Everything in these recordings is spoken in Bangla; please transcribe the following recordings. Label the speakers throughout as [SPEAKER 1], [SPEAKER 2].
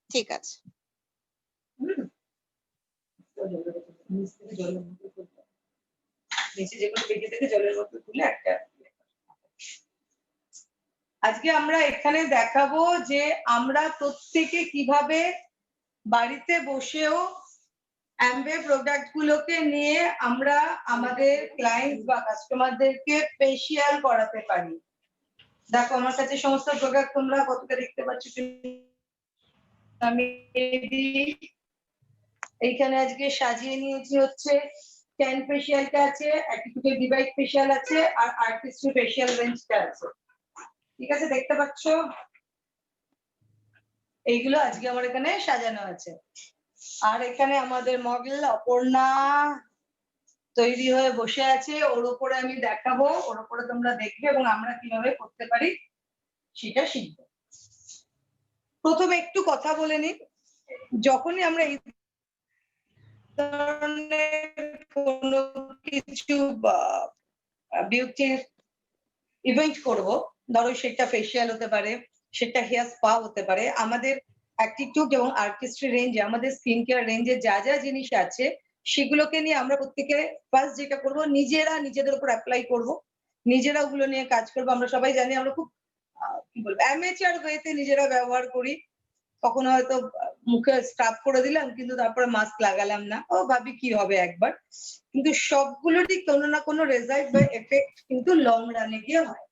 [SPEAKER 1] ঠিক আছে।
[SPEAKER 2] নিচে যেগুলো বেঁকে থেকে জলের মধ্যে তুলে একটা আজকে আমরা এখানে দেখাবো যে আমরা প্রত্যেকে কিভাবে বাড়িতে বসেও অ্যামওয়ে প্রোডাক্ট গুলোকে নিয়ে আমরা আমাদের ক্লায়েন্ট বা কাস্টমারদেরকে ফেসিয়াল করাতে পারি। দেখো আমার কাছে সমস্ত প্রোডাক্ট তোমরা কতটা দেখতে পাচ্ছ আমি এইখানে আজকে সাজিয়ে নিয়েছি হচ্ছে 10 ফেসিয়ালটা আছে, অ্যাটিটিউড ডিভাইড ফেসিয়াল আছে আর আর্টিস্ট ফেসিয়াল রেঞ্জটা আছে। ঠিক আছে, দেখতে পাচ্ছ এইগুলো আজকে আমার এখানে সাজানো আছে। আর এখানে আমাদের মডেল অপর্ণা তৈরি হয়ে বসে আছে, ওর উপরে আমি দেখাবো, ওর উপরে তোমরা দেখবে এবং আমরা কিভাবে করতে পারি সেটা শিখবো। প্রথমে একটু কথা বলে নিই, যখনই আমরা এই ধরনের কোনো কিছু বিউটির ইভেন্ট করব, ধরো সেটা ফেসিয়াল হতে পারে, সেটা হেয়ার স্পা হতে পারে, আমাদের অ্যাটিটিউড এবং আর্টিস্ট্রি রেঞ্জে আমাদের স্কিন কেয়ার রেঞ্জে যা যা জিনিস আছে সেগুলোকে নিয়ে আমরা প্রত্যেকে ফার্স্ট যেটা করব নিজেরা নিজেদের উপর অ্যাপ্লাই করব, নিজেরা ওগুলো নিয়ে কাজ করবো। আমরা সবাই জানি আমরা খুব কি বলবো অ্যামেচার ওয়েতে নিজেরা ব্যবহার করি, কখনো হয়তো মুখে স্ক্রাব করে দিলাম কিন্তু তারপরে মাস্ক লাগালাম না, ও ভাবি কি হবে একবার, কিন্তু সবগুলোরই কোনো না কোনো রেজাল্ট বা এফেক্ট কিন্তু লং রানে গিয়ে হয়।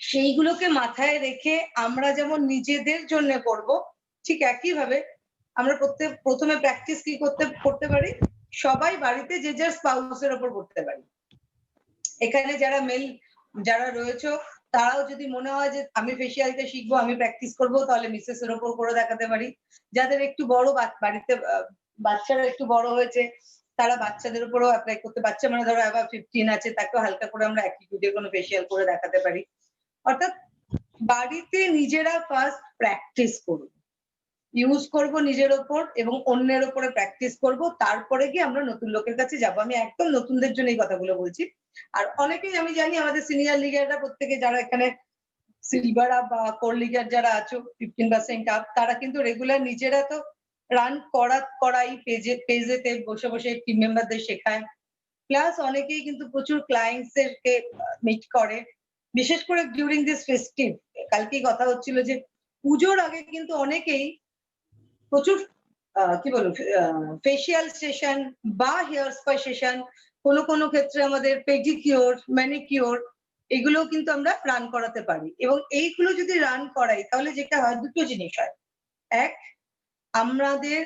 [SPEAKER 2] সেইগুলোকে মাথায় রেখে আমরা যেমন নিজেদের জন্য করব, ঠিক একই ভাবে আমরা প্রথমে প্র্যাকটিস কি করতে পারি, সবাই বাড়িতে যে যার স্পাউসের উপর করতে পারি। এখানে যারা মেল যারা রয়েছে তারাও যদি মনে হয় যে আমি ফেসিয়ালটা শিখবো, আমি প্র্যাকটিস করবো, তাহলে মিসেস এর উপর করে দেখাতে পারি। যাদের একটু বড় বাড়িতে বাচ্চারা একটু বড় হয়েছে তারা বাচ্চাদের উপরও অ্যাপ্লাই করতে, বাচ্চা মানে ধরো আবার 15 আছে তাকেও হালকা করে আমরা অ্যাটিটিউডে কোনো ফেসিয়াল করে দেখাতে পারি। অর্থাৎ বাড়িতে নিজেরা ফার্স্ট প্র্যাকটিস করব, ইউজ করব নিজের ওপর এবং অন্যের ওপরে প্র্যাকটিস করব, তারপরে গিয়ে আমরা নতুন লোকের কাছে যাব। আমি একদম নতুনদের জন্য এই কথাগুলো বলছি। আর অনেকেই আমি জানি আমাদের সিনিয়র লিগাররা প্রত্যেকে যারা এখানে সিলভার আপ বা কোর লিগার যারা আছো 15% আপ, তারা কিন্তু রেগুলার নিজেরা তো রান করাই পেজেতে বসে বসে টিম মেম্বারদের শেখায়, প্লাস অনেকেই কিন্তু প্রচুর ক্লায়েন্টস এরকে মিট করে, বিশেষ করে ডিউরিং দিস ফেস্টিভ। কালকেই কথা হচ্ছিল যে পুজোর আগে কিন্তু অনেকেই প্রচুর কি বলবো ফেসিয়াল সেশন বা হেয়ার স্পা সেশন, কোনো ক্ষেত্রে আমাদের পেডিকিওর ম্যানিকিওর এগুলো কিন্তু আমরা রান করাতে পারি। এবং এইগুলো যদি রান করাই তাহলে যেটা হয় দুটো জিনিস হয়, এক আমাদের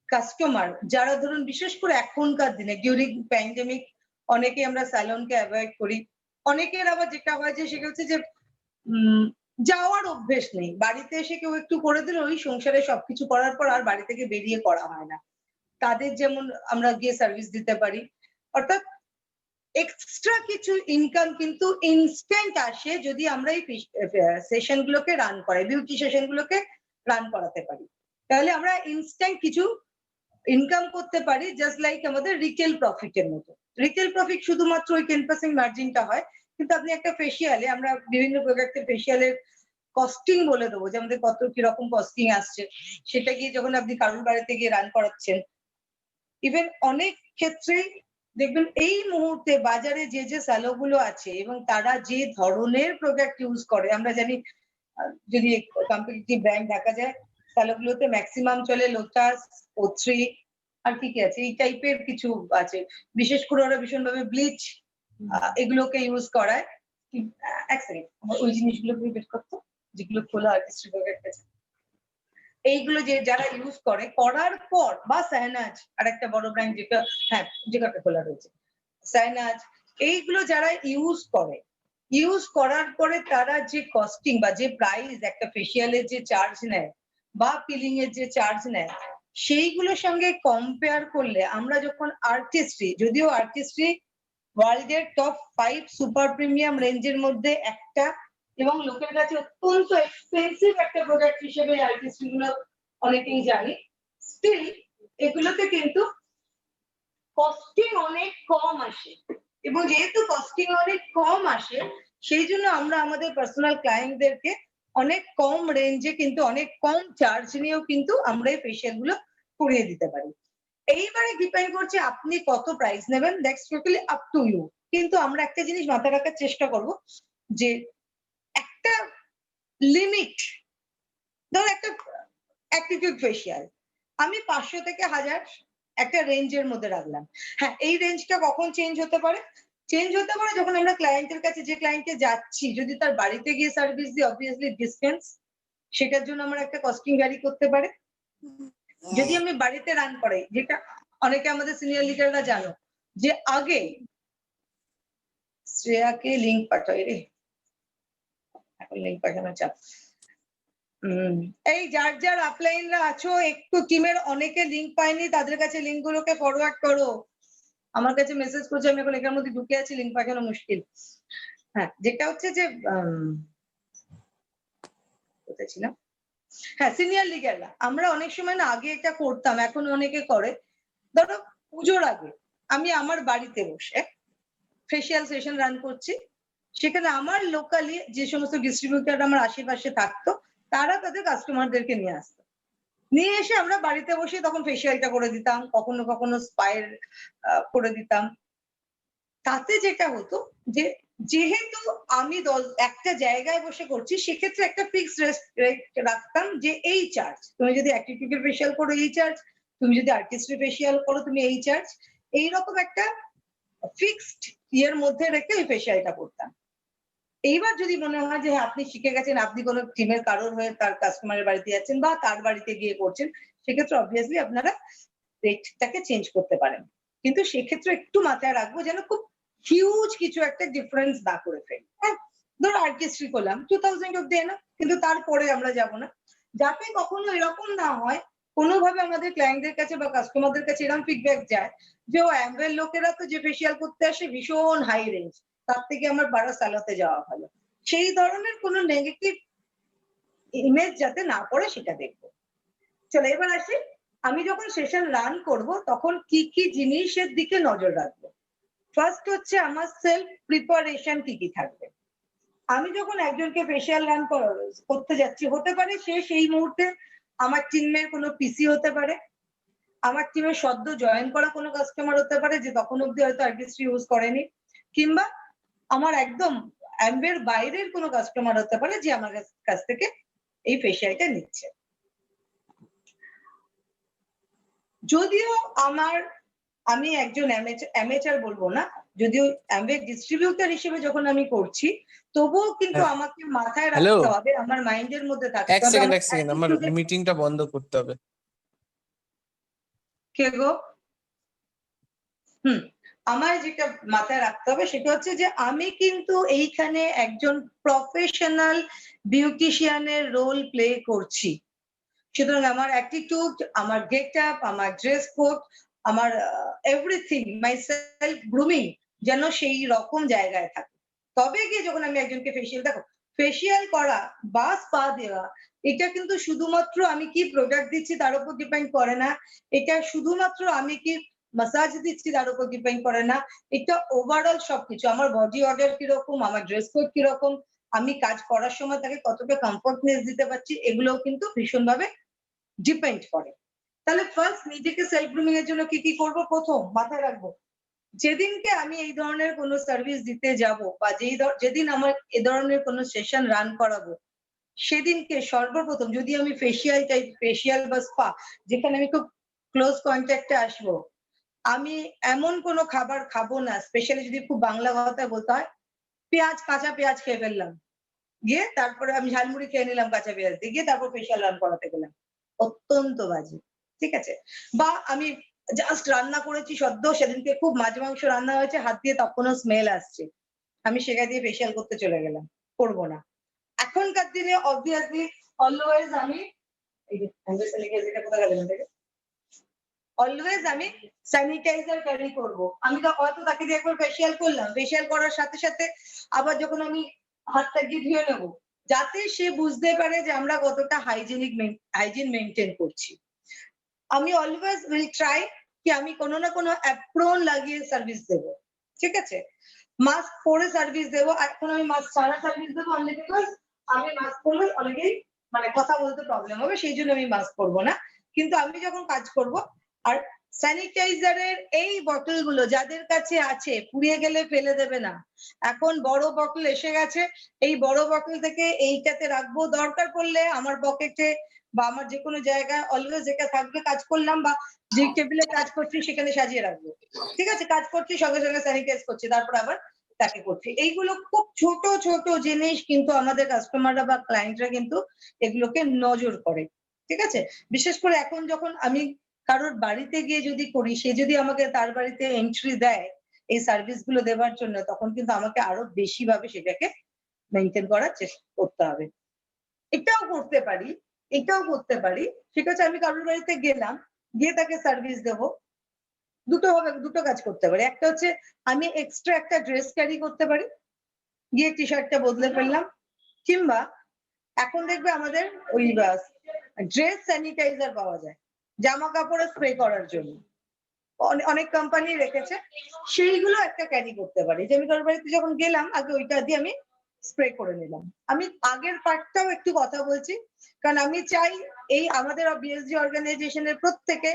[SPEAKER 2] কাস্টমার যারা ধরুন বিশেষ করে এখনকার দিনে ডিউরিং প্যান্ডেমিক অনেকে আমরা স্যালনকে অ্যাভয়েড করি, অনেকের আবার যেটা হয় যে সেটা হচ্ছে যে যাওয়ার অভ্যেস নেই, বাড়িতে এসে কেউ একটু করে দিল, ওই সংসারে সবকিছু করার পর আর বাড়ি থেকে বেরিয়ে করা হয় না, তাদের যেমন আমরা গিয়ে সার্ভিস দিতে পারি। অর্থাৎ এক্সট্রা কিছু ইনকাম কিন্তু ইনস্ট্যান্ট আসে যদি আমরা এই সেশন গুলোকে রান করাই, বিউটি সেশন গুলোকে রান করাতে পারি, তাহলে আমরা ইনস্ট্যান্ট কিছু ইনকাম করতে পারি, জাস্ট লাইক আমাদের রিটেল প্রফিটের মতো। রিটেল প্রফিট শুধুমাত্র ওই 10% মার্জিনটা হয়, কিন্তু আপনি একটা ফেসিয়ালে আমরা বিভিন্ন প্রোডাক্টের ফেসিয়ালের কস্টিং বলে দেবো যে আমাদের কত কিরকম কস্টিং আসছে, সেটা গিয়ে যখন আপনি কারোর বাড়িতে গিয়ে রান করাচ্ছেন, ইভেন অনেক ক্ষেত্রেই দেখবেন এই মুহূর্তে বাজারে যে যে স্যালোগুলো আছে এবং তারা যে ধরনের প্রোডাক্ট ইউজ করে, আমরা জানি যদি কম্পিটিটিভ ব্র্যান্ড দেখা যায় স্যালোগুলোতে ম্যাক্সিমাম চলে লোটাস, O3 আর কি কি আছে এই টাইপের কিছু আছে, বিশেষ করে ওরা ভীষণভাবে ব্লিচ এগুলোকে ইউজ করায়। এক সেকেন্ড ওই জিনিসগুলোকে বের করতো যেগুলো খোলা আর্টিস্ট প্রোডাক্ট আছে, এইগুলো যে যারা ইউজ করে করার পর, বা সাইনাজ আর একটা বড় ব্র্যান্ড যেটা হ্যাঁ যেটা খোলা রয়েছে সাইনাজ, এইগুলো যারা ইউজ করার পরে তারা যে কস্টিং বা যে প্রাইস একটা ফেসিয়ালের যে চার্জ নেয় বা পিলিং এর যে চার্জ নেয়, সেইগুলোর সঙ্গে কম্পেয়ার করলে আমরা যখন আর্টিস্ট্রি, যদিও আর্টিস্ট্রি ওয়ার্ল্ডের টপ 5 সুপার প্রিমিয়াম রেঞ্জের মধ্যে একটা এবং লোকের কাছে অত্যন্ত এক্সপেন্সিভ একটা প্রোডাক্ট হিসেবে আর্টিস্ট্রি গুলো অনেকেই জানি, স্টিল এগুলোতে কিন্তু কস্টিং অনেক কম আসে, এবং যেহেতু কস্টিং অনেক কম আসে সেই জন্য আমরা আমাদের পার্সোনাল ক্লায়েন্টদেরকে অনেক কম রেঞ্জে কিন্তু অনেক কম চার্জ নিয়েও কিন্তু আমরা এই ফেসিয়াল গুলো করিয়ে দিতে পারি। এইবারে ডিপেন্ড করছে আপনি কত প্রাইস নেবেন, that's totally up to you. কিন্তু আমরা একটা জিনিস মাথায় রাখার চেষ্টা করব যে একটা লিমিট, ধর একটা অ্যাটিটিউড ফেসিয়াল আমি 500 থেকে 1000 একটা রেঞ্জের মধ্যে রাখলাম। হ্যাঁ, এই রেঞ্জটা কখন চেঞ্জ হতে পারে? চেঞ্জ হতে পারে যখন আমরা ক্লায়েন্টের কাছে, যে ক্লায়েন্টকে যাচ্ছি যদি তার বাড়িতে গিয়ে সার্ভিস দিই, অবভিয়াসলি ডিসটেন্স, সেটার জন্য আমার একটা কস্টিং ভ্যারি করতে পারে। যদি আমি বাড়িতে রান করাই, যেটা অনেকে আমাদের সিনিয়র লিডাররা জানো যে আগে শ্রেয়াকে লিংক পাঠাই রে, এখন লিংক পাঠানো চাপ। এই যার যার আপলাইনরা আছো, একটু টিমের অনেকে লিংক পায়নি, তাদের কাছে লিংক গুলোকে ফরওয়ার্ড করো। আমার কাছে মেসেজ করছে, আমি এখন এখানের মধ্যে ঢুকে আছি, লিংক পাঠানো মুশকিল। হ্যাঁ, যেটা হচ্ছে যে কোথায় ছিলাম? হ্যাঁ, সিনিয়র লিডাররা আমরা অনেক সময় না আগে এটা করতাম, এখন অনেকে করে। ধরো পুজোর আগে আমি আমার বাড়িতে বসে ফেসিয়াল সেশন রান করছি, সেখানে আমার লোকালি যে সমস্ত ডিস্ট্রিবিউটার আমার আশেপাশে থাকতো তারা তাদের কাস্টমারদেরকে নিয়ে আসতো, নিয়ে এসে আমরা বাড়িতে বসে তখন ফেসিয়ালটা করে দিতাম, কখনো কখনো স্পায়ের করে দিতাম। তাতে যেটা হতো যে যেহেতু আমি একটা জায়গায় বসে করছি, সেক্ষেত্রে একটা ফিক্সড রেট রাখতাম যে এই চার্জ, তুমি যদি অ্যাটিটিউডের ফেসিয়াল করো এই চার্জ, তুমি যদি আর্টিস্ট্রি ফেসিয়াল করো তুমি এই চার্জ, এইরকম একটা ফিক্সড ইয়ের মধ্যে রেখে ওই ফেসিয়ালটা করতাম। এইবার যদি মনে হয় যে আপনি শিখে গেছেন, আপনি কোনো টিমের কারোর হয়ে তার কাস্টমারের বাড়িতে যাচ্ছেন বা তার বাড়িতে গিয়ে করছেন, সেক্ষেত্রে অবভিয়াসলি আপনারা রেটটাকে চেঞ্জ করতে পারেন। কিন্তু সেক্ষেত্রে একটু মাথায় রাখবো যেন খুব হিউজ কিছু একটা ডিফারেন্স না করে ফেলি। হ্যাঁ, ধরো আর্টিস্ট্রি করলাম 2000 অব্দি না, কিন্তু তারপরে আমরা যাব না, যাতে কখনো এরকম না হয় কোনোভাবে আমাদের ক্লায়েন্টদের কাছে বা কাস্টমারদের কাছে এরকম ফিডব্যাক যায় যে ও অ্যাম্বের লোকেরা তো যে ফেসিয়াল করতে আসে ভীষণ হাই রেঞ্জ, তার থেকে আমার বারো সালাতে যাওয়া ভালো। সেই ধরনের কোনো নেগেটিভ ইমেজ যাতে না পড়ে সেটা দেখবো। চলো এবার আসি, আমি যখন সেশন রান করব তখন কি কি জিনিসের দিকে নজর রাখবো। ফার্স্ট হচ্ছে আমার সেলফ প্রিপারেশন কি কি থাকবে। আমি যখন একজনকে ফেসিয়াল রান করতে যাচ্ছি, হতে পারে সে সেই মুহূর্তে আমার টিমের কোনো পিসি হতে পারে, আমার টিমে সদ্য জয়েন করা কোনো কাস্টমার হতে পারে যে তখন অব্দি হয়তো আর্টিস্ট্রি ইউজ করেনি, কিংবা আমার একদম অ্যাম্বের বাইরের কোনো কাস্টমার হতে পারে যে আমার কাছ থেকে এই ফেসিয়ালটা নিচ্ছে। যদিও আমি একজন অ্যামেচার বলবো না, যদিও অ্যাম্বে ডিস্ট্রিবিউটর হিসেবে যখন আমি করছি, তবুও কিন্তু আমাকে মাথায় রাখতে হবে, আমার মাইন্ডের মধ্যে থাকতে
[SPEAKER 1] এক
[SPEAKER 2] হবে
[SPEAKER 1] সেকেন্ড আমার মিটিংটা বন্ধ করতে হবে।
[SPEAKER 2] কে গো? আমার যেটা মাথায় রাখতে হবে সেটা হচ্ছে যে আমি কিন্তু এইখানে একজন প্রফেশনাল বিউটিশিয়ানের রোল প্লে করছি। সুতরাং আমার অ্যাটিটিউড, আমার গেট আপ, আমার ড্রেস কোড, আমার এভরিথিং, মাই সেলফ গ্রুমিং যেন সেই রকম জায়গায় থাকে। তবে গিয়ে যখন আমি একজনকে ফেসিয়াল, দেখো ফেসিয়াল করা বা স্পা দেওয়া এটা কিন্তু শুধুমাত্র আমি কি প্রোডাক্ট দিচ্ছি তার উপর ডিপেন্ড করে না, এটা শুধুমাত্র আমি কি মাসাজ দিচ্ছি তার উপর ডিপেন্ড করে না, এটা ওভারঅল সবকিছু, আমার বডি অর্ডার কিরকম, আমার ড্রেস কোড কিরকম, আমি কাজ করার সময় তাকে কতটা কমফর্টনেস দিতে পারছি, এগুলোও কিন্তু ভীষণভাবে ডিপেন্ড করে। তাহলে ফার্স্ট নিজেকে সেলফ গ্রুমিং এর জন্য কি কি করবো, প্রথম মাথায় রাখবো যেদিনকে আমি এই ধরনের কোনো সার্ভিস দিতে যাব বা যেদিন আমার এ ধরনের কোনো সেশন রান করাবো, সেদিনকে সর্বপ্রথম যদি আমি ফেসিয়াল বা স্পা যেখানে আমি খুব ক্লোজ কন্ট্যাক্টে আসবো, আমি এমন কোনো খাবার খাবো না, স্পেশালি যদি খুব বাংলা কথায় বলতে হয়, কাঁচা পেঁয়াজ খেয়ে ফেললাম, গিয়ে তারপরে আমি ঝালমুড়ি খেয়ে নিলাম কাঁচা পেঁয়াজ দিয়ে, গিয়ে তারপর ফেসিয়াল রান করাতে গেলাম, অত্যন্ত বাজে। ঠিক আছে? বা আমি জাস্ট রান্না করেছি সদ্য, সেদিনকে খুব মাছ মাংস রান্না হয়েছে, হাত দিয়ে তখনও স্মেল আসছে, আমি সেটা দিয়ে ফেসিয়াল করতে চলে গেলাম, করবো না। এখনকার দিনে অবভিয়াসলি অলওয়েজ আমি অলওয়েজ আমি স্যানিটাইজার ক্যারি করবো। আমি তো হয়তো তাকে দিয়ে একবার ফেসিয়াল করলাম, ফেসিয়াল করার সাথে সাথে আবার যখন আমি হাতটা গিয়ে ধুয়ে নেবো, যাতে সে বুঝতে পারে যে আমরা কতটা হাইজিন মেনটেন করছি। আমি অলওয়েজ উইল ট্রাই কি আমি কোনো না কোনো অ্যাপ্রন লাগিয়ে সার্ভিস দেবো। ঠিক আছে? মাস্ক পরে সার্ভিস দেবো, এখন আমি মাস্ক ছাড়া সার্ভিস দেবো অনলি বিকজ আমি মাস্ক পরলে অনেকেই মানে কথা বলতে প্রবলেম হবে, সেই জন্য আমি মাস্ক পরবো না। কিন্তু আমি যখন কাজ করব, আর স্যানিটাইজারের এই বটল গুলো যাদের কাছে আছে পুড়িয়ে গেলে ফেলে দেবে না। এখন বড় বটল এসে গেছে, এই বড় বটল থেকে এইটাতে রাখবো, দরকার পড়লে আমার পকেটে বা আমার যে কোনো জায়গায় অলওয়েজ যেটা থাকবে, কাজ করলাম বা যে টেবিলে কাজ করছি সেখানে সাজিয়ে রাখবো। ঠিক আছে, কাজ করছি সঙ্গে সঙ্গে স্যানিটাইজ করছি, তারপর আবার তাকে করছি। এইগুলো খুব ছোট ছোট জিনিস, কিন্তু আমাদের কাস্টমাররা বা ক্লায়েন্টরা কিন্তু এগুলোকে নজর করে। ঠিক আছে, বিশেষ করে এখন যখন আমি কারোর বাড়িতে গিয়ে যদি করি, সে যদি আমাকে তার বাড়িতে এন্ট্রি দেয় এই সার্ভিস গুলো দেওয়ার জন্য, তখন কিন্তু আমাকে আরো বেশি ভাবে সেটাকে মেনটেন করার চেষ্টা করতে হবে। এটাও করতে পারি, এটাও করতে পারি। ঠিক আছে, আমি কারোর বাড়িতে গেলাম, গিয়ে তাকে সার্ভিস দেবো, দুটো কাজ করতে পারি। একটা হচ্ছে আমি এক্সট্রা একটা ড্রেস ক্যারি করতে পারি, গিয়ে টি শার্টটা বদলে ফেললাম, কিংবা এখন দেখবে আমাদের ওই ড্রেস স্যানিটাইজার পাওয়া যায় জামা কাপড়ে স্প্রে করার জন্য, অনেক কোম্পানি রেখেছে, সেইগুলো একটা ক্যারি করতে পারি। যে আমি কারোর বাড়িতে যখন গেলাম, আগে ওইটা দিয়ে আমি স্প্রে করে নিলাম। আমি আগের পার্টটাও একটু কথা বলছি, কারণ আমি চাই এই আমাদের বিএসজি অর্গানাইজেশনের প্রত্যেকে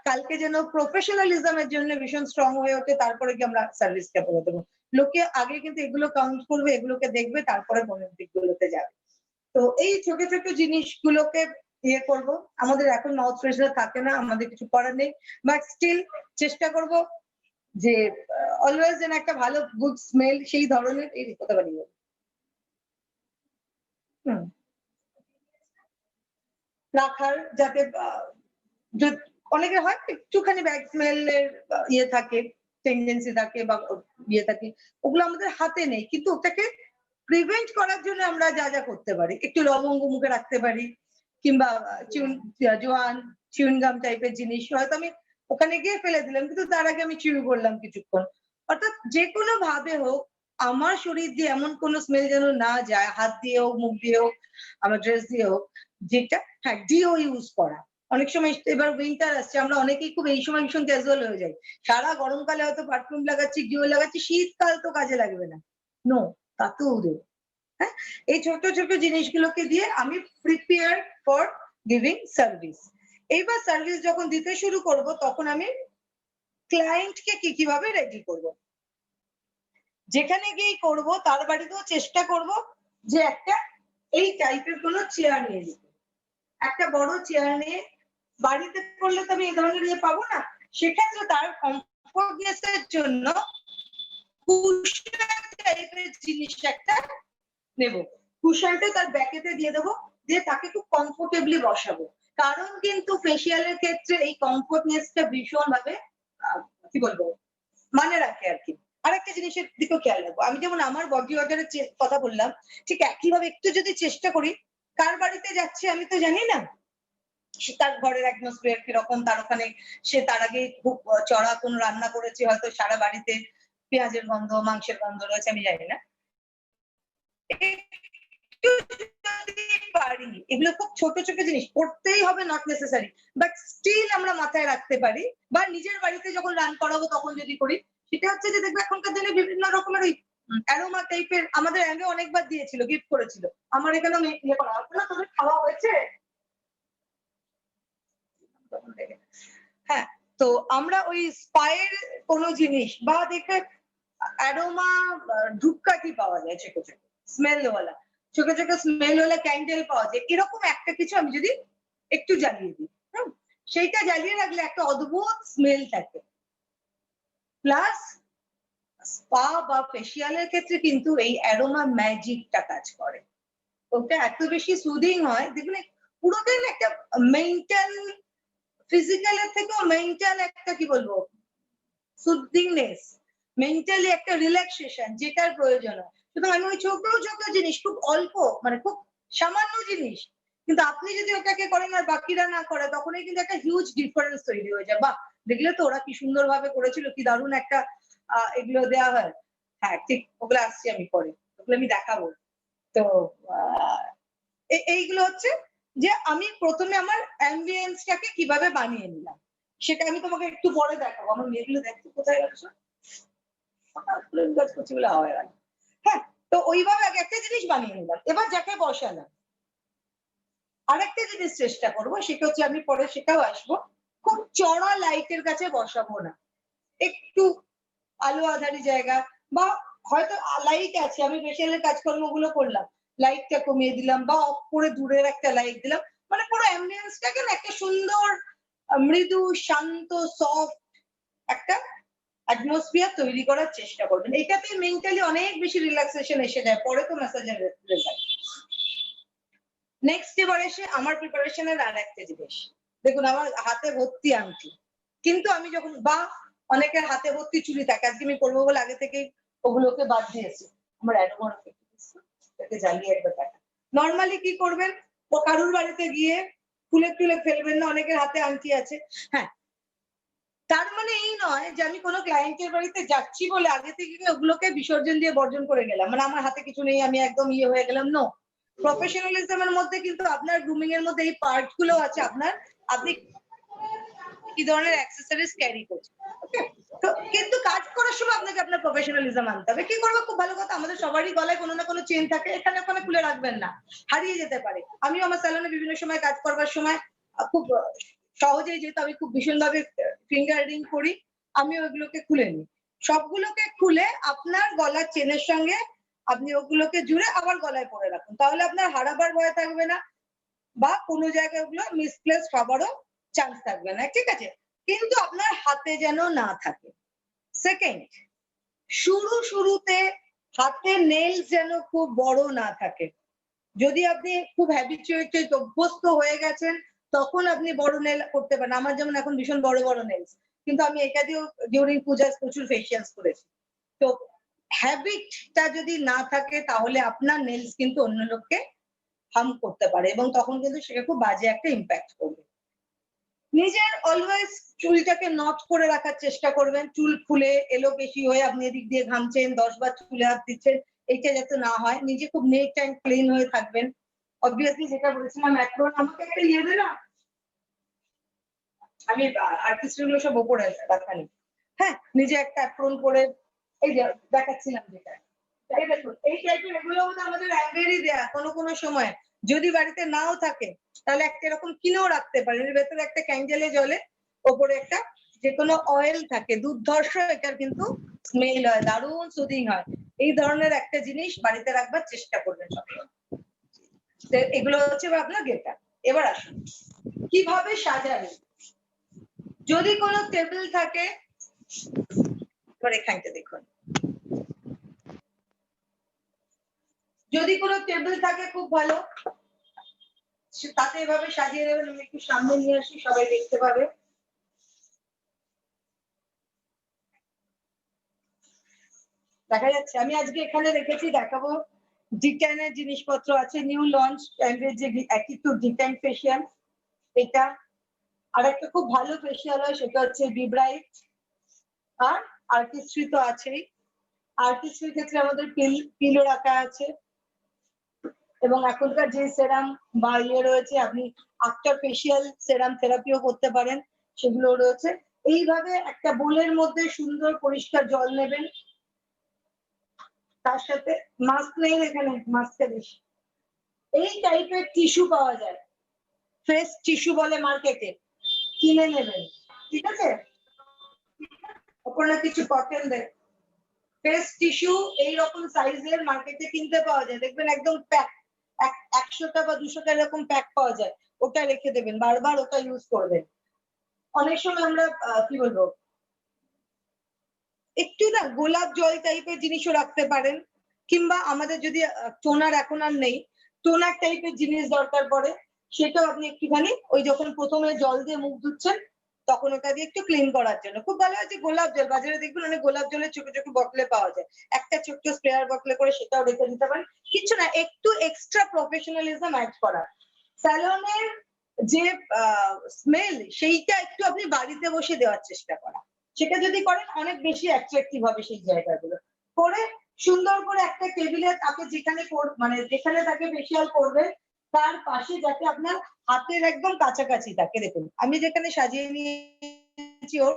[SPEAKER 2] কালকে যেন প্রফেশনালিজমের জন্য ভীষণ স্ট্রং হয়ে ওঠে, তারপরে কি আমরা সার্ভিস ক্যাপেবল দেবো। লোকে আগে কিন্তু এগুলো কাউন্ট করবে, এগুলোকে দেখবে, তারপরে মনের দিকগুলোতে যাবে। তো এই ছোট ছোট জিনিসগুলোকে ইয়ে করব। আমাদের এখন মাউথ ফ্রেশনার থাকে না, আমাদের কিছু করার নেই, বাট স্টিল চেষ্টা করব যে অলওয়েজ যেন একটা ভালো গুড স্মেল সেই ধরনের এই হতে পারি। রাখার যাতে অনেকের হয় একটুখানি ব্যাড স্মেলের ইয়ে থাকে, টেন্ডেন্সি থাকে বা ইয়ে থাকে, ওগুলো আমাদের হাতে নেই, কিন্তু ওটাকে প্রিভেন্ট করার জন্য আমরা যা যা করতে পারি, একটু লবঙ্গ মুখে রাখতে পারি, কিংবা জোয়ান চিউইংগাম টাইপের জিনিস হয়তো আমি ওখানে গিয়ে ফেলে দিলাম, কিন্তু তার আগে আমি চিউ করলাম কিছুক্ষণ। অর্থাৎ যে কোনো ভাবে হোক আমার শরীর দিয়ে এমন কোনো স্মেল যেন না যায়, হাত দিয়ে হোক, মুখ দিয়ে হোক, আমার ড্রেস দিয়ে হোক, যেটা হ্যাঁ ডিও ইউজ করা। অনেক সময় এবার উইন্টার আসছে, আমরা অনেকেই খুব এই সময় ভীষণ ক্যাজুয়াল হয়ে যাই, সারা গরমকালে হয়তো পারফিউম লাগাচ্ছি, ডিও লাগাচ্ছি, শীতকাল তো কাজে লাগবে না, নো, তাতেও দেব। হ্যাঁ, এই ছোট ছোট জিনিসগুলোকে দিয়ে আমি প্রিপেয়ার ফর গিভিং সার্ভিস। এইবার সার্ভিস যখন দিতে শুরু করব, তখন আমি ক্লায়েন্টকে কিভাবে রেডি করব, যেখানে গিয়ে করব তার বাড়িতেও চেষ্টা করব যে একটা এই টাইপের কোনো চেয়ার নিয়ে যেতে। একটা বড় চেয়ার নিয়ে, বাড়িতে করলে তো আমি এই ধরনের ইয়ে পাবো না, সেক্ষেত্রে তার কমফোর্টনেসের জন্য কুশন টাইপের জিনিস একটা নেব, কুশনটা তার ব্যাকেতে দিয়ে দেবো, দিয়ে তাকে খুব কমফোর্টেবলি বসাবো। কারণ কিন্তু ফেসিয়ালের ক্ষেত্রে এই কমফোর্টনেসটা ভীষণ ভাবে কি বলবো মানে রাখে আর কি। আরেকটা জিনিসের দিকেও খেয়াল রাখবো, আমি যেমন আমার বডি ওয়াটারের কথা বললাম, ঠিক একইভাবে একটু যদি চেষ্টা করি, কার বাড়িতে যাচ্ছে আমি তো জানি না, সে তার ঘরের অ্যাটমসফিয়ার কিরকম, তার ওখানে সে তার আগে খুব চড়া কোনো রান্না করেছে, হয়তো সারা বাড়িতে পেঁয়াজের গন্ধ, মাংসের গন্ধ রয়েছে, আমি জানি না। পারি, এগুলো খুব ছোট ছোট জিনিস, করতেই হবে নট নেসেসারি, বাট স্টিল আমরা মাথায় রাখতে পারি। বা নিজের বাড়িতে যখন রান করাবো তখন যদি করি, সেটা হচ্ছে যে দেখবে এখনকার দিনে বিভিন্ন রকমের ওই অ্যারোমা টাইপের আমাদের আগে অনেকবার দিয়েছিল, গিফট করেছিল, আমার এখানেও ইয়ে করা হবে না, তোদের খাওয়া হয়েছে। হ্যাঁ, তো আমরা ওই স্পায়ের কোনো জিনিস বা দেখে অ্যারোমা ধূপকাঠি পাওয়া যায়, ছোট ছোট স্মেলওয়ালা, ছোট ছোট স্মেলওয়ালা ক্যান্ডেল পাওয়া যায়, এরকম একটা কিছু আমি যদি একটু জ্বালিয়ে দিই, সেইটা জ্বালিয়ে রাখলে একটা অদ্ভুত স্মেল থাকে। প্লাস স্পা বা ফেসিয়ালের ক্ষেত্রে কিন্তু এই অ্যারোমা ম্যাজিকটা কাজ করে, ওটা এত বেশি সুদিং হয়, দেখবেন পুরোটাই একটা মেন্টাল, ফিজিক্যালের থেকেও মেন্টাল একটা কি বলবো সুদিংনেস, মেন্টালি একটা রিল্যাক্সেশন যেটার প্রয়োজন হয়। সুতরাং আমি ওই ছোট ছোট জিনিস, খুব অল্প মানে খুব সামান্য জিনিস, কিন্তু আপনি যদি ওটাকে করেন আর বাকিরা না করে, তখনই কিন্তু একটা হিউজ ডিফারেন্স তৈরি হয়ে যায়। বাহ, দেখলে তো ওরা কি সুন্দর ভাবে করেছিল, কি দারুণ একটা এগুলো দেওয়া হয়। হ্যাঁ ঠিক, ওগুলো আসছি আমি পরে, ওগুলো আমি দেখাবো। তো এইগুলো হচ্ছে যে আমি প্রথমে আমার অ্যাম্বিয়েন্সটাকে কিভাবে বানিয়ে নিলাম, সেটা আমি তোমাকে একটু পরে দেখাবো। আমার মেয়েগুলো দেখতে কোথায় গেছে, হ্যাঁ, তো তো ওইভাবে আগে একটা জিনিস বানিয়ে নিলাম, এবার যাকে বসালাম আরেকটা জিনিস চেষ্টা করবো, সেটা হচ্ছে আমি পরে সেটাও আসবো, খুব চড়া লাইটের কাছে বসাবো না, একটু আলো আধারি জায়গা, বা হয়তো লাইট আছে আমি ফেসিয়ালের কাজকর্মগুলো করলাম, লাইটটা কমিয়ে দিলাম বা অফ করে দূরের একটা লাইট দিলাম, মানে পুরো অ্যাম্বিয়েন্সটাকে না একটা সুন্দর মৃদু শান্ত সফট একটা অ্যাটমসফিয়ার তৈরি করার চেষ্টা করবেন। এটাতে মেন্টালি অনেক বেশি রিল্যাক্সেশন এসে যায়, পরে তো ম্যাসাজের রেজাল্ট। নেক্সট এবার এসে আমার প্রিপারেশনের আর একটা জিনিস, দেখুন আমার হাতে ভর্তি আংটি, কিন্তু আমি যখন বা অনেকের হাতে ভর্তি চুলি থাকে, আজকে আমি করবো বলে আগে থেকে ওগুলোকে বাদ দিয়েছি, আমার অ্যাডোমার এটাকে জ্বালিয়ে একবার দেখা। নর্মালি কি করবেন, ও কারুর বাড়িতে গিয়ে খুলে খুলে ফেলবেন না, অনেকের হাতে আংটি আছে, হ্যাঁ তার মানে এই নয় যে আমি কোনো ক্লায়েন্টের বাড়িতে যাচ্ছি বলে আগে থেকে ওগুলোকে বিসর্জন দিয়ে বর্জন করে গেলাম, মানে আমার হাতে কিছু নেই আমি একদম ইয়ে হয়ে গেলাম। নো, প্রফেশনালিজমের মধ্যে কিন্তু আপনার গ্রুমিং এর মধ্যে এই পার্ট গুলো আছে, আপনার আপনি কি ধরনের অ্যাক্সেসরিজ ক্যারি করছেন, ওকে। তো কিন্তু কাজ করার সময় আপনাকে আপনার প্রফেশনালিজম আনতে হবে। কি করবো, খুব ভালো কথা, আমাদের সবারই গলায় কোনো না কোনো চেন থাকে, এখানে ওখানে খুলে রাখবেন না, হারিয়ে যেতে পারে। আমিও আমার স্যালনে বিভিন্ন সময় কাজ করবার সময় খুব সহজেই, যেহেতু আমি খুব ভীষণভাবে ফিঙ্গার রিং করি, আমি ওগুলোকে খুলে নিই। সবগুলোকে খুলে আপনার গলার চেনের সঙ্গে আপনি ওগুলোকে জুড়ে আবার গলায় পরে রাখুন, তাহলে আপনার হারাবার ভয় থাকবে না, বা কোনো জায়গায় ওগুলো মিসপ্লেস হবারও চান্স থাকবে না, ঠিক আছে। কিন্তু আপনার হাতে যেন না থাকে। সেকেন্ড, শুরুতে হাতে নেলস যেন খুব বড় না থাকে। যদি আপনি খুব হ্যাবিচুয়েটেড অভ্যস্ত হয়ে গেছেন তখন আপনি বড় নেল করতে পারেন, আমার যেমন এখন ভীষণ বড় বড় নেলস, কিন্তু আমি এটা দিয়েও ডিউরিং পূজা প্রচুর ফেসিয়ালস করেছি। তো হ্যাবিটটা যদি না থাকে তাহলে আপনার নেলস কিন্তু অন্য লোককে হার্ম করতে পারে, এবং তখন কিন্তু সেটা খুব বাজে একটা ইম্প্যাক্ট করবে। নিজের অলওয়েজ চুলটাকে নট করে রাখার চেষ্টা করবেন, চুল খুলে এলো বেশি হয়ে আপনি এদিক দিয়ে ঘামছেন, 10 বার চুলে হাত দিচ্ছেন, এটা যাতে না হয়। নিজে খুব নেট অ্যান্ড ক্লিন হয়ে থাকবেন। অবভিয়াসলি যেটা বলেছিলাম অ্যাপ্রন, আমাকে একটা ইয়ে দে না, আমি আর্টিস্ট গুলো সব ওপরে রাখা নেই, হ্যাঁ নিজে একটা অ্যাপ্রন করে, এই যে দেখাচ্ছিলাম যেটা, এই দেখুন এই টাইপের এগুলো আমাদের অ্যাঙ্গেরই দেয়া, কোনো কোনো সময় যদি বাড়িতে নাও থাকে তাহলে একটা এরকম কিনেও রাখতে পারেন, এর ভেতরে একটা ক্যান্ডেলে জ্বলে, ওপরে একটা যে কোনো অয়েল থাকে দুর্ধর্ষ, এটার কিন্তু স্মেল হয়, দারুণ সুদিং হয়। এই ধরনের একটা জিনিস বাড়িতে রাখবার চেষ্টা করবেন সবসময়। এগুলো হচ্ছে আপনার গেটা। এবার আসুন কিভাবে সাজাবেন। যদি কোনো টেবিল থাকে, এবার এখানটা দেখুন, যদি কোনো টেবিল থাকে খুব ভালো, তাতে এভাবে সাজিয়ে দেবেন। আমি একটু সামনে নিয়ে আসি, সবাই দেখতে পাবে। দেখা যাচ্ছে, আমি আজকে এখানে রেখেছি, দেখাবো ডিট্যানের জিনিসপত্র আছে, নিউ লঞ্চ যে অ্যাটিটিউড ডিট্যান ফেশিয়াল, এটা। আর একটা খুব ভালো ফেশিয়াল হয় সেটা হচ্ছে বিব্রাইট, আর আর্টিস্ট্রি তো আছেই। আর্টিস্ট্রির ক্ষেত্রে আমাদের পিলো রাখা আছে, এবং এখনকার যে সেরাম বা ইয়ে রয়েছে, আপনি আফটার ফেশিয়াল সেরাম থেরাপিও করতে পারেন, সেগুলো রয়েছে। এইভাবে একটা বোলের মধ্যে সুন্দর পরিষ্কার জল নেবেন, তার সাথে মাস্ক নেই এখানে, মাস্কটা বেশি, এই টাইপের টিস্যু পাওয়া যায়, ফ্রেশ টিস্যু বলে মার্কেটে, কিনে নেবেন, ঠিক আছে। ওখানে কিছু কটন দেয়, ফ্রেশ টিস্যু এইরকম সাইজের মার্কেটে কিনতে পাওয়া যায়, দেখবেন একদম প্যাক, 100টা বা 200টা এরকম প্যাক পাওয়া যায়, ওটা রেখে দেবেন, বারবার ওটা ইউজ করবেন। অনেক সময় আমরা কি বলবো, একটু না গোলাপ জল টাইপের জিনিসও রাখতে পারেন, কিংবা আমাদের যদি টোনার এখন আর নেই, টোনার টাইপের জিনিস দরকার পড়ে, সেটাও আপনি একটুখানি ওই যখন প্রথমে জল দিয়ে মুখ ধুচ্ছেন তখন ওটা দিয়ে একটু ক্লিন করার জন্য। খুব ভালো আছে গোলাপ জল, বাজারে দেখবেন অনেক গোলাপ জলের ছোট ছোট বটলে পাওয়া যায়, একটা ছোট্ট স্প্রেয়ার বটলে করে সেটাও রেখে দিতে পারেন। কিছু না, একটু এক্সট্রা প্রফেশনালিজম অ্যাড করা। স্যালনের যে স্মেল সেইটা একটু আপনি বাড়িতে বসে দেওয়ার চেষ্টা করা, সেটা যদি করেন অনেক বেশি অ্যাট্রাকটিভ হবে সেই জায়গাগুলো। করে সুন্দর করে একটা টেবিলে তাকে যেখানে মানে যেখানে তাকে ফেশিয়াল করবে তার পাশে যাতে আপনার হাতের একদম কাছাকাছি থাকে। দেখুন আমি যেখানে সাজিয়ে নিয়েছি ওর,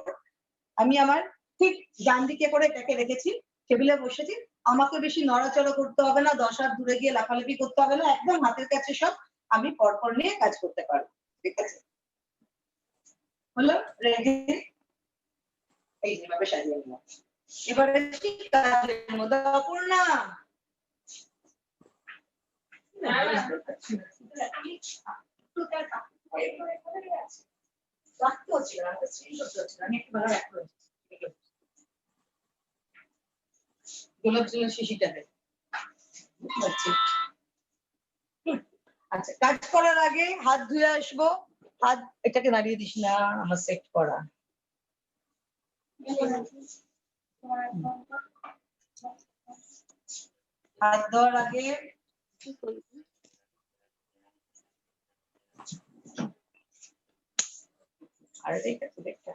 [SPEAKER 2] আমি আমার ঠিক ডান দিকে করে এটাকে রেখেছি, টেবিলে বসেছি, আমাকে বেশি নড়াচড়া করতে হবে না, 10 হাত দূরে গিয়ে লাফালাফি করতে হবে না, একদম হাতের কাছে সব আমি পরপর নিয়ে কাজ করতে পারবো। ঠিক আছে, হলো রেডি? এই যেভাবে সাজিয়ে নিলাম। এবারে কাজের মধ্যে অপূর্ণা গোলাপ জলের শিশিটা দেয়। আচ্ছা, কাজ করার আগে হাত ধুয়ে আসবো। হাত এটাকে নাড়িয়ে দিস না, আমার সেট করা। হাত ধোয়ার আগে আর এটা তো দেখটা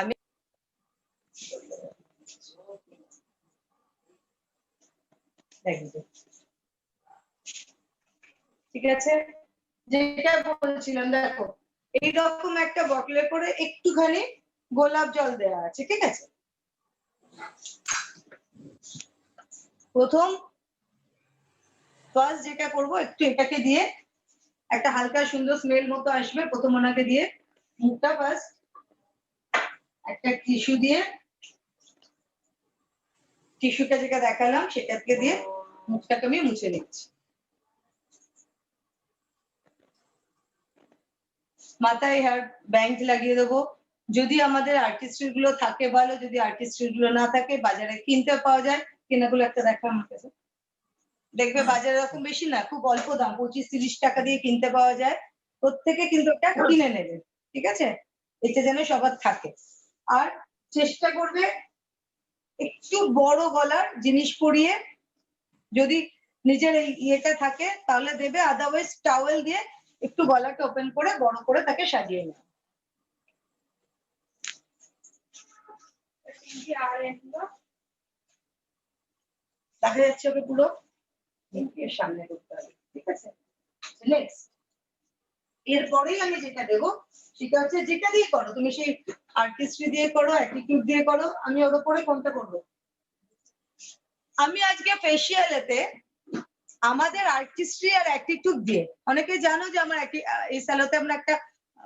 [SPEAKER 2] আমি ঠিক আছে, যেটা বলছিলাম দেখো এইরকম একটা বটলে করে একটুখানি গোলাপ জল দেওয়া আছে। ঠিক আছে, প্রথম ফার্স্ট যেটা করবো, একটু এটাকে দিয়ে একটা হালকা সুন্দর স্মেল মতো আসবে। প্রথম ওনাকে দিয়ে মুখটা ফার্স্ট একটা টিস্যু দিয়ে, টিস্যুটা যেটা দেখালাম সেটাকে দিয়ে মুখটাকে আমি মুছে নিচ্ছি। মাথায় হেয়ার ব্যান্ড লাগিয়ে দেবো। যদি আমাদের আর্টিস্ট্রি গুলো থাকে ভালো, যদি আর্টিস্ট্রি গুলো না থাকে বাজারে কিনতে পাওয়া যায়। কেনাগুলো একটা দেখা আমার কাছে, দেখবে বাজারে এরকম বেশি না, খুব অল্প দাম, 25-30 টাকা দিয়ে কিনতে পাওয়া যায়। প্রত্যেকে কিন্তু একটা কিনে নেবে। ঠিক আছে, এটা যেন সবার থাকে। আর চেষ্টা করবে একটু বড় গলার জিনিস পরিয়ে, যদি নিজের এই ইয়েটা থাকে তাহলে দেবে, আদারওয়াইজ টাওয়েল দিয়ে একটু গলাটা ওপেন করে বড় করে তাকে সাজিয়ে নেবে। দেখা যাচ্ছে ওকে পুরো সামনে করতে হবে। ঠিক আছে, নেক্সট এরপরেই আমি যেটা দেবো সেটা হচ্ছে, যেটা দিয়ে করো তুমি, সেই আর্টিস্ট্রি দিয়ে করো, অ্যাটিটিউড দিয়ে করো, আমি ওর উপরে কোনটা করবো? আমি আজকে ফেসিয়ালেতে আমাদের আর্টিস্ট্রি আর অ্যাটিটিউড দিয়ে, অনেকে জানো যে আমার এই স্যালোতে আমরা একটা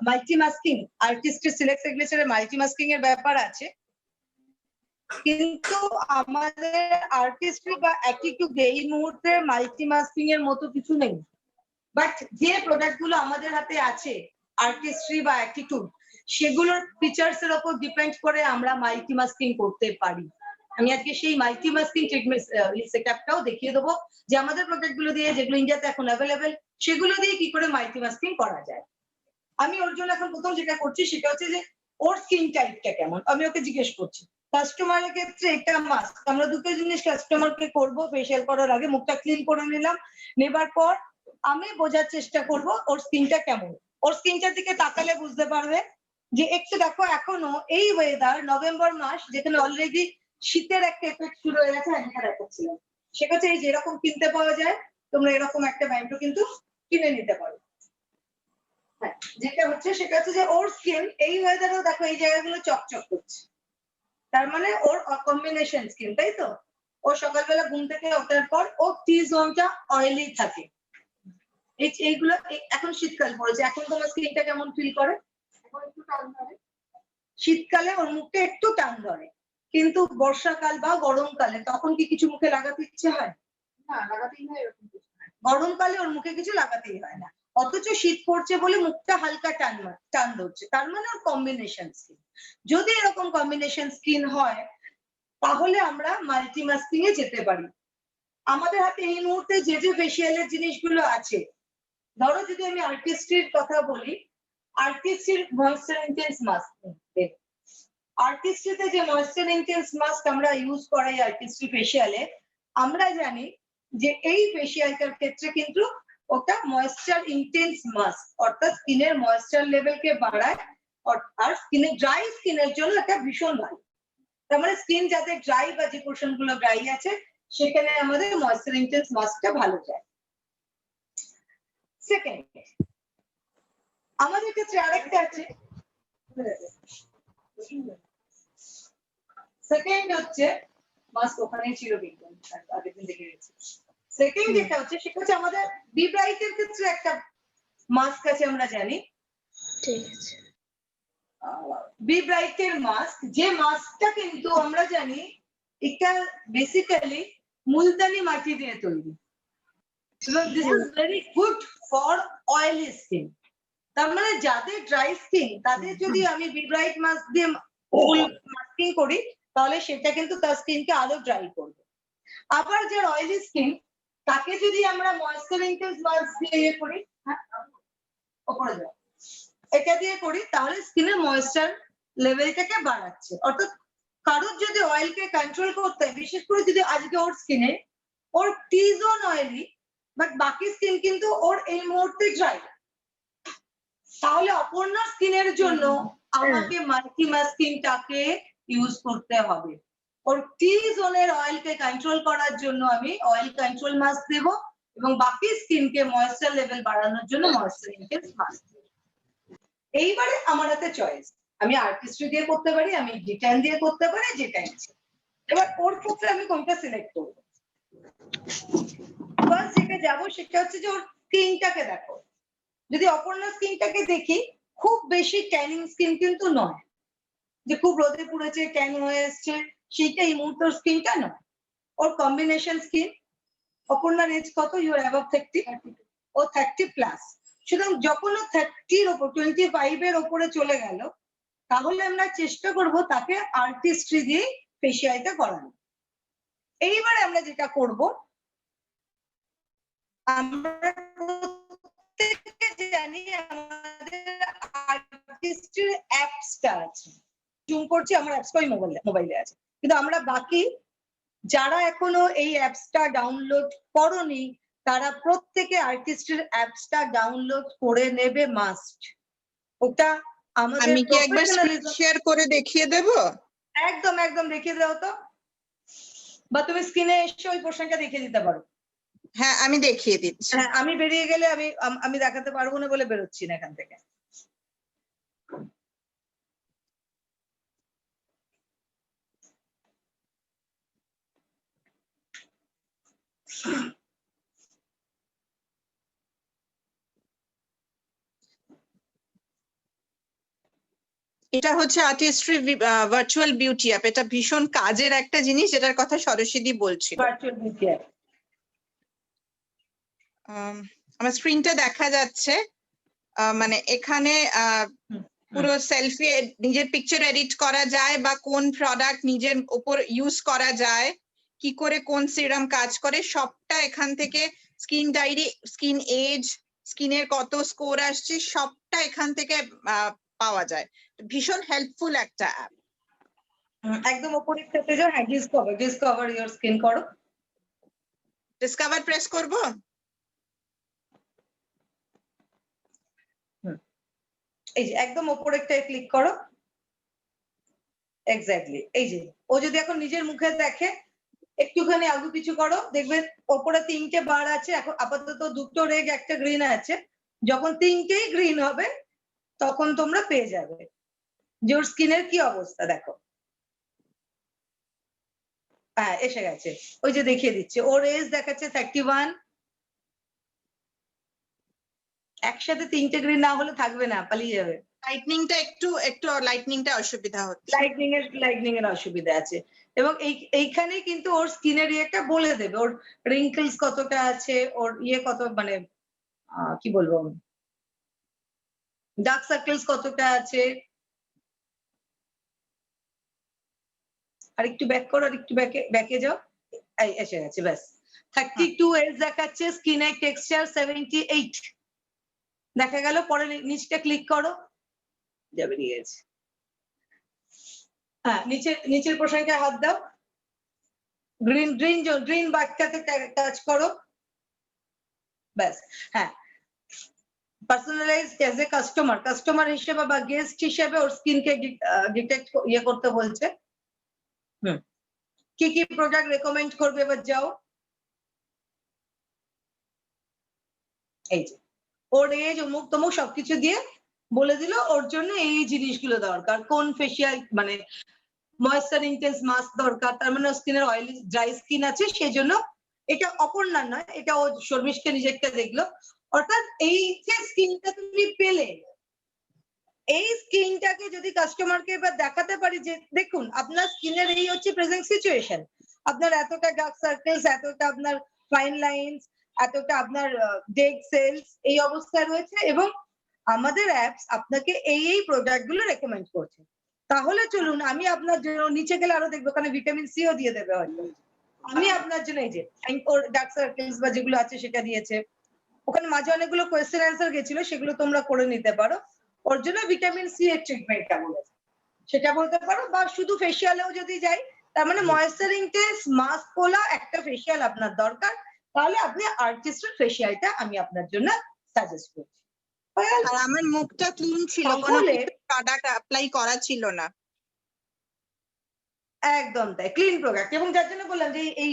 [SPEAKER 2] মাল্টি মাস্কিং আর্টিস্ট্রি সিলেক্ট সিগনেচারে মাল্টি মাস্কিং এর ব্যাপার আছে, কিন্তু আমাদের আর্টিস্ট্রি বা অ্যাটিটিউড এই মুহূর্তে মাল্টি মাস্কিং এর মতো কিছু নেই। বাট যে প্রোডাক্ট গুলো আমাদের হাতে আছে আর্টিস্ট্রি বা অ্যাটিটিউড, সেগুলোর ফিচার্স এর উপর ডিপেন্ড করে আমরা মাল্টি মাস্কিং করতে পারি। আমি আজকে সেই মাল্টি মাস্কিং ট্রিটমেন্ট সেটআপটাও দেখিয়ে দেবো, যে আমাদের প্রোডাক্ট গুলো দিয়ে, যেগুলো ইন্ডিয়াতে এখন অ্যাভেলেবেল, সেগুলো দিয়ে কি করে মাল্টি মাস্কিং করা যায়। আমি ওর জন্য এখন প্রথম যেটা করছি সেটা হচ্ছে যে ওর স্কিন টাইপটা কেমন, আমি ওকে জিজ্ঞেস করছি। কাস্টমারের ক্ষেত্রে এটা মাস্ট, আমরা দুটো জিনিস কাস্টমারকে করবো ফেসিয়াল করার আগে, মুখটা ক্লিন করে নিলাম, নেবার পর আমি বোঝার চেষ্টা করব ওর স্কিনটা কেমন। ওর স্কিনটার দিকে তাকালে বুঝতে পারবে যে একটু দেখো, এখনো এই ওয়েদার নভেম্বর মাস, যেখানে অলরেডি শীতের একটা এফেক্ট শুরু হয়ে গেছে, আমি দেখাচ্ছিলাম সেক্ষেত্রে এই যেরকম কিনতে পাওয়া যায়, তোমরা এরকম একটা ব্যান্ডও কিন্তু কিনে নিতে পারো। হ্যাঁ, যেটা হচ্ছে সেটা হচ্ছে যে ওর স্কিন এই ওয়েদারেও দেখো এই জায়গাগুলো চকচক করছে, তার মানে ওর কম্বিনেশন স্কিন, তাই তো? ও সকালবেলা ঘুম থেকে ওঠার পর ও টি জোনটা অয়েলি থাকে। এইগুলো এখন শীতকাল পড়েছে, এখন তোমার স্কিনটা কেমন ফিল করে? এখন একটু টান ধরে, শীতকালে ওর মুখটা একটু টান ধরে, কিন্তু বর্ষাকাল বা গরমকালে তখন কি কিছু মুখে লাগাতে ইচ্ছে হয়? না, লাগাতেই হয় এরকম কিছু। গরমকালে ওর মুখে কিছু লাগাতেই হয় না, অথচ শীত পড়ছে বলে মুখটা হালকা টান ধরছে, তার মানে ওর কম্বিনেশন স্কিন। যদি এরকম কম্বিনেশন স্কিন হয় তাহলে আমরা মাল্টি মাস্কিং এ যেতে পারি। আমাদের হাতে এই মুহূর্তে যে যে ফেসিয়ালের জিনিসগুলো আছে, ধরো যদি আমি আর্টিস্ট্রির কথা বলি, আর্টিস্ট্রির ময়েশ্চার ইন্টেন্স মাস্ক, আর্টিস্ট্রিতে যে ময়েশ্চার ইন্টেন্স মাস্ক আমরা ইউজ করাই আর্টিস্ট্রি ফেসিয়ালে, আমরা জানি যে এই ফেসিয়ালটার ক্ষেত্রে কিন্তু ওটা ময়েশ্চার ইন্টেন্স মাস্ক, অর্থাৎ স্কিনের ময়েশ্চার লেভেলকে বাড়ায়, আর স্কিনের ড্রাই স্কিনের জন্য এটা ভীষণ ভালো। তার মানে স্কিন যাদের ড্রাই বা যে পোর্শন গুলো ড্রাই আছে সেখানে আমাদের ময়েশ্চার ইন্টেন্স মাস্কটা ভালো যায়। সেকেন্ড আমাদের কাছে আরেকটা আছে, সেকেন্ড হচ্ছে মাস্ক ওখানেই ছিল বিজ্ঞান আগের দিন দেখে গেছি। সেকেন্ড যেটা হচ্ছে সেটা হচ্ছে আমাদের বি ব্রাইটের ক্ষেত্রে একটা মাস্ক আছে আমরা জানি,
[SPEAKER 3] ঠিক আছে।
[SPEAKER 2] বি ব্রাইটের মাস্ক, যে মাস্কটা কিন্তু আমরা জানি এটা বেসিক্যালি মুলতানি মাটি দিয়ে তৈরি এবং this is very good for oily skin. তার মানে যাদের ড্রাই স্কিন তাদের যদি আমি বি ব্রাইট মাস্ক দিয়ে ফুল মাস্কিং করি তাহলে সেটা কিন্তু তার স্কিনকে আরো ড্রাই করবে। আবার যার অয়েলি স্কিন তাকে যদি আমরা ময়েশ্চারাইজিং মাস্ক দিয়ে ইয়ে করি, ওপরে যাও, এটা দিয়ে করি তাহলে স্কিনের ময়েশ্চার লেভেলটাকে বাড়াচ্ছে। অর্থাৎ কারোর যদি অয়েলকে কন্ট্রোল করতে হয়, বিশেষ করে যদি আজকে ওর স্কিনে ওর টি জোন অয়েলি বাট বাকি স্কিন কিন্তু ওর এই মুহূর্তে ড্রাই, তাহলে অপর্ণা স্কিনের জন্য আমাকে মাল্টি মাস্কিংটাকে ইউজ করতে হবে। ওর টি জোনের অয়েলকে কন্ট্রোল করার জন্য আমি অয়েল কন্ট্রোল মাস্ক দেব এবং বাকি স্কিনকে ময়েশ্চার লেভেল বাড়ানোর জন্য ময়েশ্চারাইজিং মাস্ক দেব। এইবারে আমার হাতে চয়েস, আমি আর্টিস্ট্রি দিয়ে করতে পারি, আমি ডিটেন দিয়ে করতে পারি, যেটা ইচ্ছে। এবার ওর ক্ষেত্রে আমি কোনটা সিলেক্ট করব? ফার্স্ট যেটা যাবো সেটা হচ্ছে যে ওর স্কিনটাকে দেখো। যদি অপর্ণা স্কিনটাকে দেখি খুব বেশি ট্যানিং স্কিন কিন্তু নয়, যে খুব রোদে পুড়েছে ট্যান হয়ে এসছে সেইটা এই মুহূর্তের স্কিনটা নয়, ওর কম্বিনেশন স্কিন। অপর্ণার এজ কত? ইউ আর অ্যাবাভ 30, ও 30 প্লাস। সুতরাং যখন ও 30-র ওপর 25-এর ওপরে চলে গেল তাহলে আমরা চেষ্টা করব তাকে আর্টিস্ট্রি দিয়ে ফেসিয়ালটা করানো। এইবারে আমরা যেটা করব, আমরা প্রত্যেকে জানি আমাদের আর্টিস্ট্রির অ্যাপসটা আছে, জুম করছি আমার অ্যাপসটা ওই মোবাইলে আছে, কিন্তু আমরা বাকি যারা এখনো এই অ্যাপসটা ডাউনলোড করনি তারা প্রত্যেকে আর্টিস্ট্রির অ্যাপসটা ডাউনলোড করে নেবে মাস্ট। ওটা আমাদের
[SPEAKER 4] আমি কি একবার স্ক্রিন শেয়ার করে দেখিয়ে দেব?
[SPEAKER 2] একদম একদম দেখিয়ে দাও তো, বা তুমি স্ক্রিনে এসে ওই পোর্শনটা দেখিয়ে দিতে পারো।
[SPEAKER 4] হ্যাঁ আমি দেখিয়ে দিচ্ছি।
[SPEAKER 2] হ্যাঁ, আমি বেরিয়ে গেলে আমি দেখাতে পারবো না বলে বেরোচ্ছি না এখান থেকে।
[SPEAKER 4] এটা হচ্ছে আর্টিস্ট্রি ভার্চুয়াল বিউটি অ্যাপ। এটা ভীষণ কাজের একটা জিনিস, যেটার কথা সরস্বতী বলছিল।
[SPEAKER 2] Virtual beauty app.
[SPEAKER 4] আমার স্ক্রিনটা দেখা যাচ্ছে। মানে এখানে পুরো সেলফি নিজের পিকচার এডিট করা যায় বা কোন প্রোডাক্ট নিজের উপর ইউজ করা যায়, কি করে কোন সিরাম কাজ করে সবটা এখান থেকে, স্কিন ডায়েরি, স্কিন এজ, স্কিনের কত স্কোর আসছে সবটা এখান থেকে পাওয়া যায়। ভীষণ হেল্পফুল একটা অ্যাপ।
[SPEAKER 2] একদম উপরেরটাতে যাও, হ্যাঁ ডিসকভার ইওর স্কিন করো।
[SPEAKER 4] ডিসকভার প্রেস করব।
[SPEAKER 2] এই যে একদম উপরেরটায় ক্লিক করো। এক্স্যাক্টলি, এই যে ও যদি এখন নিজের মুখে দেখে একটুখানি আগু পিছু করো, দেখবে ওপরে 3টে বার আছে, এখন আপাতত 2টো রেড একটা গ্রিন আছে। যখন 3টেই গ্রিন হবে তখন তোমরা পেয়ে যাবে যে ওর স্কিনের কি অবস্থা। দেখো হ্যাঁ এসে গেছে, ওই যে দেখিয়ে দিচ্ছে ওর এজ দেখাচ্ছে 31। একসাথে 3টে গ্রিন না হলে থাকবে না, পালিয়ে যাবে।
[SPEAKER 4] লাইটনিংটা একটু লাইটনিংটা অসুবিধা হচ্ছে।
[SPEAKER 2] লাইটনিং এর অসুবিধা আছে এবং এইখানেই কিন্তু ওর স্কিনের ইয়েটা বলে দেবে, ওর রিঙ্কলস কতটা আছে, ওর ইয়ে কত, মানে কি বলবো, ডার্ক সার্কেলস কতটা আছে। আর একটু ব্যাক করো, আর একটু ব্যাকে যাও, এই এসে গেছে ব্যাস। 32 এজ দেখাচ্ছে, স্কিনের টেক্সচার 78 দেখা গেল। পরে নিচটা ক্লিক করো, যা বেরিয়ে গেছে। হ্যাঁ নিচের পোর্শনটা হাত দাও, গ্রিন বাটটাতে টাচ করো, ব্যাস। হ্যাঁ, পার্সোনালাইজড অ্যাজ এ কাস্টমার হিসেবে বা গেস্ট হিসেবে ওর স্কিনকে ডিটেক্ট ইয়ে করতে বলছে। কি কি প্রোডাক্ট রেকমেন্ড করবে, এবার যাও। এই যে ওর এজ অমুক তমুক সবকিছু দিয়ে বলে দিল ওর জন্য এই জিনিসগুলো দরকার, কোন ফেসিয়াল মানে ময়েশ্চার ইন্টেন্স মাস্ক দরকার, তার মানে স্কিনের অয়েলি ড্রাই স্কিন আছে সেজন্য। এটা অপর্ণার নয়, এটা ও শর্মিষ্ঠা নিজেরটা দেখলো। অর্থাৎ এই যে স্কিনটা তুমি পেলে, এই স্কিনটাকে যদি কাস্টমারকে এবার দেখাতে পারি যে দেখুন আপনার স্কিনের এই হচ্ছে প্রেজেন্ট সিচুয়েশন, আপনার এতটা ডার্ক সার্কেলস, এতটা আপনার ফাইন লাইনস, এতটা আপনার ডেড সেলস এই অবস্থায় রয়েছে, এবং আমাদের অ্যাপস আপনাকে এই প্রোডাক্ট গুলো রেকমেন্ড করছে। তাহলে চলুন আমি আপনার জন্য নিচে গেলে আরো দেখবো, ওখানে ভিটামিন সিও দিয়ে দেবে হয়তো। আমি আপনার জন্য এই যে ওর ডার্ক সার্কেলস বা যেগুলো আছে সেটা দিয়েছে, ওখানে মাঝে অনেকগুলো কোয়েশ্চেন অ্যান্সার গেছিল, সেগুলো তোমরা করে নিতে পারো। ওর জন্য ভিটামিন সি এর ট্রিটমেন্টটা বলেছে, সেটা বলতে পারো। বা শুধু ফেসিয়ালেও যদি যাই, তার মানে ময়েশ্চার ইন্টেন্স মাস্ক পোলা একটা ফেসিয়াল আপনার দরকার, তাহলে আপনি আর্টিস্টের ফেসিয়ালটা আমি আপনার জন্য সাজেস্ট করছি।
[SPEAKER 4] আর আমার মুখটা ক্লিন ছিল, কোনো প্রোডাক্ট অ্যাপ্লাই করা ছিল না।
[SPEAKER 2] একদম তাই, ক্লিন প্রোডাক্ট। এবং যার জন্য বললাম যে এই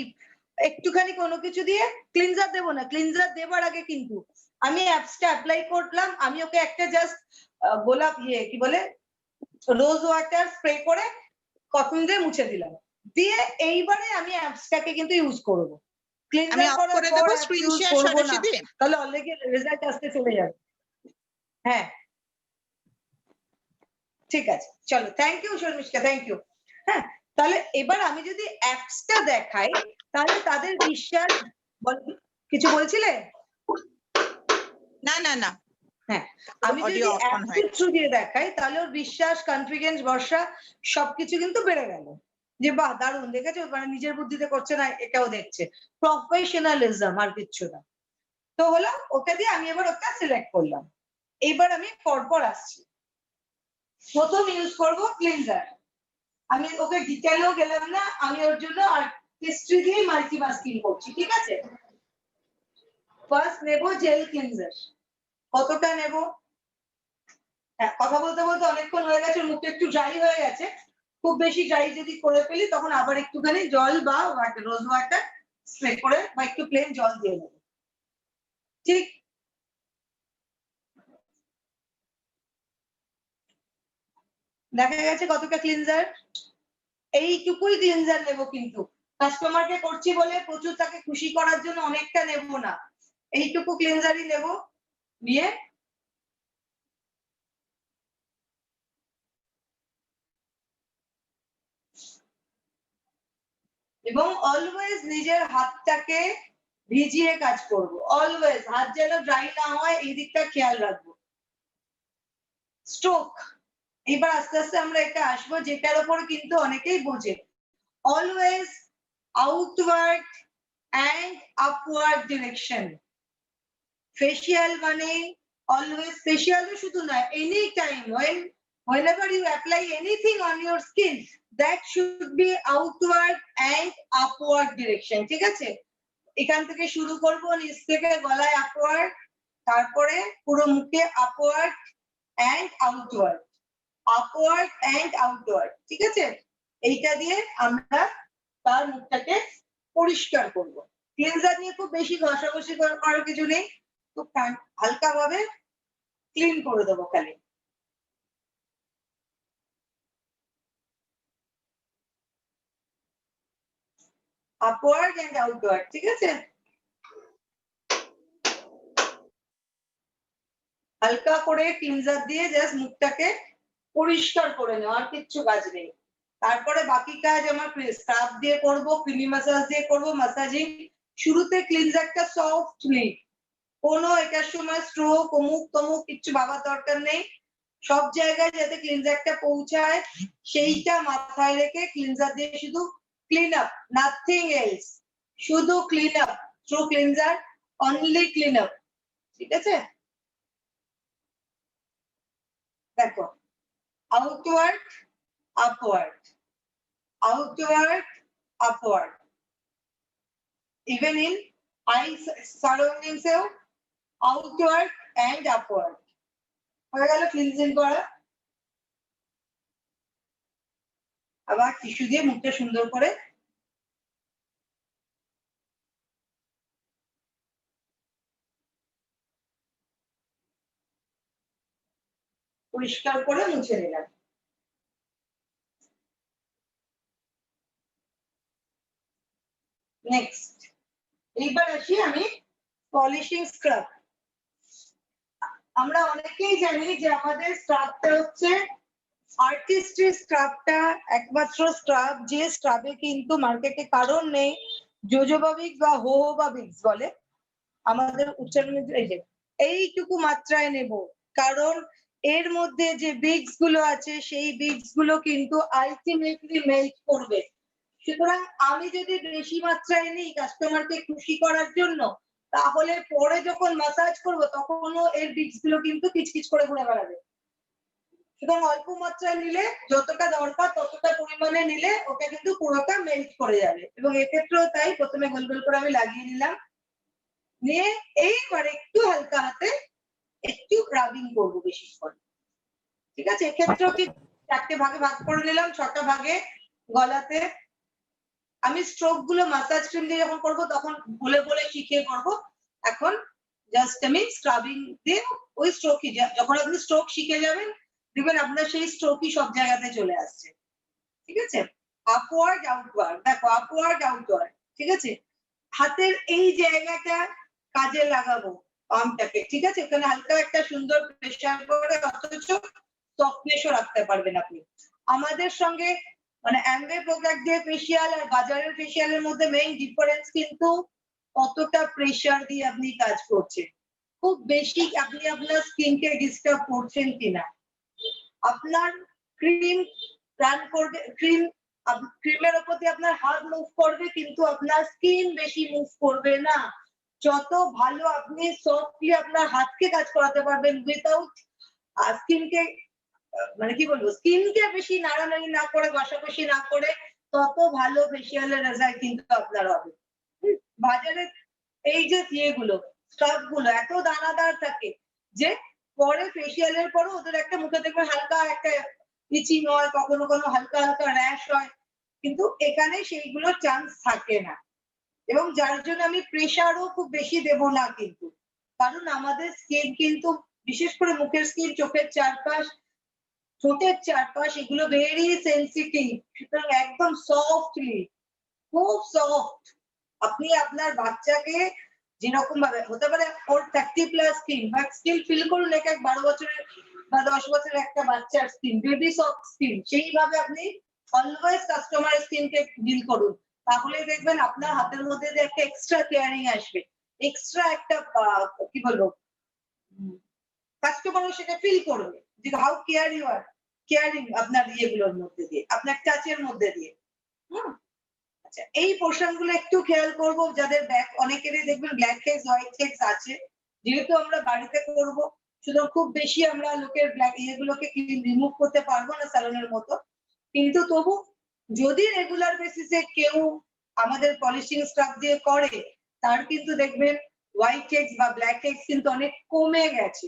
[SPEAKER 2] একটুখানি কোনো কিছু দিয়ে ক্লিনজার দেবো না, ক্লিনজার দেবার আগে কিন্তু আমি অ্যাপসটা অ্যাপ্লাই করলাম, আমি ওকে একটা জাস্ট গোলাপ কি বলে রোজ ওয়াটার স্প্রে করে কটন দিয়ে মুছে দিলাম, দিয়ে এইবারে আমি অ্যাপসটাকে কিন্তু ইউজ করবো।
[SPEAKER 4] আমি অফ করে দেব স্ক্রিন শেয়ার সরাসরি,
[SPEAKER 2] তাহলে অলরেডি রেজাল্ট আসতে চলে যাবে। হ্যাঁ ঠিক আছে, চলো, thank you Sharmishtha, thank you. হ্যাঁ, তাহলে এবার আমি যদি অ্যাপসটা দেখাই, তাহলে তাদের বিশ্বাস, কিছু বলছিলে?
[SPEAKER 4] না না না,
[SPEAKER 2] হ্যাঁ, আমি যদি অ্যাপসের থ্রু দিয়ে দেখাই, তাহলে ওর বিশ্বাস, কনফিডেন্স, ভরসা সবকিছু কিন্তু বেড়ে গেল। যে বাহ দারুণ, দেখেছো, মানে নিজের বুদ্ধিতে করছে না, এটাও দেখছে। প্রফেশনালিজম আর কিচ্ছু না। তো হলো, ওকে দিয়ে আমি এবার ওটা সিলেক্ট করলাম। এবার আমি পরপর আসছি। প্রথম ইউজ করব ক্লিনজার। আমি ওকে ডিটেইলেও গেলাম না, আমি ওর জন্য আর হিস্ট্রি দিয়ে মাল্টি মাস্কিং করছি, ঠিক আছে? ফার্স্ট নেব জেল ক্লিনজার। কতটা নেব? হ্যাঁ, কথা বলতে বলতে অনেকক্ষণ হয়ে গেছে, মুখটা একটু ড্রাই হয়ে গেছে। খুব বেশি ড্রাই যদি করে ফেলি, তখন আবার একটুখানি জল বা রোজ ওয়াটার স্প্রে করে বা একটু প্লেন জল দিয়ে নেব, ঠিক? দেখা গেছে কতটা ক্লিনজার, এইটুকুই ক্লিনজার নেব, কিন্তু কাস্টমারকে করছি বলে প্রচুর তাকে খুশি করার জন্য অনেকটা নেব না, এইটুকু ক্লিনজারই নেব। নিয়ে এবং অলওয়েজ নিজের হাতটাকে ভিজিয়ে কাজ করব, অলওয়েজ হাত যেন ড্রাই না হয় এই দিকটা খেয়াল রাখবো। স্ট্রোক, এবার আস্তে আস্তে আমরা এটা আসবো, যেটার উপর কিন্তু অনেকেই বোঝে। Always outward and upward direction. Facial মানে অলওয়েজ, ফেসিয়ালও শুধু নয়, any time whenever you apply anything on your skin, that should be outward and upward direction, ঠিক আছে? এখান থেকে শুরু করব, নিচ থেকে গলায় আপওয়ার্ড, তারপরে পুরো মুখে upward and outward, upward and outward, ঠিক আছে? এইটা দিয়ে আমরা তার মুখটাকে পরিষ্কার করব। ক্লিনজার নিয়ে খুব বেশি ঘষাঘষি করার কিছু নেই, খুব হালকা ভাবে ক্লিন করে দেবো খালি। আপওয়ার্ড এন্ড আউটওয়ার্ড, ঠিক আছে? হালকা করে ক্লিনজার দিয়ে জাস্ট মুখটাকে পরিষ্কার করে নেওয়া, আর কিচ্ছু কাজ নেই। তারপরে বাকি কাজ আমার স্ক্রাব দিয়ে করব, ক্রিমি ম্যাসাজ দিয়ে করব, ম্যাসাজিং। শুরুতে ক্লিনজারটা সফটলি, কোনো এটার সময় স্ট্রোক অমুক তমুক কিচ্ছু ভাবার দরকার নেই। সব জায়গায় যাতে ক্লিনজারটা পৌঁছায় সেইটা মাথায় রেখে ক্লিনজার দিয়ে শুধু ক্লিন আপ, নাথিং এলস, শুধু clean up through cleanser, only clean up, ঠিক আছে? দেখো, outward upward, outward upward, even in eye surroundings এও outward and upward। হয়ে গেল ক্লিনজিং করা। আবার টিস্যু দিয়ে মুখটা সুন্দর করে পরিষ্কার করে মুছে নিলাম। নেক্সট এইবার আসি আমি পলিশিং স্ক্রাব। আমরা অনেকেই জানি যে আমাদের স্ক্রাবটা হচ্ছে আর্টিস্ট্রি স্ক্রাবটা একমাত্র স্ক্রাব যে স্ক্রাবে কিন্তু মার্কেটে কারণ নেই জোজোবাবিক বা হোহোবাবিক্স বলে আমাদের উচ্চারণ এই যে এইটুকু মাত্রায় নেব, কারণ এর মধ্যে যে বিগস গুলো আছে সেই বিগস গুলো কিন্তু আলটিমেটলি মেল্ট করবে। সুতরাং আমি যদি বেশি মাত্রায় নিই কাস্টমারকে খুশি করার জন্য, তাহলে পরে যখন ম্যাসাজ করব তখনও এর বিগস গুলো কিন্তু কিচকিচ করে ঘুরে বেড়াবে। সুতরাং অল্প মাত্রায় নিলে যতটা দরকার ততটা পরিমাণে নিলে ওটা কিন্তু পুরোটা মেল্ট করে যাবে। এবং এক্ষেত্রেও তাই, প্রথমে গোল গোল করে আমি লাগিয়ে নিলাম, নিয়ে এইবার একটু হালকা হাতে একটু রাবিং করবো বেশি করে। ঠিক আছে, এক্ষেত্রেও ঠিক 4টে ভাগে ভাগ করে নিলাম, 6টা ভাগে গলাতে। আমি স্ট্রোক গুলো মাসাজ ক্রিম দিয়ে যখন করবো তখন বলে বলে শিখিয়ে করবো। এখন জাস্ট আমি স্ক্রাবিং দিয়ে ওই স্ট্রোকই, যখন আপনি স্ট্রোক শিখে যাবেন দেখবেন আপনার সেই স্ট্রোকই সব জায়গাতে চলে আসছে। ঠিক আছে, আপওয়ার্ড আউটওয়ার্ড, দেখো আপওয়ার্ড আউটওয়ার্ড। ঠিক আছে, হাতের এই জায়গাটা কাজে লাগাবো পাম্পটাকে। ঠিক আছে, এখানে হালকা একটা সুন্দর প্রেসার করে অথচ সফটনেসও রাখতে পারবেন আপনি। আমাদের সঙ্গে মানে অ্যাম্বে প্রোডাক্ট দিয়ে ফেসিয়াল আর বাজারের ফেসিয়ালের মধ্যে মেইন ডিফারেন্স কিন্তু কতটা প্রেসার দিয়ে আপনি কাজ করছেন, খুব বেশি আপনি আপনার স্কিনকে ডিস্টার্ব করছেন কিনা। আপনার ক্রিম রান করবে, ক্রিমের উপর দিয়ে আপনার হাত মুভ করবে কিন্তু আপনার স্কিন বেশি মুভ করবে না। যত ভালো আপনি সফটলি আপনার হাতকে কাজ করাতে পারবেন উইথাউট স্কিনকে মানে কি বলবো, স্কিনকে বেশি নাড়ানাড়ি না করে ঘষাঘষি না করে, তত ভালো ফেসিয়ালের রেজাল্ট কিন্তু আপনার হবে। বাজারে এই যে ইয়েগুলো স্ক্রাব গুলো এত দানাদার থাকে যে পরে ফেসিয়ালের পরে ওদের একটা মুখে দেখবে হালকা একটা ইচিং হয়, কখনো কোনো হালকা হালকা র্যাশ হয়, কিন্তু এখানে সেইগুলোর চান্স থাকে না। এবং যার জন্য আমি প্রেশারও খুব বেশি দেব না কিন্তু, কারণ আমাদের স্কিন কিন্তু বিশেষ করে মুখের স্কিন, চোখের চারপাশ, ঠোঁটের চারপাশ এগুলো ভেরি সেন্সিটিভ। সুতরাং একদম সফটলি, খুব সফট। আপনি আপনার বাচ্চাকে যেরকম ভাবে হতে পারে ওর 30+ স্কিন, বাট স্টিল ফিল করুন এক 12 বছরের বা 10 বছরের একটা বাচ্চার স্কিন, বেবি সফট স্কিন, সেইভাবে আপনি অলওয়েজ কাস্টমার স্কিনকে ডিল করুন। তাহলে দেখবেন আপনার হাতের মধ্যে যে একটা এক্সট্রা কেয়ারিং আসবে, এক্সট্রা একটা কি বলবো, কাস্টমারও সেটা ফিল করবে যে how care you are caring আপনার ইয়েগুলোর মধ্যে দিয়ে, আপনার টাচের মধ্যে দিয়ে। আচ্ছা, এই পোর্শন গুলো একটু খেয়াল করবো যাদের অনেকেরই দেখবেন ব্ল্যাক হেডস হোয়াইট হেডস আছে, যেহেতু আমরা বাড়িতে করব সুতরাং খুব বেশি আমরা লোকের ব্ল্যাক ইয়েগুলোকে রিমুভ করতে পারবো না স্যালনের মতো, কিন্তু তবু যদি রেগুলার বেসিসে কেউ আমাদের পলিশিং স্ক্রাব দিয়ে করে, তার কিন্তু দেখবেন হোয়াইট হেডস বা ব্ল্যাক হেডস কিন্তু অনেক কমে গেছে,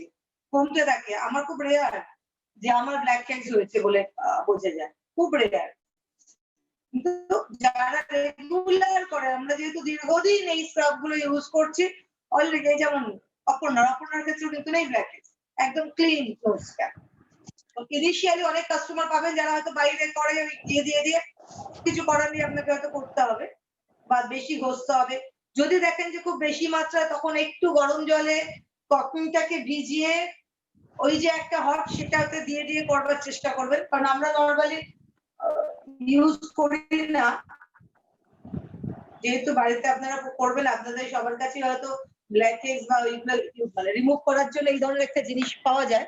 [SPEAKER 2] কমতে থাকে। আমার খুব রেয়ার যে আমার ব্ল্যাক হেডস হয়েছে বলে বোঝা যায়, খুব রেয়ার। কিন্তু যারা রেগুলার করে, আমরা যেহেতু দীর্ঘদিন এই স্ক্রাব গুলো ইউজ করছি অলরেডি, যেমন অপর্ণার ক্ষেত্রে কিন্তু নেই ব্ল্যাক হেডস, একদম ক্লিন পরিষ্কার। ইনিশিয়ালি অনেক কাস্টমার পাবেন যারা হয়তো বাইরে করে দিয়ে কিছু করার নেই, আপনাকে হয়তো করতে হবে বা বেশি ঘষতে হবে। যদি দেখেন যে খুব বেশি মাত্রায়, তখন একটু গরম জলে কটনটাকে ভিজিয়ে ওই যে একটা হট সেটাতে দিয়ে করবার চেষ্টা করবেন, কারণ আমরা নর্মালি ইউজ করি না, যেহেতু বাড়িতে আপনারা করবেন, আপনাদের সবার কাছে হয়তো ব্ল্যাক হেডস বা ওইগুলো মানে রিমুভ করার জন্য এই ধরনের একটা জিনিস পাওয়া যায়,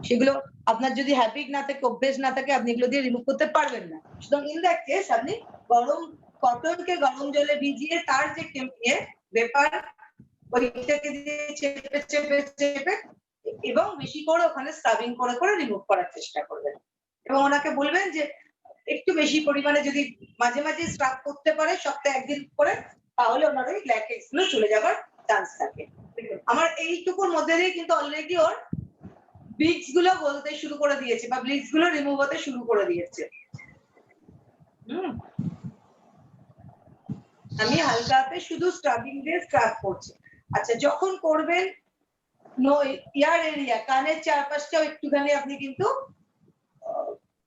[SPEAKER 2] সেগুলো আপনার যদি হ্যাবিট না থাকে, অভ্যেস না থাকে, আপনি এগুলো দিয়ে রিমুভ করতে পারবেন না। সুতরাং ইন দ্যাট কেস আপনি গরম কটনকে গরম জলে ভিজিয়ে তার যে ব্যাপার ওইটাকে দিয়ে চেপে চেপে চেপে এবং বেশি করে ওখানে স্ক্রাবিং করে করে রিমুভ করার চেষ্টা করবেন। এবং ওনাকে বলবেন যে একটু বেশি পরিমাণে যদি মাঝে মাঝে স্ক্রাব করতে পারে সপ্তাহে একদিন করে, তাহলে ওনার ওই ব্ল্যাক হেডস গুলো চলে যাবার চান্স থাকে। আমার এইটুকুর মধ্যে দিয়ে কিন্তু অলরেডি ওর বিগস গুলো বলতে শুরু করে দিয়েছে বা বিগস গুলো রিমুভ হতে শুরু করে দিয়েছে। আমি হালকা হাতে শুধু স্ক্রাবিং দিয়ে স্ক্রাব করছি। আচ্ছা, যখন করবেন নো ইয়ার এরিয়া, কানের চারপাশটাও একটুখানি আপনি কিন্তু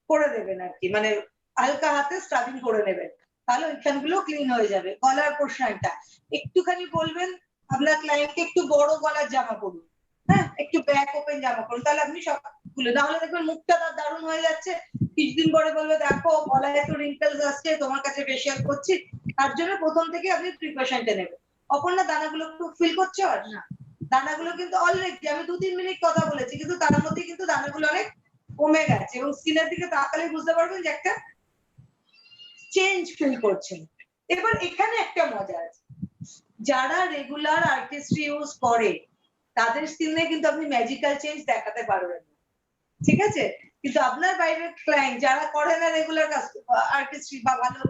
[SPEAKER 2] করে দেবেন আর কি, মানে হালকা হাতে স্ক্রাবিং করে নেবেন, তাহলে ওইখানগুলো ক্লিন হয়ে যাবে। গলার পোর্শনটা একটুখানি বলবেন আপনার ক্লায়েন্টকে একটু বড় গলার জামা পরুন, হ্যাঁ একটু ব্যাক ওপেন জামা পরুন, তাহলে আপনি সব খুলে, না হলে দেখবেন মুখটা তার দারুণ হয়ে যাচ্ছে, কিছুদিন পরে বলবে দেখো গলায় একটু রিঙ্কেলস আসছে, তোমার কাছে ফেসিয়াল করছি। তার জন্য প্রথম থেকে আপনি প্রিপারেশনটা নেবেন। অপর্ণা দানাগুলো একটু ফিল করছো? আর না, দানাগুলো কিন্তু অলরেডি আমি 2-3 মিনিট কথা বলেছি, কিন্তু তার মধ্যে কিন্তু দানাগুলো অনেক কমে গেছে, এবং স্কিনের দিকে তাকালে বুঝতে পারবেন যে একটা চেঞ্জ ফিল করছেন। এবার এখানে একটা মজা আছে, যারা রেগুলার আর্টিস্ট্রি ইউজ করে তাদের স্কিনে কিন্তু আপনি ম্যাজিক্যাল চেঞ্জ দেখাতে পারবেন না, ঠিক আছে? কিন্তু আপনার বাইরের ক্লায়েন্ট যারা করে না রেগুলার আর্টিস্ট্রি বা ভালো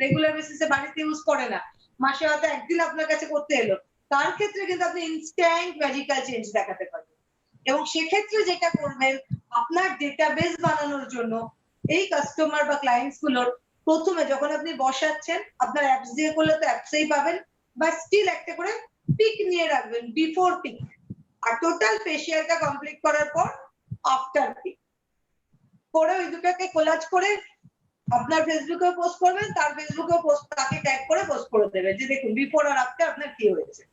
[SPEAKER 2] রেগুলার বেসিসে বাড়িতে ইউজ করে না, মাসে হয়তো একদিন আপনার কাছে করতে এলো, তার ক্ষেত্রে কিন্তু আপনি ইনস্ট্যান্ট ম্যাজিক্যাল চেঞ্জ দেখাতে পারবেন। এবং সেক্ষেত্রে যেটা করবেন, আপনার ডেটাবেস বানানোর জন্য এই কাস্টমার বা ক্লায়েন্টস গুলোর প্রথমে যখন আপনি বসাচ্ছেন, আপনার অ্যাপস দিয়ে করলে তো অ্যাপসেই পাবেন, বা স্টিল একটা করে পিক নিয়ে রাখবেন, বিফোর পিক, আর টোটাল ফেসিয়ালটা কমপ্লিট করার পর আফটার পিক করে ওই দুটোকে কোলাজ করে আপনার ফেসবুকে পোস্ট করবেন, তার ফেসবুকে পোস্ট তাকে ট্যাগ করে পোস্ট করে দেবেন যে দেখুন বিফোর আর আফটার আপনার কি হয়েছে।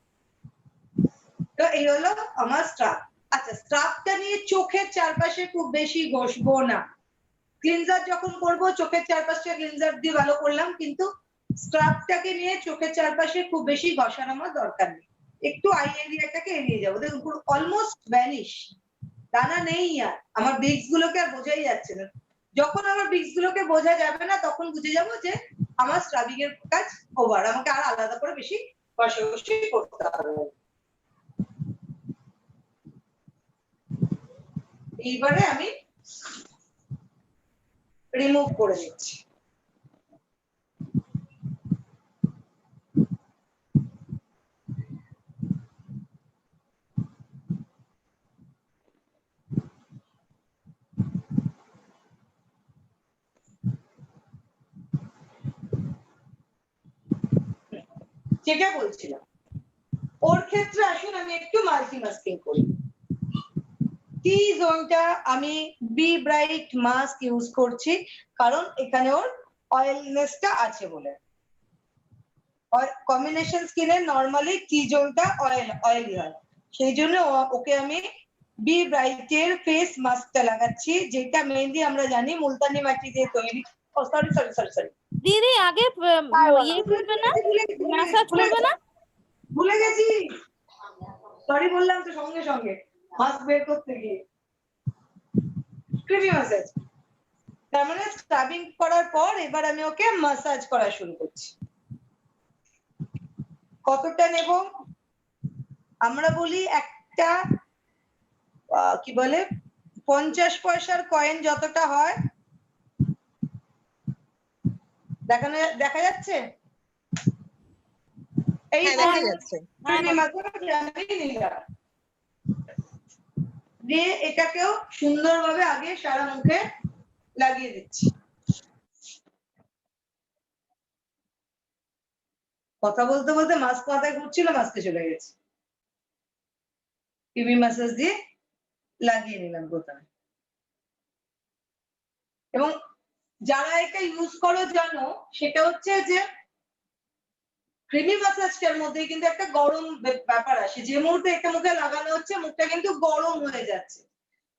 [SPEAKER 2] তো এই হলো আমার স্ট্রাপ। আচ্ছা, স্ট্রাপটা নিয়ে চোখের চারপাশে খুব বেশি ঘষবো না, ক্লিনজার যখন করব চোখের চারপাশে ক্লিনজার দিয়ে ভালো করলাম, কিন্তু স্ক্রাবটাকে নিয়ে চোখের চারপাশে খুব বেশি ঘষার আমার দরকার নেই, একটু আই এরিয়াটাকে এড়িয়ে যাবো। দেখুন পুরো অলমোস্ট ভ্যানিশ, দানা নেই আর, আমার বিগস গুলোকে আর বোঝাই যাচ্ছে না। যখন আমার বিগস গুলোকে বোঝা যাবে না তখন বুঝে যাবো যে আমার স্ক্রাবিং এর কাজ ওভার, আমাকে আর আলাদা করে বেশি ঘষাঘষি করতে হবে। এইবারে আমি রিমুভ করে দিচ্ছি। যেটা বলছিলাম, ওর ক্ষেত্রে আসুন আমি একটু মাল্টি মাস্কিং করি। টি জোনটা আমি বি ব্রাইট মাস্ক ইউজ করছি, কারণ এখানে ওর অয়েলনেসটা আছে বলে। আর কম্বিনেশন স্কিনে নরমালি টি জোনটা অয়েলি হয়, সেই জন্য ওকে আমি বি ব্রাইটের ফেস মাস্কটা লাগাচ্ছি, যেটা মেইনলি আমরা জানি মুলতানি মাটি দিয়ে তৈরি। ও সরি সরি সরি সরি
[SPEAKER 3] দিদি আগে ইয়ে করবে না, ম্যাসাজ করবে না?
[SPEAKER 2] ভুলে গেছি, সরি বললাম তো সঙ্গে সঙ্গে মাস্ক বের করতে গিয়ে। ক্রিমি ম্যাসাজ, তার মানে স্ক্রাবিং করার পর এবার আমি ওকে ম্যাসাজ করা শুরু করছি। কতটা নেব? আমরা বলি একটা কি বলে 50 পয়সার কয়েন যতটা হয়, দেখা যাচ্ছে? এই
[SPEAKER 4] দেখা যাচ্ছে।
[SPEAKER 2] দিয়ে এটাকেও সুন্দরভাবে আগে সারা মুখে লাগিয়ে দিচ্ছি। কথা বলতে বলতে মাস্ক মাথায় ঘুরছিল, মাস্কে চলে গেছে। টিভি ম্যাসাজ দিয়ে লাগিয়ে নিলাম প্রথমে। এবং যারা এটা ইউজ করো জানো, সেটা হচ্ছে যে ক্রিমি ম্যাসাজটার মধ্যে কিন্তু একটা গরম ব্যাপার আসে, যে মুহূর্তে একটা মুখে লাগানো হচ্ছে মুখটা কিন্তু গরম হয়ে যাচ্ছে।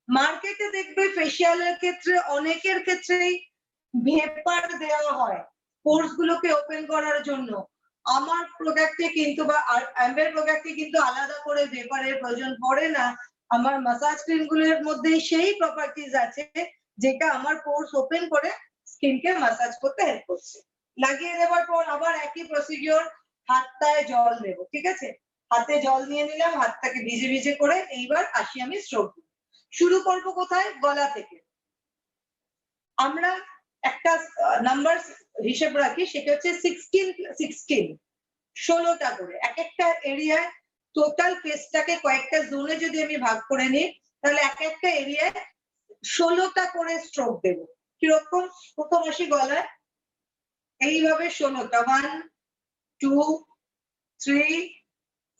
[SPEAKER 2] মার্কেটে দেখবে ফেসিয়ালের ক্ষেত্রে অনেকের ক্ষেত্রেই ভেপার দেওয়া হয় পোরস গুলোকে ওপেন করার জন্য। আমার প্রোডাক্টে কিন্তু বা অ্যাম্বের প্রোডাক্টে কিন্তু আলাদা করে ভেপারের প্রয়োজন পড়ে না। আমার মাসাজ ক্রিম গুলোর মধ্যে সেই প্রপার্টিজ আছে যেটা আমার পোরস ওপেন করে স্কিনকে মাসাজ করতে হেল্প করছে। লাগিয়ে দেওয়ার পর আবার একই প্রসিডিওর, হাতটায় জল দেবো, ঠিক আছে? হাতে জল নিয়ে নিলাম, হাতটাকে ভিজে ভিজে করে এইবার আসি আমি স্ট্রোক। শুরু করবো কোথায়? গলা থেকে। আমরা একটা নাম্বার হিসেব রাখি, সেটা হচ্ছে 16টা করে এক একটা এরিয়ায়। টোটাল ফেসটাকে কয়েকটা জোনে যদি আমি ভাগ করে নিই, তাহলে এক একটা এরিয়ায় 16টা করে স্ট্রোক দেবো। কিরকম? প্রথম আসি গলায়, এইভাবে 16টা, 1 2 3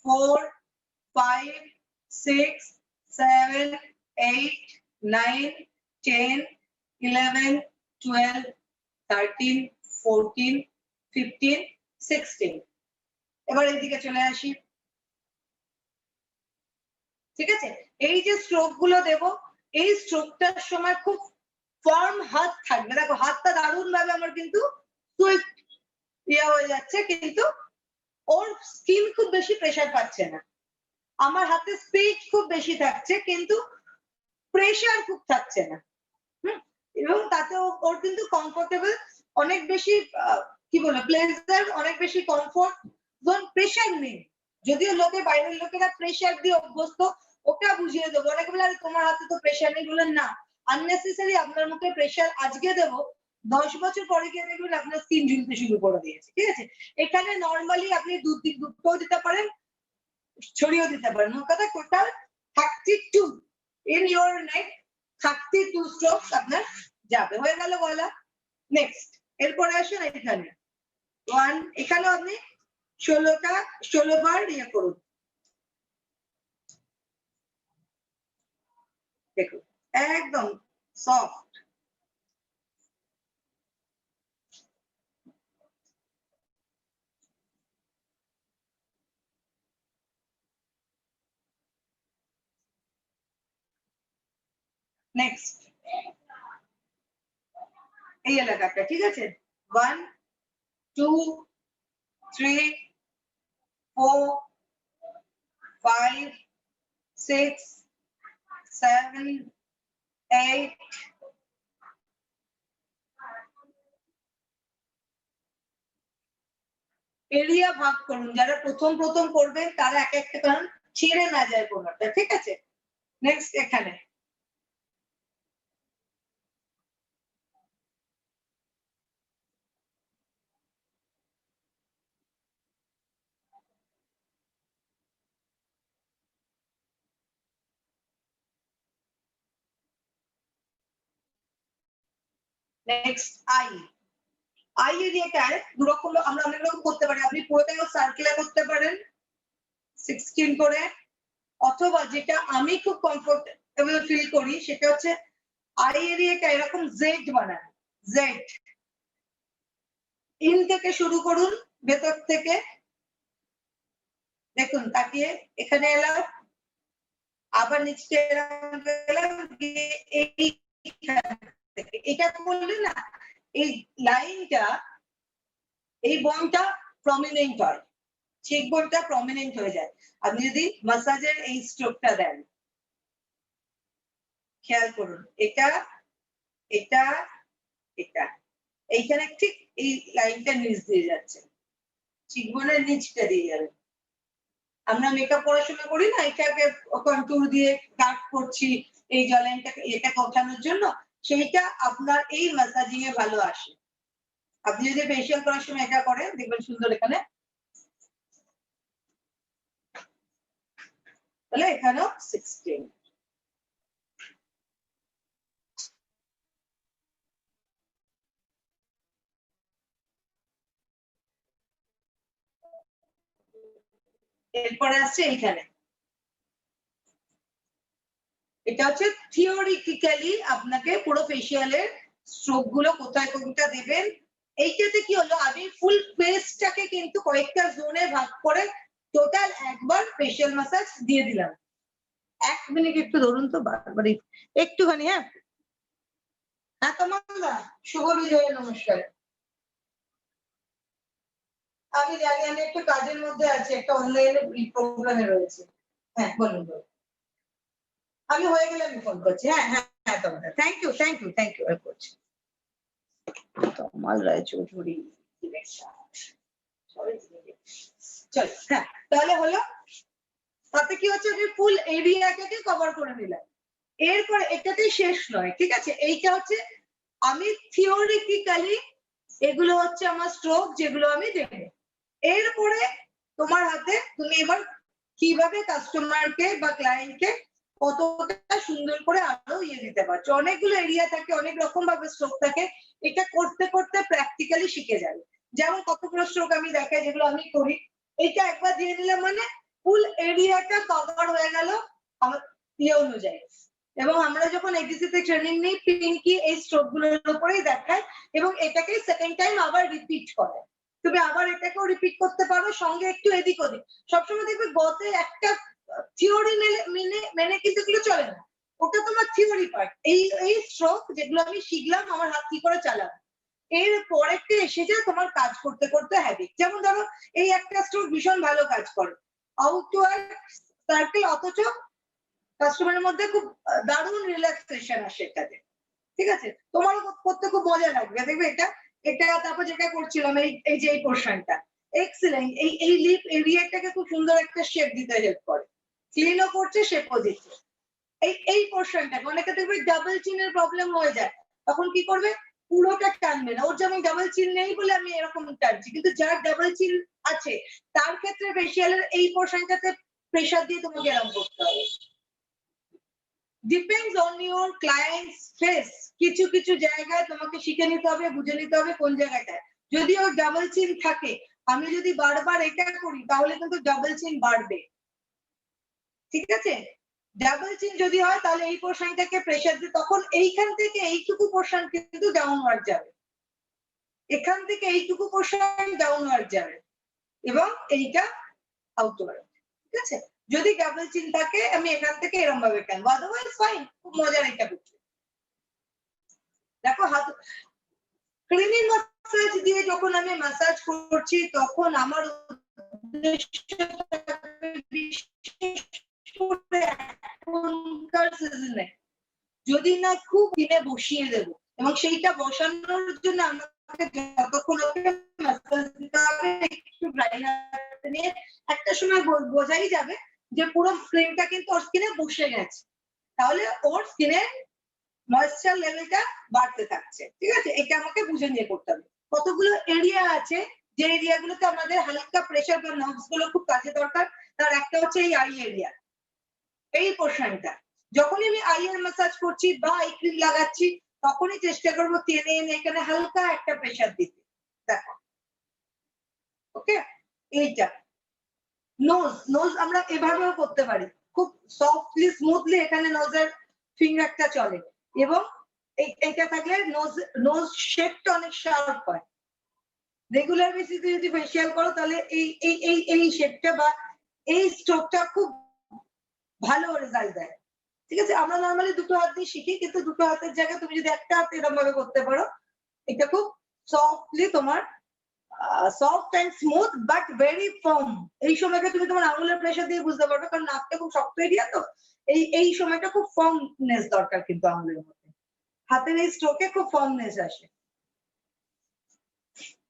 [SPEAKER 2] 4 5 6, 7, 8, 9, 10, 11, 12, 13, 14, 15, 16. এবার এইদিকে চলে আসি। ঠিক আছে, এই যে স্ট্রোক গুলো দেব, এই স্ট্রোকটার সময় খুব ফার্ম হাত থাকবে। দেখো হাতটা দারুণ ভাবে আমার কিন্তু সুইফট হয়ে যাচ্ছে, কিন্তু ওর স্কিন খুব বেশি প্রেসার পাচ্ছে না। আমার হাতে স্পিড খুব বেশি থাকছে, কিন্তু প্রেসার খুব থাকছে না। এবং তাতে ওর কিন্তু কমফোর্টেবল অনেক বেশি, কি বলে, প্লেজার অনেক বেশি, কমফোর্ট জোন, প্রেসার নেই। যদিও লোকে, বাইরের লোকেরা প্রেসার দিয়ে অভ্যস্ত, ওটা বুঝিয়ে দেবো। অনেকে বলে আরে তোমার হাতে তো প্রেসার নেই, বলেন না, আননেসেসারি আপনার মুখে প্রেসার আজকে দেবো, 10 বছর পরে গিয়ে দেখবেন আপনার স্কিন ঝুলতে শুরু করে দিয়েছে। ঠিক আছে, এখানে নর্মালি আপনি দুটো দিতে পারেন, ছড়িয়েও দিতে পারেন। মোট কথা total 32 in your neck, 32 strokes আপনার যাবে। হয়ে গেল বলা। নেক্সট এরপরে আসুন এখানে 1, এখানেও আপনি 16 বার ইয়ে করুন। দেখুন একদম সফট। নেক্সট এই এলাকাটা, ঠিক আছে, 1, 2, 3, 4, 5, 6, 7, 8, এরিয়া ভাগ করুন। যারা প্রথম করবেন তারা এক একটা কারণ ছেড়ে না যায় কোনোটা। ঠিক আছে, নেক্সট এখানে নেক্সট আই এরিয়াটায় দুরকম, আমরা অনেক রকম করতে পারি। আপনি পুরোটাকে সার্কেলে করতে পারেন 16 করে, অথবা যেটা আমি খুব কমফোর্টেবল ফিল করি সেটা হচ্ছে আই এরিয়াটা এরকম জেড বানান। জেড ইন থেকে শুরু করুন, ভেতর থেকে দেখুন, তাকিয়ে এখানে এলাম, আবার নিচে গেলাম, এটা করলে না এই লাইনটা, এই বোনটা প্রমিনেন্ট হয়, চেক বোনটা প্রমিনেন্ট হয়ে যায়। আপনি যদি মাসাজের এই স্ট্রোকটা দেন, খেয়াল করুন, এটা এটা এটা এইখানে ঠিক এই লাইনটা নিচ দিয়ে যাচ্ছে, চিকবোনের নিচটা দিয়ে যাবে। আমরা মেকআপ পড়াশোনা করি না, এটাকে কন্ট্যুর দিয়ে কাট করছি এই জলাইনটাকে, এটাকে ওঠানোর জন্য, সেইটা আপনার এই ম্যাসাজিং এ ভালো আসে। আপনি যদি ফেশিয়াল করার সময় এটা করেন দেখবেন সুন্দর এখানে, তাহলে এখানেও 16। এরপরে আসছে এইখানে, এটা হচ্ছে থিওরিটিক্যালি আপনাকে পুরো ফেশিয়ালের স্ট্রোক গুলো কোথায় কোনটা দেবেন। এইটাতে কি হলো, আমি ফুল ফেসটাকে কিন্তু কয়েকটা জোনে ভাগ করে টোটাল একবার ফেশিয়াল ম্যাসাজ দিয়ে দিলাম। 1 মিনিট একটু ধরুন তো, বারবারই একটুখানি। হ্যাঁ হ্যাঁ, তোমার শুভ বিজয়, নমস্কার। আমি জানি আমি একটু কাজের মধ্যে আছি, একটা অনলাইনে প্রোগ্রামে রয়েছে। হ্যাঁ বলুন বলুন, আমি হয়ে গেলে আমি ফোন করছি। হ্যাঁ হ্যাঁ হ্যাঁ, তোমাদের থ্যাংক ইউ আমি করছি। তমাল রায়চৌধুরী, চল। হ্যাঁ তাহলে হলো, তাতে কি হচ্ছে, আমি ফুল এরিয়াটাকে কভার করে নিলাম। এরপর এটাতেই শেষ নয়, ঠিক আছে, এইটা হচ্ছে আমি থিওরিটিক্যালি, এগুলো হচ্ছে আমার স্ট্রোক যেগুলো আমি দেবো। এরপরে তোমার হাতে, তুমি এবার কিভাবে কাস্টমারকে বা ক্লায়েন্টকে কতটা সুন্দর করে আরো ইয়ে দিতে পারছো। অনেকগুলো এরিয়া থাকে, অনেক রকম ভাবে স্ট্রোক থাকে, এটা করতে করতে প্র্যাকটিক্যালি শিখে যাবে। যেমন কতগুলো স্ট্রোক আমি দেখাই যেগুলো আমি করি, এটা একবার দিয়ে দিলাম মানে ফুল এরিয়াটা কভার হয়ে গেল। আমার ইয়ে অনুযায়ী। এবং আমরা যখন এডিসি তে ট্রেনিং নিই, পিঙ্কি এই স্ট্রোক গুলোর উপরেই দেখায় এবং এটাকে সেকেন্ড টাইম আবার রিপিট করে। তুমি আবার এটাকেও রিপিট করতে পারো, সঙ্গে একটু এদিক ওদিক। সবসময় দেখবে গতে একটা থিওরি মেনে কিন্তু এগুলো চলে না, ওটা তোমার থিওরি পার্ট। এই স্ট্রোক যেগুলো আমি শিখলাম আমার হাত কি করে চালাবো, এর পরেরটা এসে যায় তোমার কাজ করতে করতে হ্যাবিট। যেমন ধরো এই একটা স্ট্রোক ভীষণ ভালো কাজ করে, আউটওয়ার্ড সার্কেল, অথচ কাস্টমারের মধ্যে খুব দারুণ রিল্যাক্সেশন আসে এটাতে। ঠিক আছে, তোমারও করতে খুব মজা লাগবে, দেখবে এটা এটা তারপর যেটা করছিলাম এই যে এই পোর্শনটা এক্সিলেন্ট, এই লিপ এরিয়াটাকে খুব সুন্দর একটা শেপ দিতে হেল্প করে, ক্লিনও করছে শেপও দিচ্ছে। এই পোর্শনটা অনেকে দেখবে ডাবল চিনের প্রবলেম হয়ে যায়, তখন কি করবে, পুরোটা টানবে না। ওর যেমন ডাবল চিন নেই বলে আমি এরকম টানছি, কিন্তু যার ডাবল চিন আছে তার ক্ষেত্রে ফেশিয়ালের এই পোর্শনটাতে প্রেসার দিয়ে তোমাকে এরকম করতে হবে। Depends on your clients face. কিছু কিছু জায়গায় তোমাকে শিখে নিতে হবে, বুঝে নিতে হবে কোন জায়গাটায়। যদি ওর ডাবল চিন থাকে, আমি যদি বারবার এটা করি তাহলে কিন্তু ডাবল চিন বাড়বে। ঠিক আছে, ডাবল চিন যদি হয় তাহলে এই পোর্শনটাকে প্রেসার দিয়ে, তখন এইখান থেকে এইটুকু পোর্শন কিন্তু ডাউনওয়ার্ড যাবে, এখান থেকে এইটুকু পোর্শন ডাউনওয়ার্ড যাবে এবং এইটা আউটওয়ার্ড। ঠিক আছে, যদি ডাবল চিন থাকে আমি এখান থেকে এরকম ভাবে টানবো, আদারওয়াইজ ফাইন, খুব মজার এটা করতে। দেখো হাত ক্লিনিং ম্যাসাজ দিয়ে যখন আমি ম্যাসাজ করছি তখন আমার উদ্দেশ্য এখনকার সিজনে যদি না খুব দিনে বসিয়ে দেবো, এবং সেইটা বসানোর জন্য আমাকে যতক্ষণ ম্যাসাজ দিতে হবে একটু ড্রাই হাতে নিয়ে, একটা সময় বোঝাই যাবে যে পুরো ক্রিমটা কিন্তু ওর স্কিনে বসে গেছে, তাহলে ওর স্কিনে ময়েশ্চার লেভেলটা বাড়তে থাকছে। ঠিক আছে, এটা আমাকে বুঝে নিয়ে করতে হবে। কতগুলো এরিয়া আছে যে এরিয়াগুলোতে আমাদের হালকা প্রেসার বা নার্ভস গুলো খুব কাজে দরকার, তার একটা হচ্ছে এই আই এরিয়া, এই পোর্শনটা। যখনই আমি আই এর ম্যাসাজ করছি বা আই ক্রিম লাগাচ্ছি তখনই চেষ্টা করবো টেনে এনে এখানে হালকা একটা প্রেসার দিতে। দেখো, ওকে, এইটা নোজ আমরা এভাবেও করতে পারি, খুব সফটলি স্মুথলি এখানে নোজের ফিঙ্গারটা চলে, এবং এইটা থাকলে নোজ শেপটা অনেক শার্প হয়। রেগুলার বেসিসে যদি ফেশিয়াল করো তাহলে এই শেপটা বা এই স্ট্রোকটা খুব ভালো রেজাল্ট দেয়। ঠিক আছে, আমরা নরমালি দুটো হাত দিয়ে শিখি, কিন্তু দুটো হাতের জায়গায় তুমি যদি একটা হাতে এরকম ভাবে করতে পারো, এটা খুব সফটলি তোমার soft and smooth but very firm. এই সময়টা তুমি তোমার আঙুলের প্রেসার দিয়ে বুঝতে পারবে, কারণ নাকটা খুব শক্ত এরিয়া তো, এই সময়টা খুব ফার্মনেস দরকার কিন্তু আঙুলের মধ্যে। হাতের এই স্ট্রোকে খুব ফার্মনেস আসে,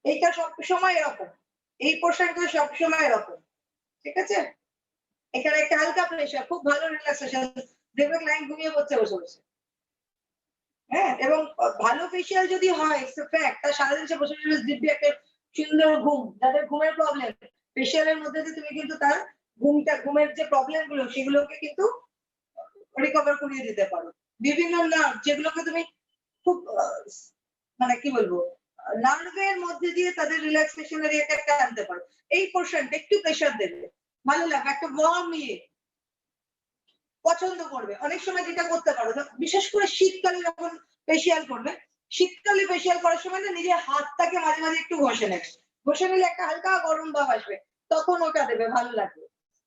[SPEAKER 2] এইটা সবসময় এরকম, এই পোর্শনটা সবসময় এরকম। ঠিক আছে, এখানে একটা হালকা প্রেসার, খুব ভালো রিল্যাক্সেশন, দেখবে ক্লায়েন্ট ঘুমিয়ে পড়ছে বসে বসে। হ্যাঁ, এবং ভালো ফেশিয়াল যদি হয় তার সারাদিন সে বসে বসে দিব্যি একটা সুন্দর ঘুম, যাদের ঘুমের প্রবলেম, ফেশিয়ালের মধ্যে দিয়ে তুমি কিন্তু তার ঘুমের যে প্রবলেম গুলো সেগুলোকে কিন্তু রিকভার করিয়ে দিতে পারো। বিভিন্ন নার্ভ যেগুলোকে তুমি খুব মানে কি বলবো, নার্ভের মধ্যে দিয়ে তাদের রিল্যাক্সেশনের একটা আনতে পারো। এই পোর্শনটা একটু প্রেসার দেবে, ভালো লাগবে, একটা ওয়ার্ম পছন্দ করবে। অনেক সময় যেটা করতে পারো, বিশেষ করে শীতকালে যখন ফেশিয়াল করবে, শীতকালে ফেশিয়াল করার সময় না নিজের হাতটাকে মাঝে মাঝে একটু ঘষে নেবে, ঘষে নিলে একটা হালকা গরম ভাব আসবে, তখন ওটা দেবে, ভালো লাগবে।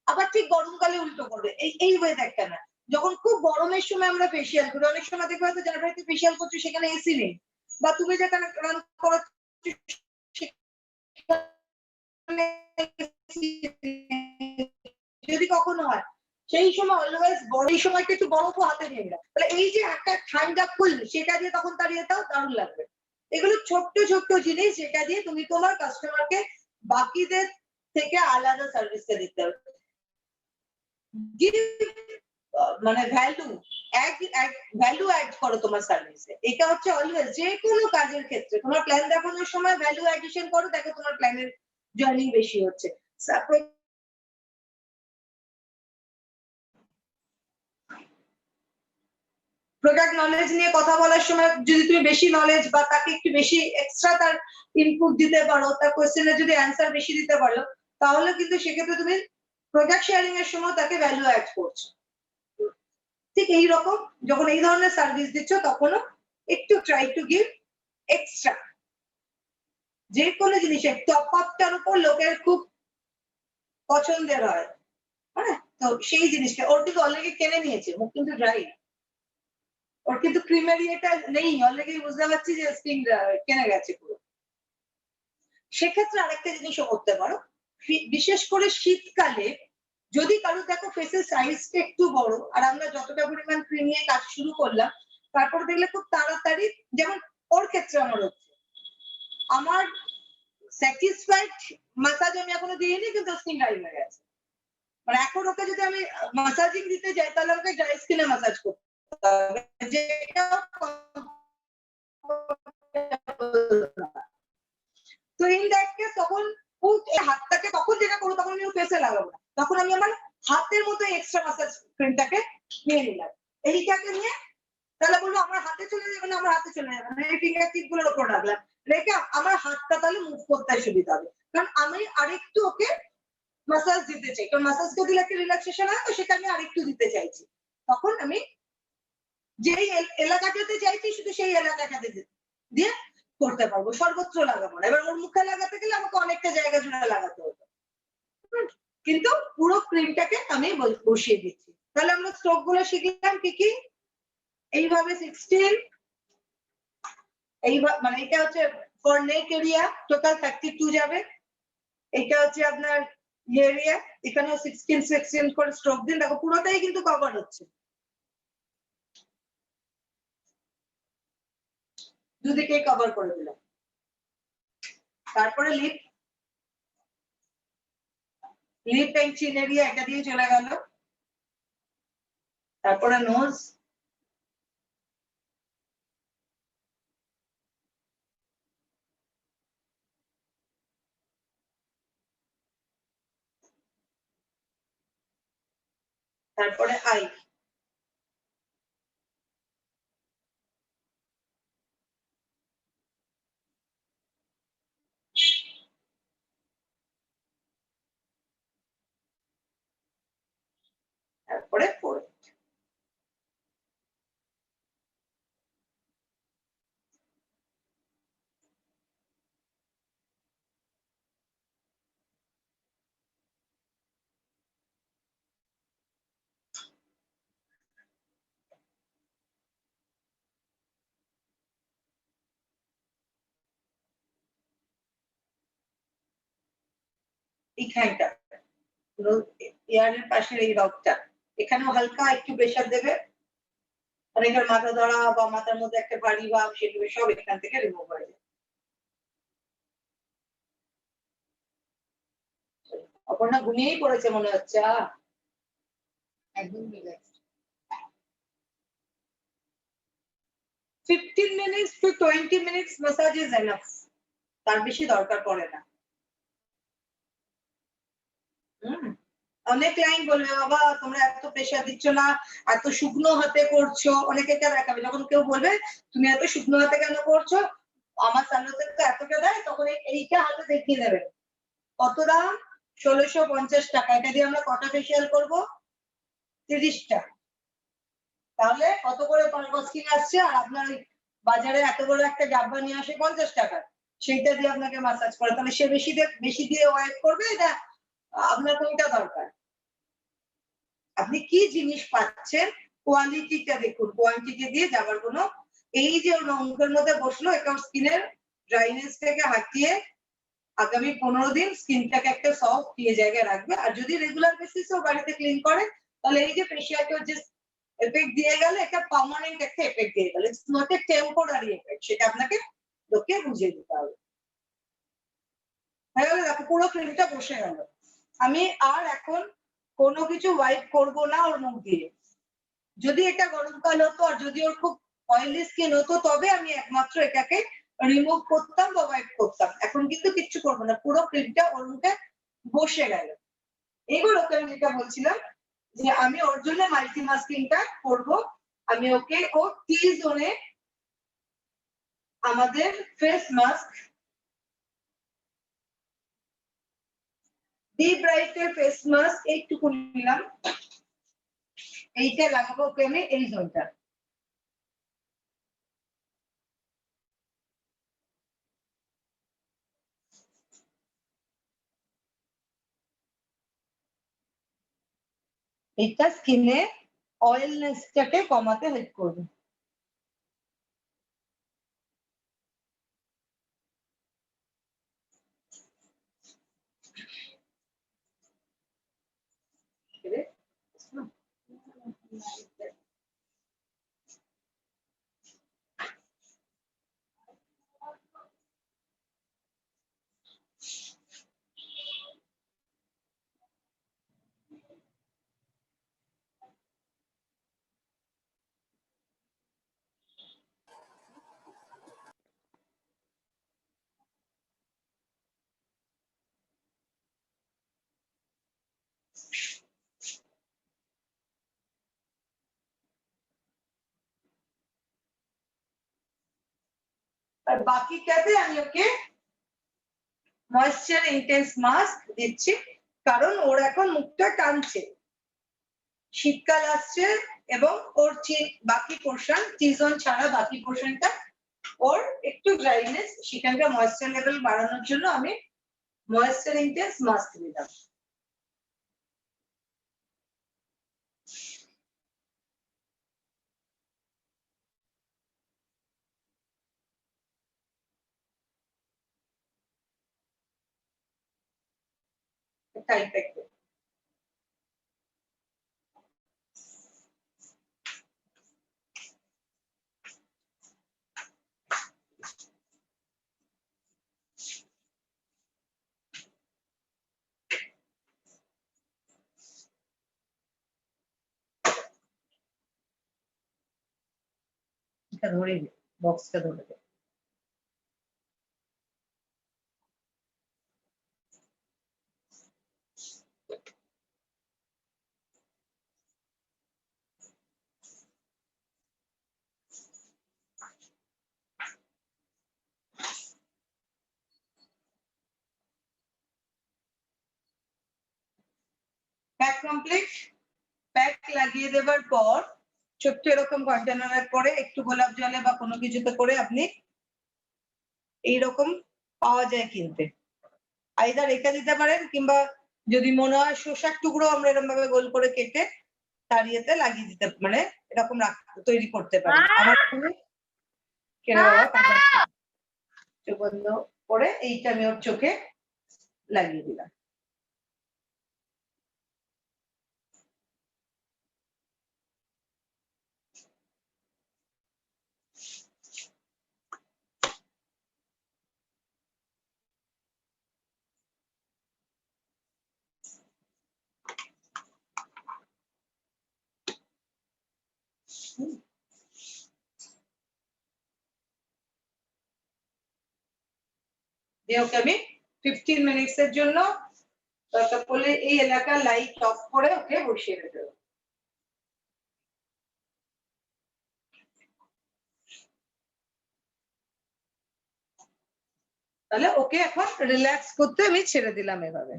[SPEAKER 2] আবার ঠিক গরমকালে উল্টো করবে, এই ওয়েদারটা না। যখন খুব গরমের সময় আমরা ফেশিয়াল করি, অনেক সময় দেখবে হয়তো যার বাড়িতে ফেশিয়াল করছো সেখানে এসি নেই, বা তুমি যেখানে রান যদি কখনো হয়, সেই সময় অলওয়েজ এই সময়টা একটু বরফও হাতে নিয়ে গেলাম, তাহলে এই যে একটা ঠান্ডা ফুল সেটা দিয়ে তখন তাড়িয়েটাও দারুণ লাগবে। এগুলো ছোট্ট ছোট্ট জিনিস যেটা দিয়ে তুমি তোমার কাস্টমারকে বাকিদের থেকে আলাদা সার্ভিসটা দিতে হবে। মানে ভ্যালু অ্যাড করো তোমার সার্ভিসে, এটা হচ্ছে অলওয়েজ যে কোনো কাজের ক্ষেত্রে। তোমার প্ল্যান দেখানোর সময় ভ্যালু অ্যাডিশন করো, দেখো তোমার প্ল্যানের জার্নি বেশি হচ্ছে। প্রোডাক্ট নলেজ নিয়ে কথা বলার সময় যদি তুমি বেশি নলেজ বা তাকে একটু বেশি এক্সট্রা তার ইনপুট দিতে পারো, তার কোয়েশ্চেনের যদি অ্যান্সার বেশি দিতে পারো, তাহলে কিন্তু সেক্ষেত্রে তুমি প্রোডাক্ট শেয়ারিং এর সময় তাকে ভ্যালু অ্যাড করছো। ঠিক এইরকম যখন এই ধরনের সার্ভিস দিচ্ছ তখনও একটু ট্রাই টু গিভ এক্সট্রা। যে কোনো জিনিসের টপ আপটার উপর লোকের খুব পছন্দের হয়, হ্যাঁ, তো সেই জিনিসটা ওর কিন্তু অলরেডি কিনে নিয়েছে, মুখ কিন্তু ড্রাই, ওর কিন্তু ক্রিমের ইয়েটা নেই, অলরেডি বুঝতে পারছি যে স্কিন কেনে গেছে পুরো। সেক্ষেত্রে আরেকটা জিনিসও করতে পারো, বিশেষ করে শীতকালে যদি কারো দেখো ফেসের সাইজটা একটু বড়, আর আমরা যতটা পরিমাণ ক্রিম নিয়ে কাজ শুরু করলাম তারপর দেখলে খুব তাড়াতাড়ি, যেমন ওর ক্ষেত্রে আমার হচ্ছে, আমার স্যাটিসফাইড মাসাজ আমি এখনো দিইনি কিন্তু স্কিন ড্রাই হয়ে গেছে। মানে এখন ওকে যদি আমি মাসাজিং দিতে যাই তাহলে আমাকে ড্রাই স্কিনে মাসাজ করতে হবে, যেটা তো ইন দ্যাট কেস তখন হাতটাকে তখন যেটা করবো তখন আমি ফেসে লাগাবো না, তখন আমি আমার হাতের মতো এক্সট্রা মাসাজ ক্রিমটাকে নিয়ে নিলাম, এইটাকে নিয়ে তাহলে বলবো আমার হাতে চলে যাবে না, আমার হাতে চলে যাবে না, এই ফিঙ্গার টিপ গুলোর উপর রাখলাম, রেখে আমার হাতটা তাহলে মুভ করতে সুবিধা হবে, কারণ আমি আরেকটু ওকে মাসাজ দিতে চাই, কারণ মাসাজকে দিলে একটা রিল্যাক্সেশন হয়, তো সেটা আমি আরেকটু দিতে চাইছি, তখন আমি যেই এলাকাটাতে চাইছি শুধু সেই এলাকাটাতে দিয়ে করতে পারবো, সর্বত্র লাগাবো না। এবার ওর মুখে লাগাতে গেলে আমাকে অনেকটা জায়গা জুড়ে লাগাতে হতো, কিন্তু পুরো ক্রিমটাকে আমি বসিয়ে দিচ্ছি। তাহলে আমরা স্ট্রোক গুলো শিখলাম কি কি, এইভাবে 16, এইভাবে মানে এটা হচ্ছে ফর নেক এরিয়া টোটাল 32 যাবে, এটা হচ্ছে আপনার এরিয়া, এখানেও 16 করে স্ট্রোক দিন, দেখো পুরোটাই কিন্তু কভার হচ্ছে, দুদিকে কভার করে দিলাম। তারপরে লিপ এন্ড চিন এরিয়া এটা দিয়ে চলে গেল, তারপরে নোজ, তারপরে আই, তারপরে ফোর। এইখানটা এয়ারের পাশের এই রগটা, এখানেও হালকা একটু প্রেসার দেবে, অনেকের মাথা ধরা বা মাথার মধ্যে একটা ভারী ভাব সেগুলো সব এখান থেকে রিমুভ হয়ে যায়। অপর্ণা ঘুমিয়েই পড়েছে মনে হচ্ছে, একদম relaxed. 15 minutes to 20 minutes massage is enough, তার বেশি দরকার পড়ে না। অনেক ক্লায়েন্ট বলবে বাবা তোমরা এত প্রেশার দিচ্ছ না, এত শুকনো হাতে করছো, অনেকে এটা দেখাবে, যখন কেউ বলবে তুমি এত শুকনো হাতে কেন করছো, আমার সালোতে তো এতটা দেয়, তখন এইটা হাতে দেখিয়ে দেবে, কত দাম, 1650 টাকা, এটা দিয়ে আমরা কটা ফেসিয়াল করবো, 30টা, তাহলে কত করে পারবস্কিন আসছে, আর আপনার বাজারে এত বড় একটা ডাব্বা নিয়ে আসে 50 টাকা, সেইটা দিয়ে আপনাকে মাসাজ করে, তাহলে সে বেশি দিয়ে ওয়াইপ করবে, এটা আপনার কোনটা দরকার, আপনি কি জিনিস পাচ্ছেন কোয়ালিটিটা দেখুন, কোয়ান্টিটি দিয়ে যাবার কোনো, এই যে মুখের মধ্যে বসলো এটা স্কিনের ড্রাইনেসটাকে হাটিয়ে আগামী 15 দিন স্কিনটাকে একটা সফট দিয়ে জায়গায় রাখবে, আর যদি রেগুলার বেসিসেও বাড়িতে ক্লিন করে তাহলে এই যে ফেসিয়ালকে যে এফেক্ট দিয়ে গেল এটা পার্মানেন্ট একটা এফেক্ট দিয়ে গেল, it's not a temporary effect, সেটা আপনাকে লোককে বুঝিয়ে দিতে হবে। হয়ে গেল, দেখো পুরো ক্রিমটা বসে গেল, আমি আর এখন কোনো কিছু ওয়াইপ করব না ওর মুখ দিয়ে, যদি এটা গরমকাল হতো আর যদি ওর খুব অয়েলি স্কিন হতো তবে আমি একমাত্র এটাকে রিমুভ করতাম বা ওয়াইপ করতাম, এখন কিন্তু কিচ্ছু করবো না, পুরো ক্রিমটা ওর মুখে বসে গেল। এবার ওকে আমি যেটা বলছিলাম যে আমি ওর জন্য মাল্টি মাস্কিংটা করবো, আমি ওকে ও টি জোনে আমাদের ফেস মাস্ক ডি ব্রাইটের ফেস মাস্ক এইটুকু নিলাম, এইটা লাগাবো ওকে আমি এই জোনটা। এটা স্কিনে অয়েলনেসটাকে কমাতে হেল্প করবে। আর বাকিটাতে আমি ওকে ময়েশ্চার ইন্টেন্স মাস্ক দিচ্ছি, কারণ ওর এখন মুখটা টানছে, শীতকাল আসছে এবং ওর বাকি পোর্শন টি-জোন ছাড়া বাকি পোর্শনটা ওর একটু ড্রাইনেস, সেখানকার ময়েশ্চার লেভেল বাড়ানোর জন্য আমি ময়েশ্চার ইন্টেন্স মাস্ক দিলাম। ধরে বক্সটা ধরে দে। Pack complete. প্যাক লাগিয়ে দেওয়ার পর ছোট্ট এরকম কন্টেনারে করে একটু গোলাপ জলে বা কোনো কিছুতে করে আপনি এইরকম পাওয়া যায় কিনতে, আইদার রেখে দিতে পারেন, কিংবা যদি মনে হয় শসার টুকরো আমরা এরকম ভাবে গোল করে কেটে তার ইয়েতে লাগিয়ে দিতে, মানে এরকম তৈরি করতে পারি। আমার চোখ বন্ধ করে এইটা আমি ওর চোখে লাগিয়ে দিলাম। ওকে আমি 15 মিনিটসের জন্য দরকার পড়লে এই এলাকার লাইট অফ করে ওকে বসিয়ে দেবো। তাহলে ওকে এখন রিল্যাক্স করতে আমি ছেড়ে দিলাম এভাবে।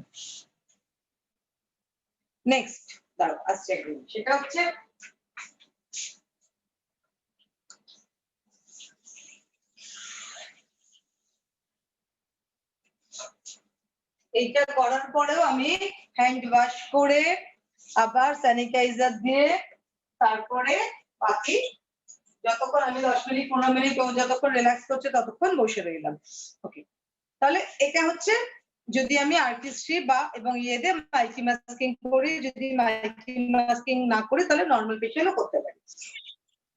[SPEAKER 2] নেক্সট দাঁড়াও আসছে, সেটা হচ্ছে এইটা করার পরেও আমি হ্যান্ড ওয়াশ করে আবার স্যানিটাইজার দিয়ে তারপরে বাকি যতক্ষণ আমি 10 মিনিট 15 মিনিট ও যতক্ষণ রিল্যাক্স করছে ততক্ষণ বসে রইলাম। ওকে, তাহলে এটা হচ্ছে যদি আমি আর্টিস্ট্রি বা এবং ইয়েতে মাইক্রো মাস্কিং করি, যদি মাইক্রো মাস্কিং না করি তাহলে নরমাল ফেশিয়ালও করতে পারি।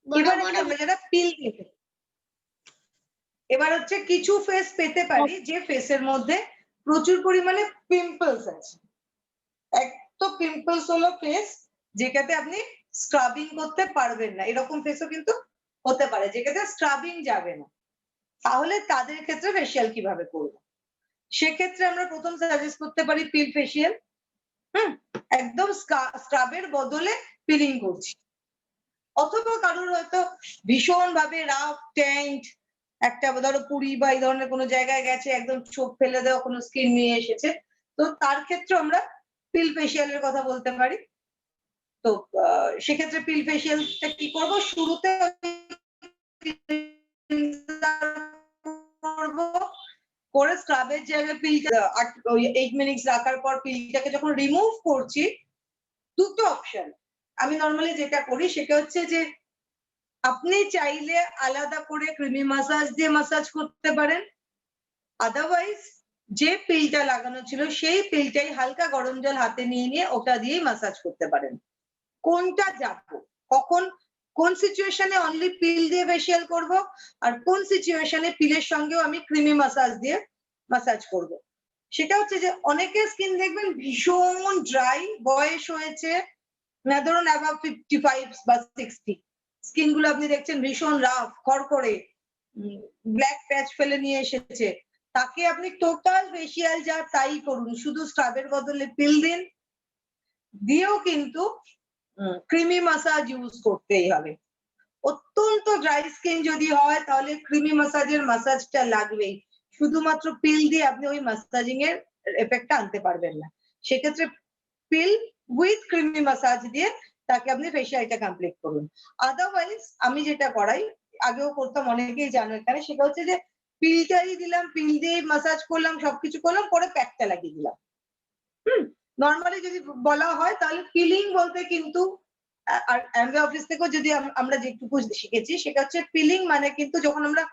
[SPEAKER 2] এবার আমরা যারা পিল দিতে, এবার হচ্ছে কিছু ফেস পেতে পারি যে ফেসের মধ্যে প্রচুর পরিমাণে পিম্পলস আছে। এক তো পিম্পলস হলো ফেস যেটাতে আপনি স্ক্রাবিং করতে পারবেন না, এরকম ফেসও কিন্তু হতে পারে যেটাতে স্ক্রাবিং যাবে না। তাহলে তাদের ক্ষেত্রে ফেশিয়াল কিভাবে করবো? সেক্ষেত্রে আমরা প্রথম সাজেস্ট করতে পারি পিল ফেশিয়াল। একদম স্ক্রাবের বদলে পিলিং করছি, অথবা কারোর হয়তো ভীষণ ভাবে রাফ ট্যান্ট একটা ধরো পুরি বা এই ধরনের কোনো জায়গায় গেছে, একদম চোখ ফেলে দেওয়া কোনো স্কিন নিয়ে এসেছে, তো তার ক্ষেত্রে আমরা পিল ফেশিয়ালের কথা বলতে পারি। তো সেক্ষেত্রে পিল ফেশিয়ালটা কি করব, শুরুতে করব, করে স্ক্রাবের জায়গায় পিলটা 8 মিনিটস রাখার পর পিলটাকে যখন রিমুভ করছি, দুটো অপশন আমি নরমালি যেটা করি সেটা হচ্ছে যে আপনি চাইলে আলাদা করে ক্রিমি মাসাজ দিয়ে মাসাজ করতে পারেন, আদারওয়াইজ যে পিলটা লাগানো ছিল সেই পিলটাই হালকা গরম জল হাতে নিয়ে ওটা দিয়েই মাসাজ করতে পারেন। কোনটা যাবো, কখন কোন সিচুয়েশনে অনলি পিল দিয়ে ফেশিয়াল করব, আর কোন সিচুয়েশনে পিলের সঙ্গেও আমি ক্রিমি মাসাজ দিয়ে মাসাজ করব, সেটা হচ্ছে যে অনেকের স্কিন দেখবেন ভীষণ ড্রাই, বয়স হয়েছে না, ধরুন অ্যাবাভ 55 বা 60, স্কিন গুলো আপনি দেখছেন ভীষণ রাফ, খড়খড়ে, ব্ল্যাক প্যাচ ফেলে নিয়ে এসেছে, তাকে আপনি টোটাল ফেশিয়াল যা তাই করুন, শুধু স্ক্রাবের বদলে পিল দিন, দিয়েও কিন্তু ক্রিমি মাসাজ ইউজ করতেই হবে। অত্যন্ত ড্রাই স্কিন যদি হয় তাহলে ক্রিমি মাসাজের মাসাজটা লাগবেই, শুধুমাত্র পিল দিয়ে আপনি ওই মাসাজিং এর এফেক্টটা আনতে পারবেন না। সেক্ষেত্রে পিল উইথ ক্রিমি মাসাজ দিয়ে তাকে আপনি ফেশিয়ালটা কমপ্লিট করুন। আদারওয়াইজ আমি যেটা করাই, আগেও করতাম, অনেকেই জানো এখানে, সেটা হচ্ছে যে পিলটাই দিলাম, পিল দিয়ে মাসাজ করলাম, সবকিছু করলাম, পরে প্যাকটা লাগিয়ে দিলাম। নর্মালি যদি বলা হয় তাহলে পিলিং বলতে কিন্তু, আর অ্যামওয়ে অফিস থেকেও যদি আমরা যেটুকু শিখেছি সেটা হচ্ছে পিলিং মানে কিন্তু যখন আমরা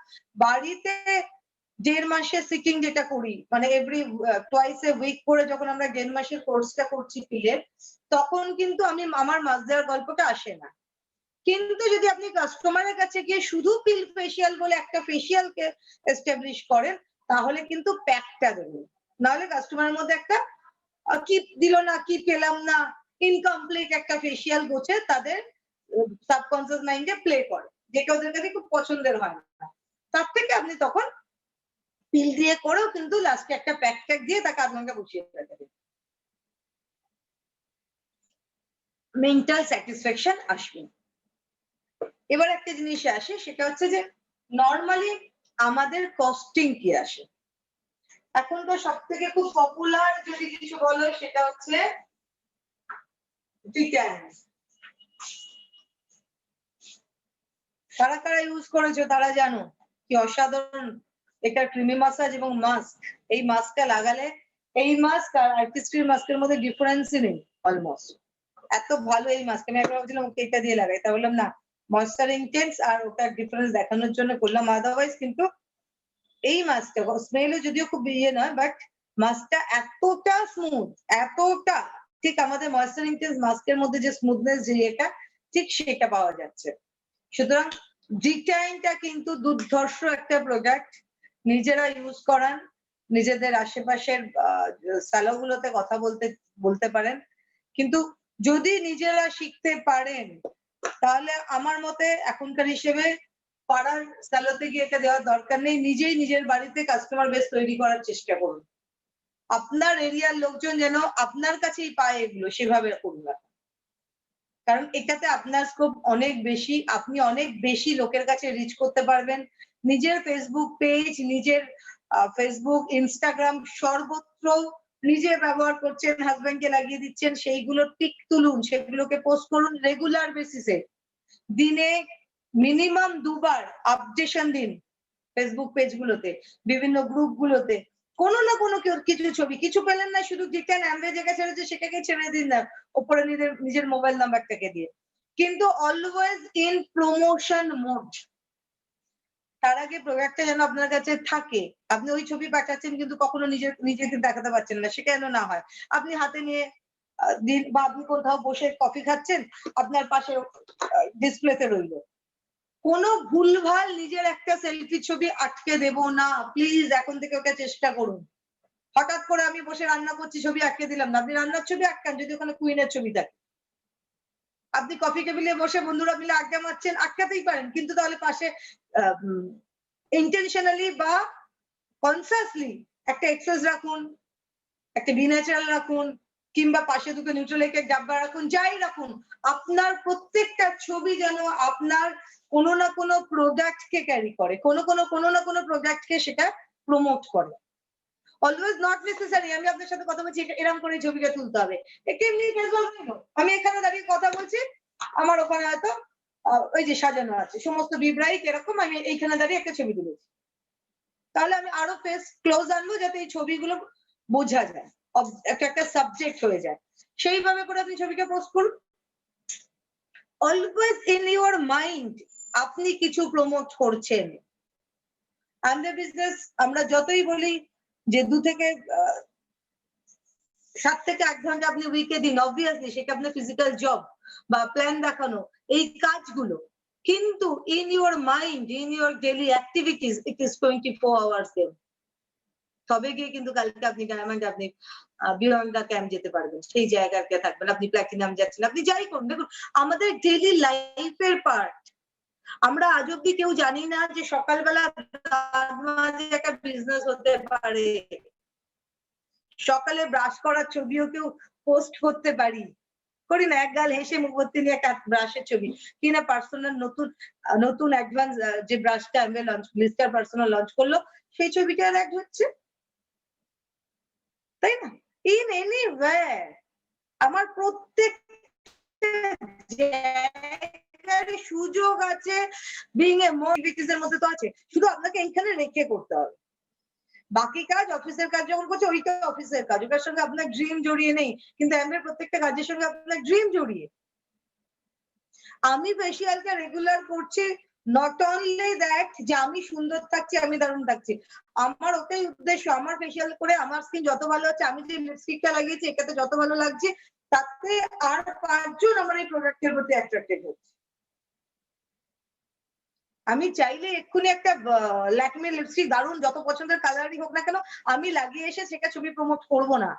[SPEAKER 2] বাড়িতে 1.5 মাসের সিটিং যেটা করি, মানে এভরি টুয়াইস এ উইক করে যখন আমরা 1.5 মাসের কোর্সটা করছি পিলের, তখন কিন্তু আমার মাস দেওয়ার গল্পটা আসে না। কিন্তু যদি আপনি কাস্টমারের কাছে গিয়ে শুধু পিল ফেশিয়াল বলে একটা ফেশিয়ালকে এস্টাবলিশ করেন, তাহলে কিন্তু প্যাকটা দেবেন, নাহলে কাস্টমারের মধ্যে একটা কি দিল না, কি পেলাম না, ইনকমপ্লিট একটা ফেশিয়াল গোছে তাদের সাবকনসিয়াস মাইন্ডে প্লে করে, যেটা ওদের কাছে খুব পছন্দের হয় না। তার থেকে আপনি তখন পিল দিয়ে করেও কিন্তু লাস্টে একটা প্যাক দিয়ে তাকে আধ ঘন্টা বসিয়ে রাখবেন, মেন্টাল স্যাটিসফ্যাকশন আসবে। এবার একটা জিনিস আসে, সেটা হচ্ছে যে নর্মালি আমাদের কস্টিং কি আসে। এখন তো সব থেকে খুব পপুলার যদি কিছু বলো সেটা হচ্ছে ডিট্যান্স। কারা কারা ইউজ করেছো তারা জানো কি অসাধারণ এটা ক্রিমি মাসাজ এবং মাস্ক। এই মাস্কটা লাগালে, এই মাস্ক আর আর্টিস্ট্রির মাস্কের মধ্যে ডিফারেন্সই নেই অলমোস্ট, এত ভালো এই মাস্ক। আমি একবার ভাবছিলাম ওকে এটা দিয়ে লাগাই, তা বললাম না, ময়েশ্চার ইন্টেন্স আর ওটার ডিফারেন্স দেখানোর জন্য করলাম, আদারওয়াইজ কিন্তু এই মাস্কটা স্মেলও যদিও খুব ইয়ে নয়, বাট মাস্কটা এতটা স্মুথ, এতটা ঠিক আমাদের ময়েশ্চার ইন্টেন্স মাস্কের মধ্যে যে স্মুথনেস যে এটা ঠিক সেটা পাওয়া যাচ্ছে। সুতরাং ডিটাইনটা কিন্তু দুর্ধর্ষ একটা প্রোডাক্ট, নিজেরা ইউজ করান, নিজেদের আশেপাশের স্যালোগুলোতে কথা বলতে পারেন, কিন্তু যদি নিজেরা শিখতে পারেন তাহলে আমার মতে এখনকার হিসেবে পাড়ার স্যালোতে গিয়ে এটা দেওয়ার দরকার নেই, নিজেই নিজের বাড়িতে কাস্টমার বেস তৈরি করার চেষ্টা করুন। আপনার এরিয়ার লোকজন যেন আপনার কাছেই পায় এগুলো, সেভাবে করুন, কারণ এটাতে আপনার স্কোপ অনেক বেশি, আপনি অনেক বেশি লোকের কাছে রিচ করতে পারবেন। নিজের ফেসবুক পেজ, নিজের ফেসবুক, ইনস্টাগ্রাম সর্বত্র নিজে ব্যবহার করছেন, হাজবেন্ডকে লাগিয়ে দিচ্ছেন, সেইগুলো টিক তুলুন, সেগুলোকে পোস্ট করুন রেগুলার বেসিসে, দিনে মিনিমাম 2 বার আপডেশন দিন ফেসবুক পেজগুলোতে, বিভিন্ন গ্রুপগুলোতে, কোনো না কোনো কিছু ছবি, কিছু পেলেন না শুধু ডিটেন অ্যামওয়ে জায়গা ছেড়েছে সেটাকে ছেড়ে দিন না উপরে নিজের মোবাইল নাম্বারটাকে দিয়ে, কিন্তু অলওয়েজ ইন প্রমোশন মোড। তার আগে প্রোডাক্টটা যেন আপনার কাছে থাকে, আপনি ওই ছবি পাঠাচ্ছেন কিন্তু কখনো নিজেকে দেখাতে পারছেন না, সেটা যেন না হয়। আপনি হাতে নিয়ে দিন, বা আপনি কোথাও বসে কফি খাচ্ছেন, আপনার পাশে ডিসপ্লেতে রইল, কোনো ভুলভাল নিজের একটা সেলফি ছবি আটকে দেব না প্লিজ, এখন থেকে ওটা চেষ্টা করুন। হঠাৎ করে আমি বসে রান্না করছি ছবি আটকে দিলাম না, আপনি রান্নার ছবি আটকান যদি ওখানে কুইনের ছবি থাকে। আপনি কফি টেবিলে বসে বন্ধুরা মিলে আড্ডা মারছেন, আটকাতেই পারেন, কিন্তু তাহলে পাশে ইন্টেনশনালি বা কনসিয়াসলি একটা এক্সেস রাখুন, একটা বি ন্যাচারাল রাখুন, কিংবা পাশে দুটো নিউট্রালাইটের ডাব্বা রাখুন, যাই রাখুন, আপনার প্রত্যেকটা ছবি যেন আপনার কোনো না কোনো প্রোডাক্টকে ক্যারি করে, কোনো না কোনো প্রোডাক্টকে সেটা প্রমোট করে। অলওয়েজ নট নেসেসারি আমি আপনার সাথে কথা বলছি এরকম করে ছবিটা তুলতে হবে। কেমনি ক্যাজুয়াল আমি এখানে দাঁড়িয়ে কথা বলছি, আমার ওখানে হয়তো ওই যে সাজানো আছে সমস্ত বিব্রাইট এরকম, আমি এইখানে দাঁড়িয়ে একটা ছবি তুলেছি। তাহলে আমি আরো ফেস ক্লোজ আনবো যাতে এই ছবিগুলো বোঝা যায়, একটা সাবজেক্ট হয়ে যায়। সেইভাবে করে আপনি ছবিকে পোস্ট করুন। অলওয়েজ ইন ইউর মাইন্ড আপনি কিছু প্রমোট করছেন। আমাদের বিজনেস আমরা যতই বলি যে 2 থেকে 7 থেকে 8 ঘন্টা আপনি উইকে দিন, অবভিয়াসলি সেটা আপনার ফিজিক্যাল জব বা প্ল্যান দেখানো এই কাজগুলো, কিন্তু in your mind in your daily activities it is 24 hours day. তবে গিয়ে কিন্তু কালকে আপনি ডায়মন্ড আপনি বিয়ন্ড দা ক্যাম্প যেতে পারবেন, সেই জায়গাতে থাকবেন, আপনি প্ল্যাটিনাম যাচ্ছেন, আপনি যাই করুন। দেখুন আমাদের ডেইলি লাইফের পার্ট। আমরা আজ অব্দি কেউ জানি না যে সকালবেলা একটা বিজনেস হতে পারে, সকালে ব্রাশ করার ছবিও কেউ পোস্ট করতে পারি, করি না? এক গাল হেসে মুখবর্তী নিয়ে একটা ব্রাশের ছবি কিনা পার্সোনাল নতুন অ্যাডভান্স যে ব্রাশটা আমি লঞ্চ ব্লিস্টার পার্সোনাল লঞ্চ করলো সেই ছবিটা অ্যাড হচ্ছে, তাই না? ইন এনিওয়্যার আমার প্রত্যেক সুযোগ আছে, বিং এ মোটিভেটিস এর মধ্যে তো আছে, শুধু আপনাকে এইখানে রেখে করতে হবে। বাকি কাজ অফিসের কাজ যখন করছে ওইটা অফিসের কাজ, ওটার সঙ্গে আপনার ড্রিম জড়িয়ে নেই, কিন্তু এমএর প্রত্যেকটা কাজের সঙ্গে আপনার ড্রিম জড়িয়ে। আমি ফেসিয়ালটা রেগুলার করছি নট অনলি দ্যাট যে আমি সুন্দর থাকছি, আমি দারুণ থাকছি, আমার ওটাই উদ্দেশ্য আমার ফেসিয়াল করে আমার স্কিন যত ভালো হচ্ছে, আমি যে লিপস্টিকটা লাগিয়েছি এটাতে যত ভালো লাগছে, তাতে আর 5 জন আমার এই প্রোডাক্টের প্রতি অ্যাট্রাক্টেড হচ্ছে। আমি চাইলে এক্ষুনি একটা ল্যাকমে লিপস্টিক দারুণ যত পছন্দের কালারই হোক না কেন আমি লাগিয়ে এসে সেটা ছবি প্রমোট করবো না।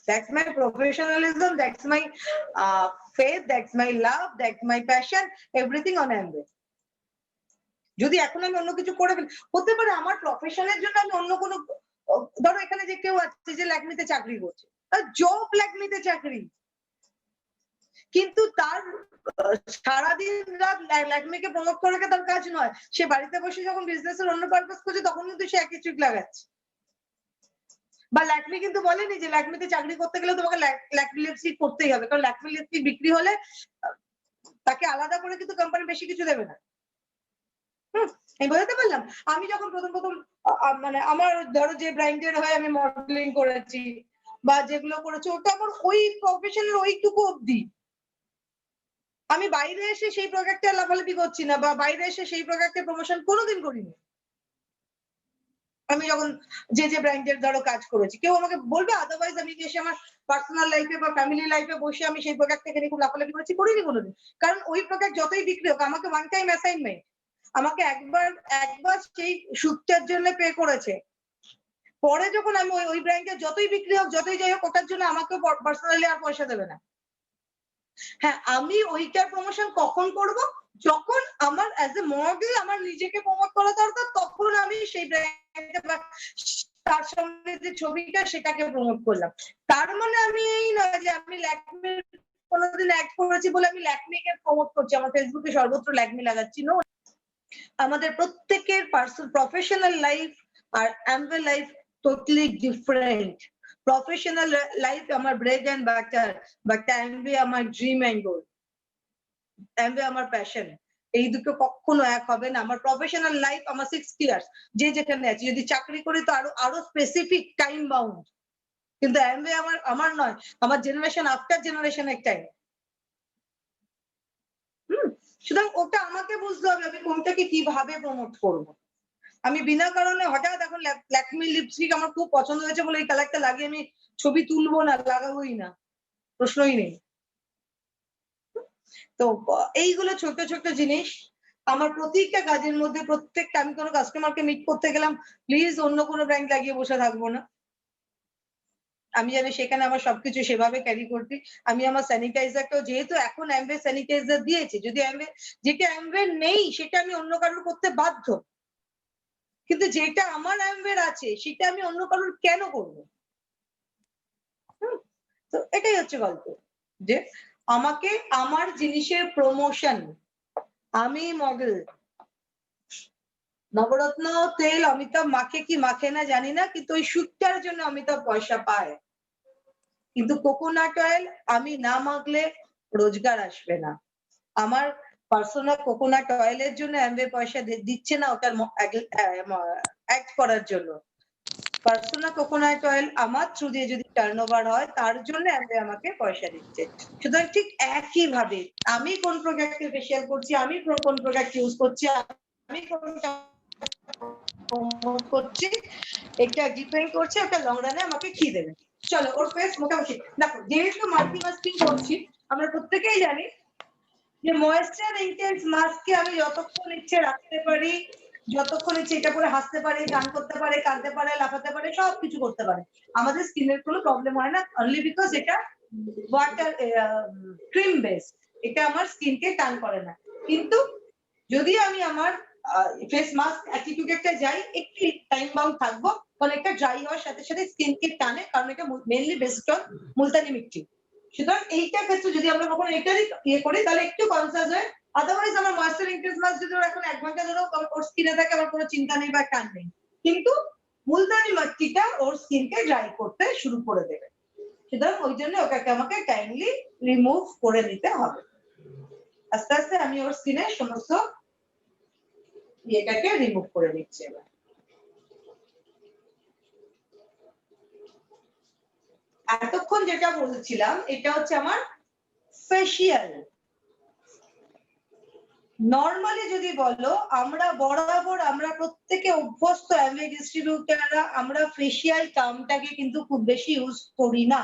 [SPEAKER 2] That's my professionalism, that's my faith, that's my love, that's my passion, everything on Amway. যদি এখন আমি অন্য কিছু করে ফেলি, হতে পারে আমার প্রফেশনের জন্য আমি অন্য কোনো, ধরো এখানে যে কেউ আছে যে ল্যাকমিতে চাকরি করছে, জব ল্যাকমিতে চাকরি, কিন্তু তার সারাদিন রাত ল্যাকমিকে প্রমোট করে তার কাজ নয়, সে বাড়িতে বসে যখন বিজনেসের অন্য পারপাস করছে তখন কিন্তু সে একই চুক লাগাচ্ছে। বা ল্যাকমি কিন্তু বলেনি যে ল্যাকমিতে চাকরি করতে গেলে তোমাকে ল্যাকমি লিপস্টিক করতেই হবে, কারণ ল্যাকমি লিপস্টিক বিক্রি হলে তাকে আলাদা করে কিন্তু কোম্পানি বেশি কিছু দেবে না। আমি বোঝাতে পারলাম? আমি যখন প্রথম মানে আমার ধরো যে ব্র্যান্ডের হয়ে আমি মডেলিং করেছি বা যেগুলো করেছি ওটা আমার ওই প্রফেশনের ওইটুকু অবধি, আমি বাইরে এসে সেই প্রোডাক্টে লাফালাফি করছি না বা বাইরে এসে সেই প্রোডাক্টের প্রমোশন কোনোদিন করিনি। আমি যখন যে ব্র্যান্ডের ধরো কাজ করেছি, কেউ আমাকে বলবে আদারওয়াইজ আমি এসে আমার পার্সোনাল লাইফে বা ফ্যামিলি লাইফে বসে আমি সেই প্রোডাক্ট থেকে খুব লাফালাফি করেছি, করিনি কোনোদিন। কারণ ওই প্রোডাক্ট যতই বিক্রি হোক আমাকে ওয়ান টাইম অ্যাসাইনমেন্ট, আমাকে একবার সেই শুটটার জন্য পে করেছে, পরে যখন আমি ওই ব্র্যান্ডের যতই বিক্রি হোক যতই যাই হোক ওটার জন্য আমাকে পার্সোনালি আর পয়সা দেবে না। হ্যাঁ, আমি ওইটার প্রমোশন কখন করব? যখন আমার অ্যাজ এ মডেল আমার নিজেকে প্রমোট করা দরকার, তখন আমি সেই ব্র্যান্ডে বা তার সঙ্গে যে ছবিটা সেটাকে প্রমোট করলাম। তার মানে আমি এই নয় যে আমি ল্যাকমি কোনোদিন অ্যাড করেছি বলে আমি ল্যাকমিকে প্রমোট করছি, আমার ফেসবুকে সর্বত্র ল্যাকমি লাগাচ্ছি। নো, আমাদের প্রত্যেকের প্রফেশনাল লাইফ আর Amway life totally different. Professional life আমার bread and butter, but Amway আমার ড্রিম এন্ড গোল, অ্যামওয়ে আমার প্যাশন। এই দুটো কখনো এক হবে না। আমার প্রফেশনাল লাইফ আমার 60 ইয়ার্স, যে যেখানে আছে, যদি চাকরি করি তো আরো স্পেসিফিক টাইম বাউন্ড, কিন্তু অ্যামওয়ে আমার নয়, আমার জেনারেশন আফটার জেনারেশনের টাইম। সুতরাং ওটা আমাকে বুঝতে হবে আমি কোনটাকে কিভাবে প্রমোট করব। আমি বিনা কারণে হঠাৎ এখন ল্যাকমি লিপস্টিক আমার খুব পছন্দ হয়েছে বলে এই কালারটা লাগিয়ে আমি ছবি তুলবো না, লাগাবোই না, প্রশ্নই নেই। তো এইগুলো ছোট ছোট জিনিস আমার প্রত্যেকটা কাজের মধ্যে, প্রত্যেকটা আমি কোনো কাস্টমারকে মিট করতে গেলাম প্লিজ অন্য কোনো ব্র্যান্ড লাগিয়ে বসে থাকবো না। আমি জানি সেখানে আমার সবকিছু সেভাবে ক্যারি করতে। আমি আমার স্যানিটাইজারটাও, যেহেতু এখন অ্যামওয়ে স্যানিটাইজার দিয়েছে, যদি যেটা অ্যামওয়ে নেই সেটা আমি অন্য কারোর করতে বাধ্য, কিন্তু যেটা আমার অ্যামওয়ে আছে সেটা আমি অন্য কারোর কেন করব? তো এটাই হচ্ছে গল্প, যে আমাকে আমার জিনিসের প্রমোশন, আমি মডেল, নবরত্ন তেল অমিতাভ মাখে কি মাখে না জানি না, কিন্তু ওই শুটটার জন্য অমিতাভ পয়সা পায়, কিন্তু কোকোনাট অয়েল আমি না মাখলে রোজগার আসবে না। আমার পার্সোনাল কোকোনাট অয়েলের জন্য অ্যাম্বে পয়সা দিচ্ছে না, ওটার অ্যাড করার জন্য। পার্সোনাল কোকোনাট অয়েল আমার থ্রু দিয়ে যদি টার্নওভার হয় তার জন্য অ্যাম্বে আমাকে পয়সা দিচ্ছে। সুতরাং ঠিক একই ভাবে আমি কোন প্রোডাক্টে ফেশিয়াল করছি, আমি কোন প্রোডাক্ট ইউজ করছি, আমি কোনটা করছি, এটা ডিপেন্ড করছে ওটা লং রানে আমাকে কি দেবে। চলো ওর ফেস মোটামুটি দেখো, যেহেতু মাল্টি মাস্কিং করছি আমরা প্রত্যেকেই জানি যে ময়েশ্চার ইন্টেন্স মাস্ককে আমি যতক্ষণ ইচ্ছে রাখতে পারি, যতক্ষণ ইচ্ছে এটা করে হাসতে পারে, গান করতে পারে, কাঁদতে পারে, লাফাতে পারে, সবকিছু করতে পারে, আমাদের স্কিনের কোনো প্রবলেম হয় না, অনলি বিকজ এটা ওয়াটার ক্রিম বেস, এটা আমার স্কিনকে টান করে না। কিন্তু যদি আমি আমার ফেস মাস্ক অ্যাটিটিউডটা যাই, একটু টাইম বাউন্ড থাকবো, কারণ এটা ড্রাই হওয়ার সাথে সাথে স্কিনকে টানে, কারণ এটা মেইনলি বেসড অন মুলতানি মিট্টি। সুতরাং এইটার ক্ষেত্রে যদি আমরা কখনো এটারই ইয়ে করি তাহলে একটু কনসাস হয়, আদারওয়াইজ আমার ময়েশ্চার ইন্টেন্স মাস্ক যদি এখন 1 ঘন্টা ধরেও ওর স্কিনে থাকে আমার কোনো চিন্তা নেই বা টান নেই, কিন্তু মুলতানি মাট্টিটা ওর স্কিনকে ড্রাই করতে শুরু করে দেবে। সুতরাং ওই জন্য ওটাকে আমাকে কাইন্ডলি রিমুভ করে নিতে হবে। আস্তে আস্তে আমি ওর স্কিনে সমস্ত এটাকে রিমুভ করে দিচ্ছি। এবার এতক্ষণ যেটা বলছিলাম এটা হচ্ছে আমার ফেশিয়াল। নরমালি যদি বলো আমরা বরাবর আমরা প্রত্যেকে অভ্যস্ত অ্যামওয়ে ডিস্ট্রিবিউটাররা আমরা ফেশিয়াল টার্মটাকে কিন্তু খুব বেশি ইউজ করি না।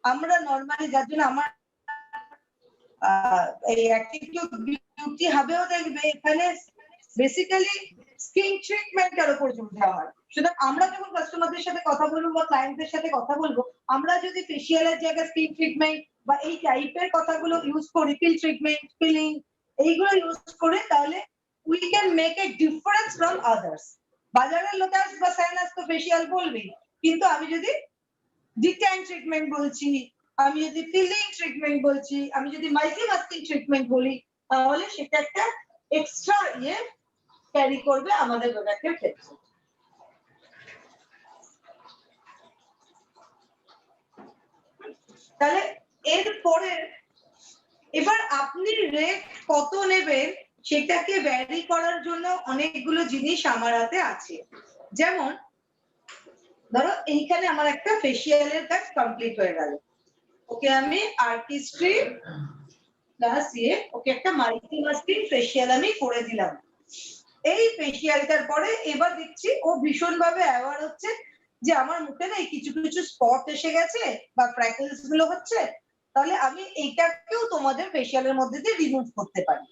[SPEAKER 2] আমরা নরমালি যার জন্য আমার এই অ্যাটিটিউড বিউটি হাবেও দেখবে এখানে বেসিক্যালি স্কিন ট্রিটমেন্টের উপর জোর দেওয়া হয়। সুতরাং আমরা যখন কাস্টমারদের সাথে কথা বলবো বা ক্লায়েন্টদের সাথে কথা বলবো, আমরা যদি ফেশিয়ালের জায়গায় স্কিন ট্রিটমেন্ট বা এই টাইপের কথাগুলো ইউজ করি, ফিল ট্রিটমেন্ট, ফিলিং, এইগুলো ইউজ করে, তাহলে we can make a difference from others. বাজারের লোটাস বা সাইনাস তো ফেশিয়াল বলবেই, কিন্তু আমি যদি ডিট্যান ট্রিটমেন্ট বলছি, আমি যদি ফিলিং ট্রিটমেন্ট বলছি, আমি যদি মাল্টি মাস্কিং ট্রিটমেন্ট বলি, তাহলে সেটা একটা এক্সট্রা ইয়ে ক্যারি করবে আমাদের প্রোডাক্টের ক্ষেত্রে। তাহলে এরপরে এবার আপনি রেট কত নেবেন সেটাকে ভ্যারি করার জন্য অনেকগুলো জিনিস আমার হাতে আছে। যেমন ধরো এইখানে আমার একটা ফেশিয়ালের কাজ কমপ্লিট হয়ে গেল, ওকে আমি আর্টিস্ট্রি প্লাস ওকে একটা মাল্টি মাস্কিং ফেশিয়াল আমি করে দিলাম। এই ফেশিয়ালটার পরে এবার দেখছি ও ভীষণ ভাবে অ্যাওয়ার হচ্ছে যে আমার মুখে না কিছু কিছু স্পট এসে গেছে বা ফ্র্যাকলস গুলো হচ্ছে, তাহলে আমি এইটাকেও তোমাদের ফেশিয়ালের মধ্যে দিয়ে রিমুভ করতে পারি।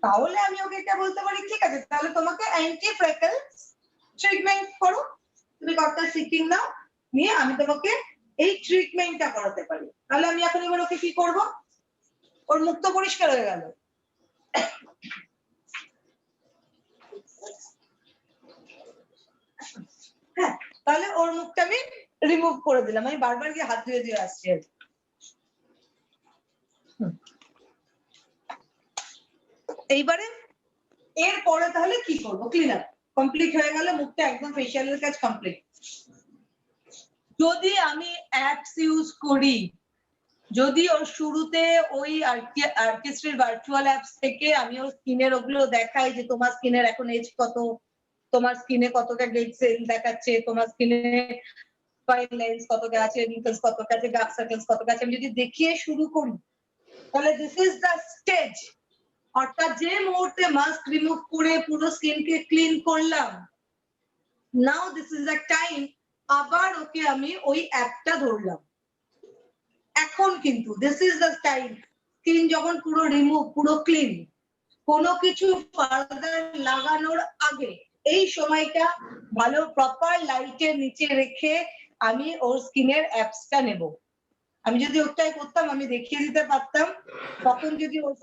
[SPEAKER 2] তাহলে আমি ওকে এটা বলতে পারি ঠিক আছে তাহলে তোমাকে অ্যান্টি ফ্র্যাকলস ট্রিটমেন্ট করো, তুমি ডক্টর সিকিং নাও, নিয়ে আমি তোমাকে এই ট্রিটমেন্টটা করাতে পারি। তাহলে আমি এখন এবার ওকে কি করব, ওর মুখ তো পরিষ্কার হয়ে গেল, হ্যাঁ, তাহলে ওর মুখটা আমি রিমুভ করে দিলাম, আমি বারবার গিয়ে হাত ধুয়ে দিয়ে আসছি। এইবারে এরপরে তাহলে কি করবো, ক্লিন আপ কমপ্লিট হয়ে গেল, মুখটা একদম ফেশিয়ালের কাজ কমপ্লিট। যদি আমি অ্যাপস ইউজ করি, যদি ওর শুরুতে ওই আর্টিস্ট্রির ভার্চুয়াল অ্যাপস থেকে আমি ওর স্কিনের ওগুলো দেখাই যে তোমার স্কিনের এখন এজ কত, তোমার স্কিনে কতটা ডেড সেল দেখাচ্ছে, তোমার স্কিনে ফাইন লাইনস কতটা আছে, রিঙ্কলস কতটা আছে, ডার্ক সার্কেলস কতটা আছে, আমি যদি দেখিয়ে শুরু করি, তাহলে দিস ইজ দ্য স্টেজ। অর্থাৎ যে মুহূর্তে মাস্ক রিমুভ করে পুরো স্কিনকে ক্লিন করলাম, নাও দিস ইজ দ্য টাইম আবার ওকে আমি ওই অ্যাপটা ধরলাম। এখন কিন্তু this is the time, skin যখন পুরো রিমুভ পুরো ক্লিন, কোনো কিছু ফার্দার লাগানোর আগে এই সময়টা ভালো প্রপার লাইটের নিচে রেখে আমি ওর স্কিনের অ্যাপসটা নেব। আমি যদি ওটাই করতাম আমি দেখিয়ে দিতে পারতাম, তখন যদি ওর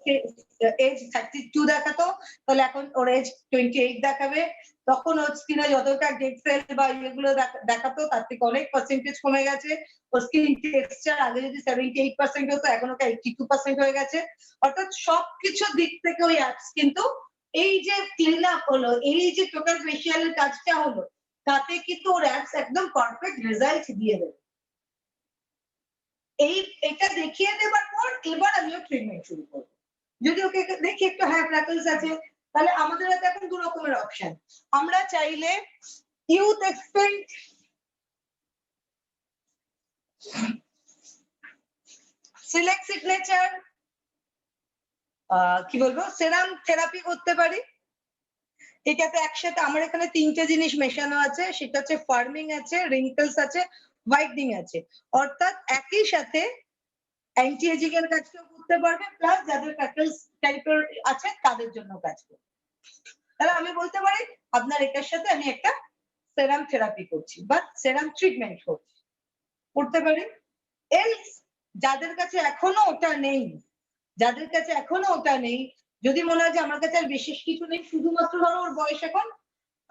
[SPEAKER 2] এজ 32 দেখাতো তাহলে এখন ওর এজ 28 দেখাবে, তখন ওর স্কিনে যতটা ডেড সেল বা এগুলো দেখাতো তার থেকে অনেক পার্সেন্টেজ কমে গেছে। ওর স্কিন টেক্সচার আগে যদি 78% হতো এখন ওটা 82% হয়ে গেছে। অর্থাৎ সবকিছু দিক থেকে ওই অ্যাপস কিন্তু এই যে ক্লিন আপ হলো, এই যে টোটাল ফেশিয়ালের কাজটা হলো, তাতে কিন্তু ওর অ্যাপস একদম পারফেক্ট রেজাল্ট দিয়ে দেবে। এটা দেখিয়ে দেবার পর এবার আমি ওর ট্রিটমেন্ট শুরু করবো। যদি ওকে দেখি একটু হ্যাঁ ফ্র্যাকলস আছে, তাহলে আমাদের হাতে এখন দু রকমের অপশন। আমরা চাইলে ইউথ এক্সপেন্ট সিলেক্ট সিগনেচার কি বলবো সেরাম থেরাপি করতে পারি। এটাতে একসাথে আমার এখানে তিনটে জিনিস মেশানো আছে, সেটা হচ্ছে ফার্মিং আছে, রিঙ্কলস আছে, হোয়াইটনিং আছে। অর্থাৎ একই সাথে অ্যান্টি এজিং এর কাজটাও করতে পারবে, প্লাস যাদের ফ্র্যাকলস টাইপের আছে তাদের জন্য কাজ করবে। তাহলে আমি বলতে পারি আপনার এটার সাথে আমি একটা সেরাম থেরাপি করছি বা সেরাম ট্রিটমেন্ট করতে পারি। এলস যাদের কাছে এখনো ওটা নেই, যদি মনে হয় যে আমার কাছে আর বিশেষ কিছু নেই, শুধুমাত্র ধরো ওর বয়স এখন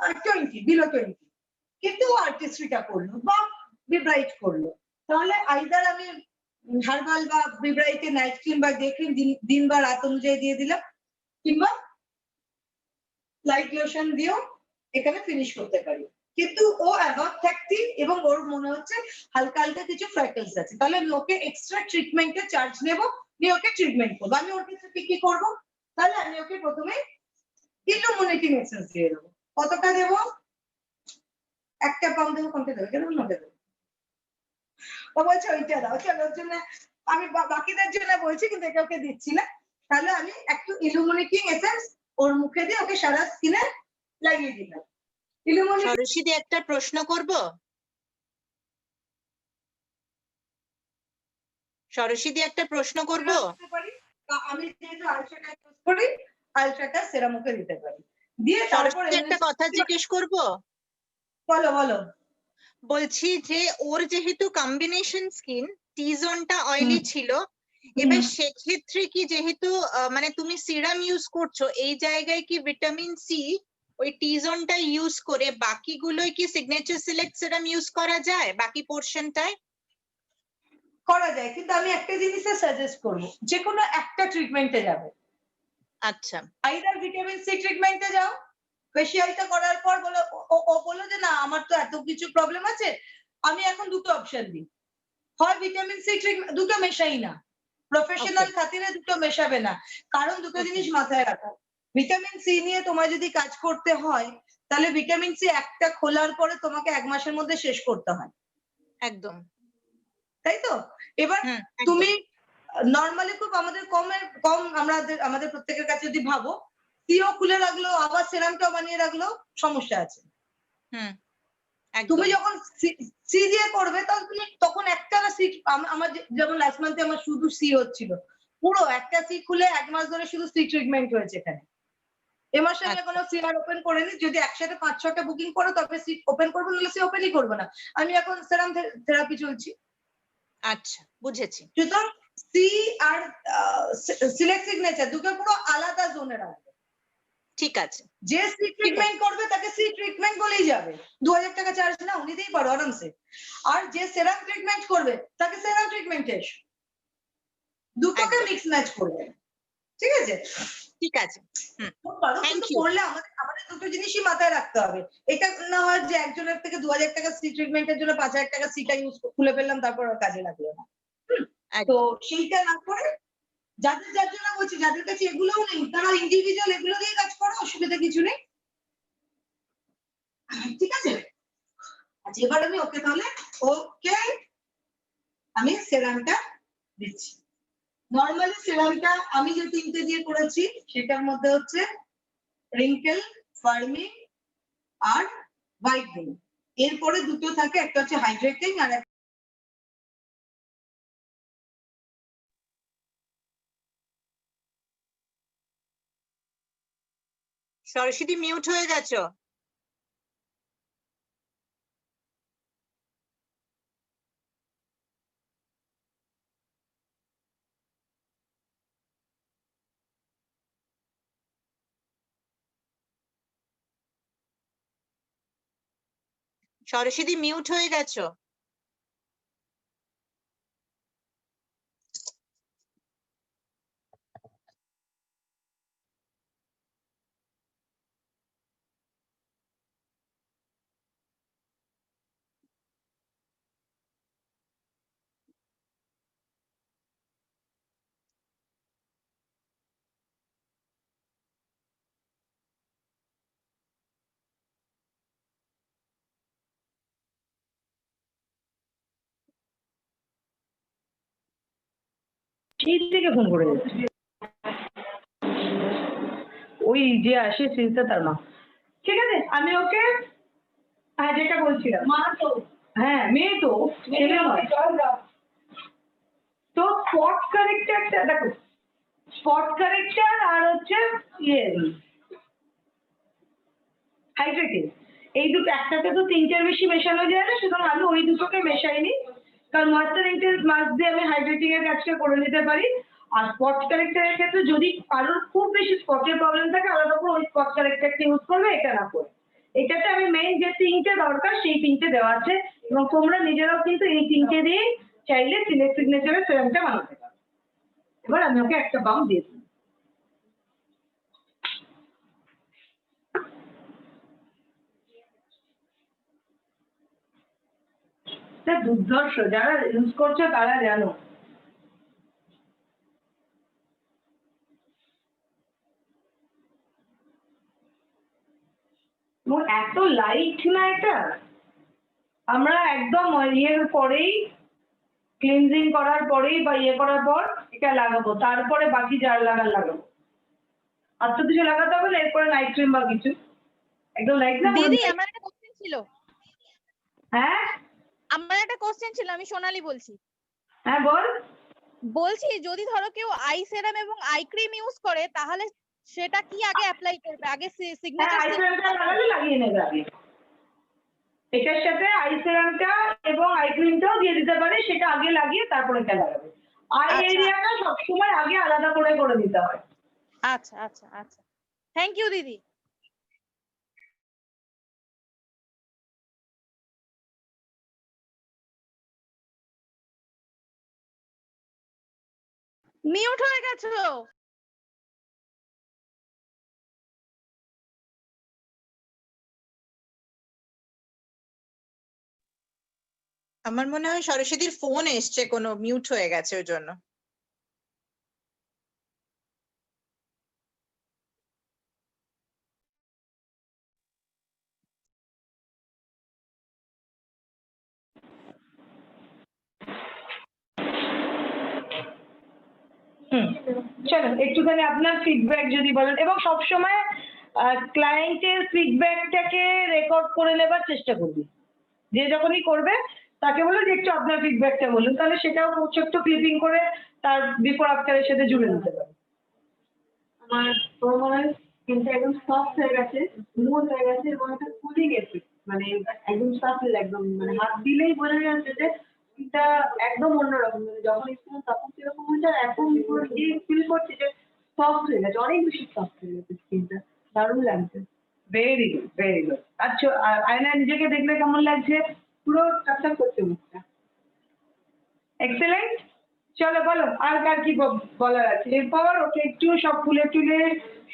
[SPEAKER 2] 20 বিলো 20, কিন্তু আর্টিস্ট্রিটা করলো বা বিব্রাইট করলো, তাহলে আইদার আমি হার্বাল বা বিব্রাইটে নাইট ক্রিম বা ডে ক্রিম দিন বা রাত অনুযায়ী দিয়ে দিলাম, কিংবা লাইট লোশন দিয়েও এখানে ফিনিশ করতে পারি। কিন্তু ও অ্যাবাভ থাকতি এবং ওর মনে হচ্ছে হালকা হালকা কিছু ফ্র্যাকলস আছে, তাহলে আমি ওকে এক্সট্রা ট্রিটমেন্টের চার্জ নেবো, নিয়ে ওকে ট্রিটমেন্ট করবো। আমি ওর ক্ষেত্রে কি করবো, তাহলে আমি ওকে প্রথমে ইলুমিনেটিং এসেন্স দিয়ে দেবো। কতটা দেবো? 1 পাউন্ড দেবো। কোনটা দেবো? কেন নোটে দেবো? ও বলছে ওইটা দাও। চলো ওর জন্য আমি বাকিদের জন্য বলছি, কিন্তু এটা ওকে দিচ্ছি না। তাহলে আমি একটু ইলুমিনেটিং এসেন্স ওর মুখে দিয়ে ওকে সারা স্কিনে লাগিয়ে দিলাম।
[SPEAKER 4] সরস্বতী একটা প্রশ্ন করব? সরস্বতী একটা প্রশ্ন করব?
[SPEAKER 2] আমি যেহেতু আলট্রাটা ইউজ করি, আলট্রাটা সেরামুখে দিতে পারি। দিয়ে তারপর
[SPEAKER 4] সরস্বতী একটা কথা জিজ্ঞেস করব?
[SPEAKER 2] বলো বলো।
[SPEAKER 4] বলছি যে ওর যেহেতু কম্বিনেশন স্কিন, টি জোনটা অয়েলি ছিল, এবার সেক্ষেত্রে কি যেহেতু মানে তুমি সিরাম ইউজ করছো, এই জায়গায় কি ভিটামিন সি ওই টি জোনটা ইউজ করে বাকিগুলোই কি সিগনেচার সিলেক্ট সিরাম ইউজ করা যায় বাকি পোর্শনটায়?
[SPEAKER 2] করা যায়, কিন্তু আমি একটা জিনিসে সাজেস্ট করব, যে কোনো একটা ট্রিটমেন্টে যাবে।
[SPEAKER 4] আচ্ছা,
[SPEAKER 2] আইদার ভিটামিন সি ট্রিটমেন্টে যাও, ফেশিয়ালটা করার পর বলো ও বললো যে না আমার তো এত কিছু প্রবলেম আছে, আমি এখন দুটো অপশন দিই, হয় ভিটামিন সি ট্রিটমেন্ট, দুটো মেশাই না, প্রফেশনাল খাতিরে দুটো মেশাবে না। কারণ দুটো জিনিস মাথায় রাখো, ভিটামিন সি নিয়ে তোমার যদি কাজ করতে হয়, তাহলে ভিটামিন সি একটা খোলার পরে তোমাকে 1 মাসের মধ্যে শেষ করতে হয়,
[SPEAKER 4] একদম,
[SPEAKER 2] তাই তো? এবার
[SPEAKER 4] একদম।
[SPEAKER 2] তুমি নর্মালি খুব কম আমাদের প্রত্যেকের কাছে যদি ভাবো, সিও খুলে রাখলো আবার সেরামটাও বানিয়ে রাখলো, সমস্যা আছে। তুমি যখন সি দিয়ে করবে তখন একটা না সি, আমার যেমন লাস্ট মান্থে আমার শুধু সি হচ্ছিল, পুরো একটা সি খুলে 1 মাস ধরে শুধু সি ট্রিটমেন্ট হয়েছে এখানে। এ মাসে আমি কোনো সি আর ওপেন করিনি, যদি একসাথে 5-6টা বুকিং করো তবে সি ওপেন করবো, নাহলে সি ওপেনই করবো না। আমি এখন সেরাম থেরাপি চলছি।
[SPEAKER 4] আচ্ছা, বুঝেছি।
[SPEAKER 2] সুতরাং সি আর সিলেক্ট সিগনেচার দুটো পুরো আলাদা জোনে রাখবে।
[SPEAKER 4] ঠিক আছে।
[SPEAKER 2] যে সি ট্রিটমেন্ট করবে তাকে সি ট্রিটমেন্ট বলেই যাবে, 2000 টাকা চার্জ না, নিতেই পারো আরামসে। আর যে সেরাম ট্রিটমেন্ট করবে তাকে সেরাম ট্রিটমেন্টে দুটোকে মিক্স ম্যাচ করবে, ঠিক আছে?
[SPEAKER 4] ঠিক আছে,
[SPEAKER 2] কিন্তু করলে আমাদের দুটো জিনিসই মাথায় রাখতে হবে। এটা না হয় যে একজনের থেকে 2000 টাকা সি ট্রিটমেন্টের জন্য 5000 টাকা সিটা ইউজ খুলে ফেললাম, তারপর আর কাজে লাগলো না। তো সেইটা না করে যার জন্য বলছি, যাদের কাছে এগুলোও নেই তারা ইন্ডিভিজুয়াল এগুলো দিয়ে কাজ করো, অসুবিধা কিছু নেই, ঠিক আছে? আচ্ছা, এবার আমি ওকে তাহলে আমি সেরামটা দিচ্ছি। নর্মালি সেরামটা আমি যে 3টে দিয়ে করেছি সেটার মধ্যে হচ্ছে রিঙ্কেল, ফার্মিং আর হোয়াইটনিং। এরপরে দুটো থাকে, একটা হচ্ছে হাইড্রেটিং আর
[SPEAKER 4] সরস্বতী মিউট হয়ে গেছো। সরস্বতী মিউট হয়ে গেছো।
[SPEAKER 2] সেই থেকে ফোন করে যাচ্ছে ওই যে আসে সিনসা তার মা। ঠিক আছে আমি ওকে হ্যাঁ যেটা বলছিলাম মা তো হ্যাঁ মেয়ে তো ছেলে নয়। তো স্পট কারেক্টারটা দেখো স্পট কারেক্টার আর হচ্ছে ইয়ে হাইড্রেটিং এই দুটো একসাথে তো তিনটের বেশি মেশানো যায় না, সুতরাং আমি ওই দুটোকে মেশাইনি কারণ ময়েশ্চারাইজার মাস্ক দিয়ে আমি হাইড্রেটিং এর কাজটা করে নিতে পারি। আর স্পট কারেক্টারের ক্ষেত্রে যদি কারোর খুব বেশি স্পটের প্রবলেম থাকে আলাদা করে ওই স্পট কারেক্টারটা ইউজ করবে, এটা না করে এটাতে আমি মেইন যে তিনটে দরকার সেই তিনটে দেওয়া আছে এবং তোমরা নিজেরাও কিন্তু এই তিনটে দিয়ে চাইলে সিগনেচারের সিরামটা বানাতে পারো। এবার আমি ওকে একটা বাম দিয়ে দিই। দুর্ধর্ষ যারা ইউজ করছো তারা জানো। এত লাইট না এটা, আমরা একদম ইয়ের পরেই ক্লিনজিং করার পরেই বা ইয়ে করার পর এটা লাগাবো, তারপরে বাকি যার লাগাবো। আর তো কিছু লাগাতে হবে না এরপরে নাইট ক্রিম বা কিছু, একদম লাইট না।
[SPEAKER 3] দিদি আমার একটা কোশ্চেন ছিল।
[SPEAKER 2] হ্যাঁ
[SPEAKER 3] আমার একটা কোশ্চেন ছিল, আমি সোনালি বলছি।
[SPEAKER 2] হ্যাঁ বল।
[SPEAKER 3] বলছি যদি ধরো কেউ আই সেরাম এবং আই ক্রিম ইউজ করে তাহলে সেটা কি আগে অ্যাপ্লাই করবে? আগে
[SPEAKER 2] হ্যাঁ
[SPEAKER 3] সিগনেচার
[SPEAKER 2] আই সিরামটা লাগালে লাগিয়ে নেবে আগে, এটার সাথে আই সিরামটা এবং আই ক্রিমটাও দিয়ে দিতে পারে, সেটা আগে লাগিয়ে তারপরে এটা লাগাবে। আই
[SPEAKER 3] আচ্ছা।
[SPEAKER 2] এরিয়াটা সবসময় আগে আলাদা করে দিতে হয়।
[SPEAKER 3] আচ্ছা আচ্ছা আচ্ছা, থ্যাংক ইউ দিদি। মিউট হয়ে গেছো।
[SPEAKER 4] আমার মনে হয় সরস্বতীর ফোন এসছে, কোনো মিউট হয়ে গেছে ওর জন্য।
[SPEAKER 2] চলো একটুখানি আপনার ফিডব্যাক যদি বলেন, এবং সবসময় ক্লায়েন্টের ফিডব্যাকটাকে রেকর্ড করে নেবার চেষ্টা করবি। যে যখনই করবে তাকে বলো যে একটু আপনার ফিডব্যাকটা বলুন, তাহলে সেটাও ছোট্ট ক্লিপিং করে তার বিফোর আফটারের সাথে জুড়ে দিতে পারে।
[SPEAKER 5] আমার মনে হয় স্কিনটা একদম সফট হয়ে গেছে, স্মুথ হয়ে গেছে এবং একটা কুলিং এফেক্ট, মানে একদম সাফল, একদম মানে হাত দিলেই বোঝা যাচ্ছে যে স্কিনটা একদম অন্যরকম। মানে যখন স্কিন তখন কিরকম হয়েছে আর এখন পুরো ফিল করছে যে সফট হয়ে গেছে, অনেক বেশি সফট হয়ে গেছে স্কিনটা, দারুণ লাগছে।
[SPEAKER 2] Very good very good. আচ্ছা আয়নায় নিজেকে দেখলে কেমন লাগছে?
[SPEAKER 5] পুরো চকচক করছে মুখটা।
[SPEAKER 2] এক্সেলেন্ট। চলো বলো আর কার কি বলার আছে। এরপর ওকে একটু সব ফুলে টুলে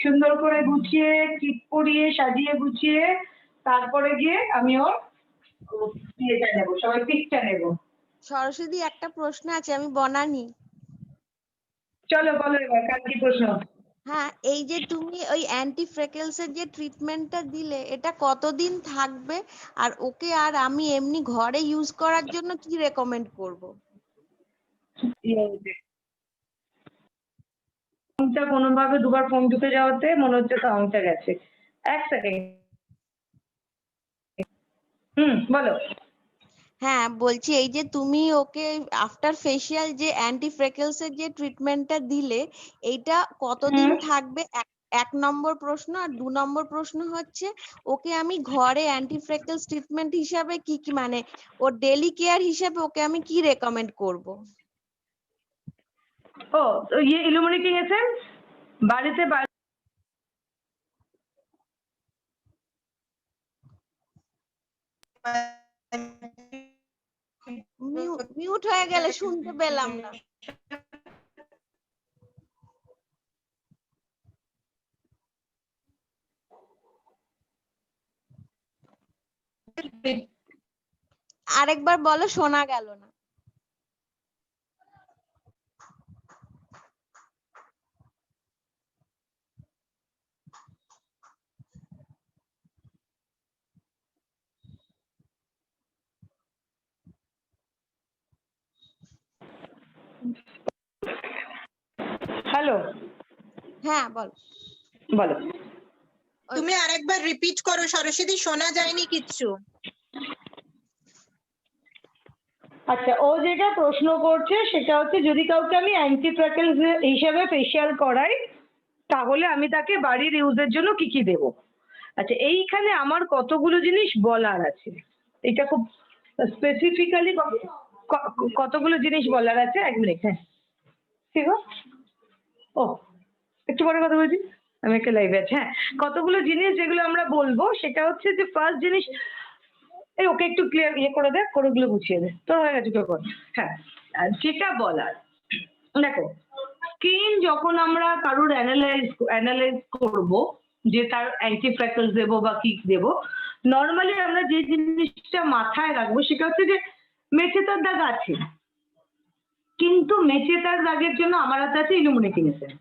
[SPEAKER 2] সুন্দর করে গুছিয়ে টিপ পরিয়ে সাজিয়ে গুছিয়ে তারপরে গিয়ে আমি ওর ইয়েটা নেবো, সবাই পিকটা নেবো।
[SPEAKER 6] সরস্বতী একটা প্রশ্ন আছে, আমি বনানি।
[SPEAKER 2] চলো বলো এবার কার কি প্রশ্ন।
[SPEAKER 6] হ্যাঁ, এই যে তুমি ওই অ্যান্টি ফ্রেকেলস এর যে ট্রিটমেন্টটা দিলে এটা কতদিন থাকবে, আর ওকে আর আমি এমনি ঘরে ইউজ করার জন্য কি রেকমেন্ড করব?
[SPEAKER 2] ফোনটা কোনোভাবে দুবার ফোন ঢুকে যাওয়াতে মনে হচ্ছে সাউন্ডটা গেছে। এক সেকেন্ড। বলো।
[SPEAKER 6] হ্যাঁ বলছি, এই যে তুমি ওকে আফটার ফেসিয়াল যে অ্যান্টি ফ্রেকেলস এর যে ট্রিটমেন্টটা দিলে এইটা কতদিন থাকবে, এক নম্বর প্রশ্ন। আর 2 নম্বর প্রশ্ন হচ্ছে ওকে আমি ঘরে অ্যান্টি ফ্রেকেলস ট্রিটমেন্ট হিসাবে কি কি মানে ওর ডেইলি কেয়ার হিসাবে ওকে আমি কি রেকমেন্ড করব?
[SPEAKER 2] ও ইয়ে ইলুমিনেটিং এসেন্স বাড়িতে
[SPEAKER 6] মিউট হয়ে গেলে শুনতে পেলাম না। আরেকবার বলো, শোনা গেল না।
[SPEAKER 2] বলো
[SPEAKER 6] হ্যাঁ বল।
[SPEAKER 2] বলো।
[SPEAKER 4] তুমি আরেকবার রিপিট করো সরস্বতী, শোনা যায়নি কিচ্ছু।
[SPEAKER 2] আচ্ছা, ও যেটা প্রশ্ন করছে সেটা হচ্ছে যদি কাউকে আমি অ্যান্টি ফ্র্যাকেলস হিসেবে ফেসিয়াল করাই তাহলে আমি তাকে বাড়ির ইউজের জন্য কি কি দেবো। আচ্ছা, এইখানে আমার কতগুলো জিনিস বলার আছে, এটা খুব স্পেসিফিক্যালি কতগুলো জিনিস বলার আছে। 1 মিনিট। হ্যাঁ ঠিক আছে। ও একটু পরে কথা বলছি, আমি একটা লাইভে আছি। হ্যাঁ, কতগুলো জিনিস যেগুলো আমরা বলবো সেটা হচ্ছে যে ফার্স্ট জিনিস, এই ওকে একটু ক্লিয়ার করে দে, কোরগুলো গুছিয়ে দে, তোর হয়ে গেছে তোর। হ্যাঁ, যেটা বলার, দেখো স্কিন যখন আমরা কারোর অ্যানালাইজ করব যে তার অ্যান্টি ফ্র্যাকেলস দেবো বা কি দেবো, নর্মালি আমরা যে জিনিসটা মাথায় রাখবো সেটা হচ্ছে যে মেচেতার দাগ আছে, কিন্তু মেচেতার দাগের জন্য আমার হাতে আছে ইলুমিনেটিং এসেন্স।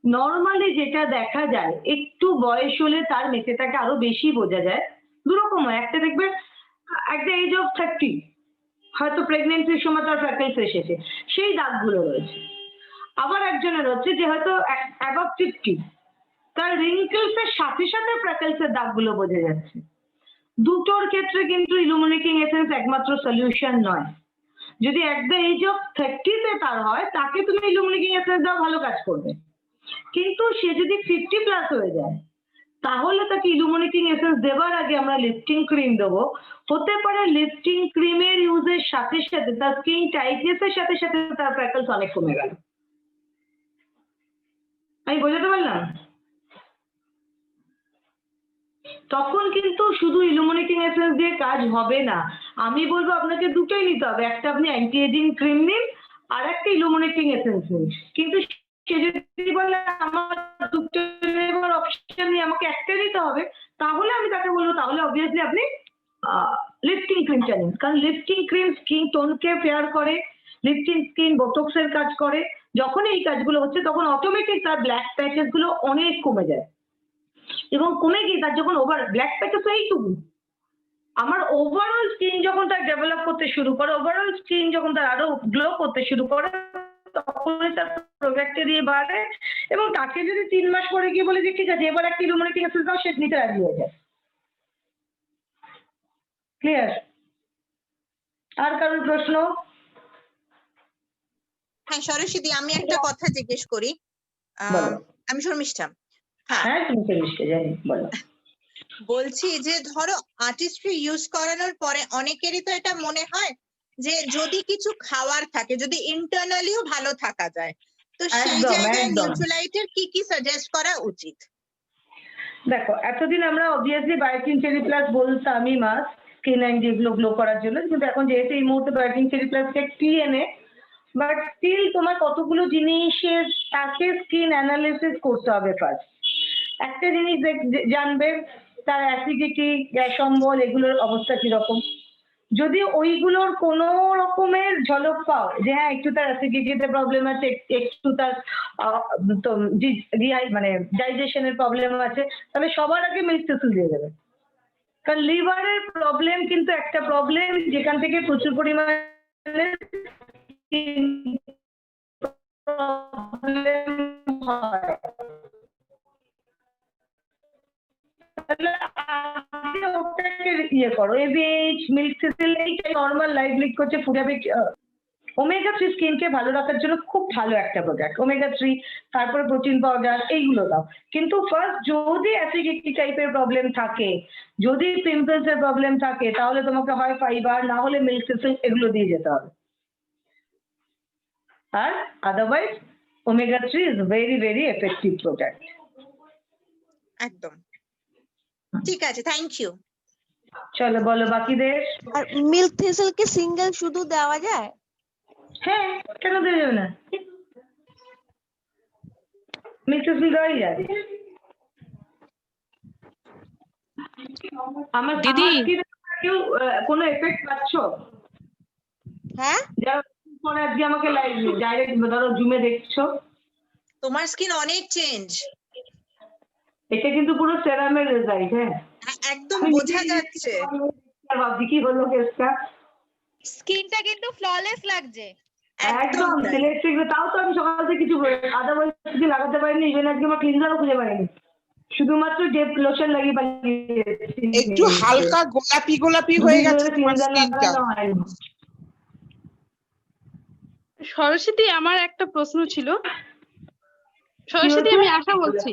[SPEAKER 2] নর্মালি যেটা দেখা যায়, একটু বয়স হলে তার মেচেটাকে আরো বেশি বোঝা যায়। দুরকম হয়, একটা দেখবে at the age of 30 হয়তো প্রেগনেন্সির সময় তার ফ্র্যাকেলস এসেছে, সেই দাগগুলো রয়েছে। আবার একজনের হচ্ছে যে হয়তো অ্যাবভ 50 তার রিঙ্কেলস এর সাথে সাথে ফ্র্যাকেলস এর দাগগুলো বোঝা যাচ্ছে। দুটোর ক্ষেত্রে কিন্তু ইলুমিনেটিং এসেন্স একমাত্র সলিউশন নয়। যদি at the age of 30 তে তার হয়, তাকে তুমি ইলুমিনেটিং এসেন্স দাও, ভালো কাজ করবে। কিন্তু সে যদি 50 প্লাস হয়ে যায় তাহলে তাকে ইলুমিনেটিং এসেন্স দেওয়ার আগে আমরা লিফটিং ক্রিম দেবো। হতে পারে লিফটিং ক্রিমের ইউজের সাথে সাথে তার স্কিন টাইটনেসের সাথে সাথে তার ফ্র্যাকেলস অনেক কমে গেল। আমি বোঝাতে পারলাম? তখন কিন্তু শুধু ইলুমিনেটিং এসেন্স দিয়ে কাজ হবে না, আমি বলবো আপনাকে দুটোই নিতে হবে। একটা আপনি অ্যান্টি এজিং ক্রিম নিন, আর একটা ইলুমিনেটিং এসেন্স নিন। কিন্তু সে যদি বলে আমার দুটো নেবার অপশন নেই, আমাকে একটা নিতে হবে, তাহলে আমি তাকে বলবো তাহলে অবভিয়াসলি আপনি লিফটিং ক্রিমটা নিন। কারণ লিফটিং ক্রিম স্কিন টোনকে ফেয়ার করে, লিফটিং স্কিন বোটক্সের কাজ করে। যখন এই কাজগুলো হচ্ছে তখন অটোমেটিক তার ব্ল্যাক প্যাচেস গুলো অনেক কমে যায়, এবং কমে গিয়ে তার যখন ওভার ব্ল্যাক প্যাচেস এইটুকু, আমার ওভারঅল স্কিন যখন তার ডেভেলপ করতে শুরু করে, ওভারঅল স্কিন যখন তার আরো গ্লো করতে শুরু করে, তখন তার প্রোডাক্টে দিয়ে বাড়ে। এবং তাকে যদি 3 মাস পরে গিয়ে বলে যে ঠিক আছে এবার একটা ইলুমিনেটিং এসেন্স দাও, সে নিতে রাজি হয়ে যায়। ক্লিয়ার? আর কারোর প্রশ্ন?
[SPEAKER 4] হ্যাঁ সরস্বতী, আমি একটা কথা জিজ্ঞেস করি।
[SPEAKER 2] বলো।
[SPEAKER 4] আমি শর্মিষ্ঠা। হ্যাঁ,
[SPEAKER 2] হ্যাঁ তুমি তো নিশ্চয়ই জানি, বলো।
[SPEAKER 4] বলছি যে ধরো আর্টিস্ট্রি ইউজ করানোর পরে অনেকেরই তো এটা মনে হয় যে যদি কিছু খাওয়ার থাকে, যদি ইন্টারনালিও ভালো থাকা যায়, তো সেই
[SPEAKER 2] একদম,
[SPEAKER 4] জায়গায়
[SPEAKER 2] একদম।
[SPEAKER 4] নিউট্রালাইটের কি কি সাজেস্ট করা উচিত?
[SPEAKER 2] দেখো, এতদিন আমরা অবভিয়াসলি বায়োটিন চেরি প্লাস বলতামই মাস স্কিন অ্যান্ড যেগুলো গ্লো করার জন্য, কিন্তু এখন যেহেতু এই মুহূর্তে বায়োটিন চেরি প্লাসকে টিএনএ, বাট স্টিল তোমার কতগুলো জিনিসের তাকে স্কিন অ্যানালিসিস করতে হবে ফার্স্ট। একটা জিনিস জানবে তার অ্যাসিডিটি, গ্যাস অম্বল এগুলোর অবস্থা কিরকম। যদি ওইগুলোর কোনো রকমের ঝলক পাও যে হ্যাঁ একটু তার অ্যাসিডিটিতে প্রবলেম আছে, একটু তার মানে ডাইজেশনের প্রবলেম আছে, তাহলে সবার আগে মিল্কটেসল দিয়ে দেবে। কারণ লিভারের প্রবলেম কিন্তু একটা প্রবলেম যেখান থেকে প্রচুর পরিমাণে প্রবলেম হয়। ইয়ে করো, এবিএইচ, মিল্কটেসল, এইটা নর্মাল লাইভ লিক করছে ফুড হ্যাবিট। ওমেগা 3 স্কিনকে ভালো রাখার জন্য খুব ভালো একটা প্রোডাক্ট ওমেগা 3, তারপরে প্রোটিন পাউডার, এইগুলো দাও। কিন্তু ফার্স্ট যদি অ্যাসিডিটি টাইপের প্রবলেম থাকে, যদি পিম্পলস এর প্রবলেম থাকে, তাহলে তোমাকে হয় ফাইবার, না হলে মিল্কটেসল, এগুলো দিয়ে যেতে হবে। আর otherwise omega 3 is very very effective product.
[SPEAKER 4] একদম ঠিক আছে, থ্যাংক ইউ।
[SPEAKER 2] চলো বলো বাকিদের।
[SPEAKER 6] আর মিল্ক থেসেল কি সিঙ্গেল শুধু দেওয়া যায়?
[SPEAKER 2] হ্যাঁ, কেন দেওয়া যাবে না? মিল্কটেসল দেওয়াই যায়। আমার
[SPEAKER 7] দিদি।
[SPEAKER 2] কেউ কোনো এফেক্ট পাচ্ছ?
[SPEAKER 6] হ্যাঁ,
[SPEAKER 2] যারা পরে আজকে আমাকে লাইভ ডাইরেক্ট ধরো জুমে দেখছো,
[SPEAKER 4] তোমার স্কিন অনেক চেঞ্জ,
[SPEAKER 2] এটা কিন্তু পুরো সেরামের রেজাল্ট। হ্যাঁ,
[SPEAKER 4] একদম বোঝা যাচ্ছে।
[SPEAKER 2] ভাবছি কি হলো কেসটা।
[SPEAKER 3] স্কিনটা কিন্তু ফ্ললেস লাগছে।
[SPEAKER 6] একদম
[SPEAKER 5] একদম
[SPEAKER 6] তাই।
[SPEAKER 5] সিলেক্টিভ, তাও তো আমি সকাল থেকে কিছু আদারওয়াইজ কিছু লাগাতে পারিনি, ইভেন আজকে আমার ক্লিনজারও খুঁজে পাইনি, শুধুমাত্র ডেপ লোশন লাগিয়ে পাঠিয়েছি।
[SPEAKER 7] একটু হালকা গোলাপি গোলাপি হয়ে গেছে তোমার
[SPEAKER 5] ক্লিনজার
[SPEAKER 7] স্কিনটা।
[SPEAKER 5] লাগানো হয়নি।
[SPEAKER 8] সরস্বতী, আমার একটা প্রশ্ন ছিল। সরস্বতী,
[SPEAKER 5] হচ্ছে?
[SPEAKER 8] আমি আশা বলছি।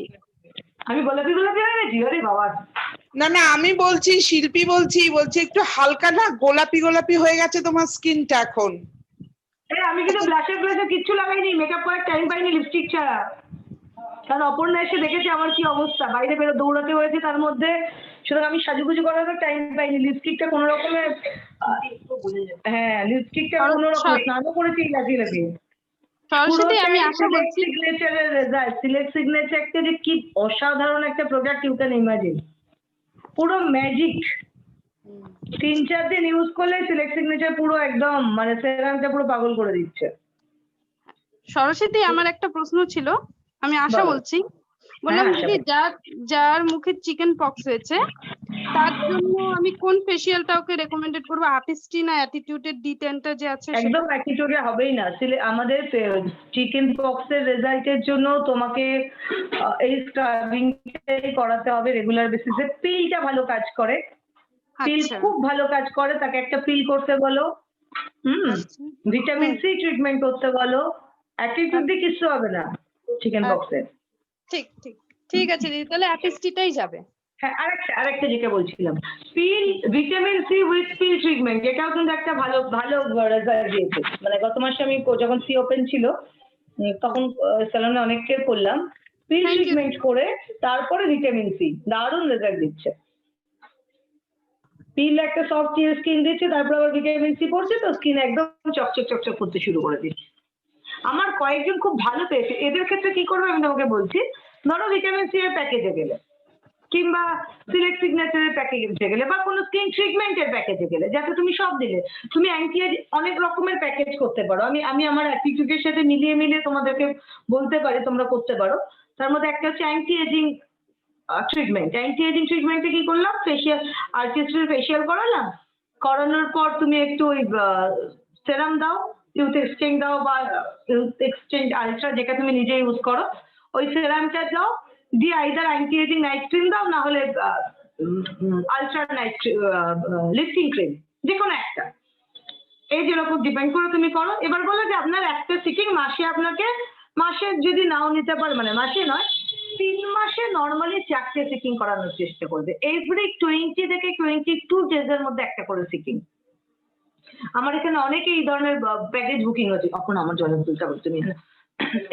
[SPEAKER 5] আমি গোলাপি গোলাপি হয়ে গেছি, আরে বাবা।
[SPEAKER 7] না না, আমি বলছি, শিল্পী বলছি একটু হালকা না গোলাপি গোলাপি হয়ে গেছে তোমার স্কিনটা এখন।
[SPEAKER 5] আমি কিন্তু ব্লাশার কিচ্ছু লাগাইনি, মেকআপ করার টাইম পাইনি লিপস্টিক ছাড়া। কারণ অপর্ণা এসে দেখেছে আমার কি অবস্থা, বাইরে বেরো দৌড়াতে হয়েছে তার মধ্যে, সুতরাং আমি সাজুগুজু করার টাইম পাইনি। লিপস্টিকটা কোনো রকমের হ্যাঁ লিপস্টিকটা কোনো রকম স্নানও করেছি লাগিয়ে লাগিয়ে।
[SPEAKER 8] সরস্বতী, আমি আশা বলছি।
[SPEAKER 5] সিগনেচারের রেজাল্ট, সিলেক্ট সিগনেচার একটা যে কি অসাধারণ একটা প্রোডাক্ট, ইউ ক্যান ইমাজিন, পুরো ম্যাজিক। 3-4 দিন ইউজ করলে সিলেক্ট সিগনেচার পুরো একদম মানে সেরামটা পুরো পাগল করে দিচ্ছে।
[SPEAKER 8] সরস্বতী, আমার একটা প্রশ্ন ছিল, আমি আশা
[SPEAKER 5] বলো।
[SPEAKER 8] বলছি। বললাম
[SPEAKER 5] হ্যাঁ,
[SPEAKER 8] দিদি, যার মুখে চিকেন পক্স হয়েছে তার জন্য আমি কোন ফেসিয়ালটা ওকে রেকমেন্ডেড করবো? আর্টিস্টি না অ্যাটিটিউডের D10টা যে আছে সেটা?
[SPEAKER 5] একদম অ্যাটিটিউডে হবেই না। আমাদের চিকেন পক্সের রেজাল্টের জন্য তোমাকে এই স্ক্রাবিংটাই করাতে হবে রেগুলার বেসিসে। পিলটা ভালো কাজ করে, পিল
[SPEAKER 8] আচ্ছা,
[SPEAKER 5] খুব ভালো কাজ করে, তাকে একটা পিল করতে বলো।
[SPEAKER 8] আচ্ছা।
[SPEAKER 5] ভিটামিন সি ট্রিটমেন্ট করতে বলো। অ্যাটিটিউড দিয়ে কিছু হবে না চিকেন পক্সের।
[SPEAKER 8] ঠিক ঠিক ঠিক আছে দিদি, তাহলে অ্যাটিস্টিটাই যাবে।
[SPEAKER 5] হ্যাঁ, আরেকটা যেটা বলছিলাম, peel vitamin C with peel treatment, এটাও কিন্তু একটা ভালো রেজাল্ট দিয়েছে। মানে গত মাসে আমি যখন সি ওপেন ছিল তখন স্যালনে অনেককে করলাম, পিল
[SPEAKER 8] Thank you.
[SPEAKER 5] ট্রিটমেন্ট করে তারপরে ভিটামিন সি, দারুণ রেজাল্ট দিচ্ছে। পিল একটা সফট স্কিন দিচ্ছে, তারপর আবার ভিটামিন সি পড়ছে, তো স্কিন একদম চকচক করতে শুরু করে দিচ্ছে। আমার কয়েকজন খুব ভালো পেয়েছে। এদের ক্ষেত্রে কি করবে আমি তোমাকে বলছি। ধরো ভিটামিন সি এর প্যাকেজে গেলে, কিংবা সিলেক্ট সিগনেচারের প্যাকেজে গেলে, বা কোনো স্কিন ট্রিটমেন্টের প্যাকেজে গেলে, যাতে তুমি সব দিলে, তুমি অ্যান্টি অনেক রকমের প্যাকেজ করতে পারো। আমি আমার অ্যাটিটিউডের সাথে মিলিয়ে তোমাদেরকে বলতে পারি তোমরা করতে পারো। তার মধ্যে একটা হচ্ছে anti ageing treatment. Anti ageing ট্রিটমেন্টে কি করলাম, ফেসিয়াল আর্টিস্টের ফেসিয়াল করালাম, করানোর পর তুমি একটু ওই সেরাম দাও, ইউথ এক্সচেঞ্জ দাও, বা ইউথ এক্সচেঞ্জ আলট্রা যেটা তুমি নিজে ইউজ করো, ওই সেরামটা দাও, দিয়ে either anti ageing night cream দাও, না হলে আলট্রা নাইট লিফটিং ক্রিম, যে কোনো একটা। এই যেরকম ডিপেন্ড করে তুমি করো। এবার বলো যে আপনার একটা সিকিং মাসে যদি নাও নিতে পারে, মানে মাসে নয়, 3 মাসে নর্মালি 4টে সিকিং করানোর চেষ্টা করবে। এভরি 20 থেকে 22 ডেজের মধ্যে একটা করে সিকিং। আমার এখানে অনেকে এই ধরনের প্যাকেজ বুকিং হচ্ছে, কখন আমার জলের তুলতে বলতে নিয়ে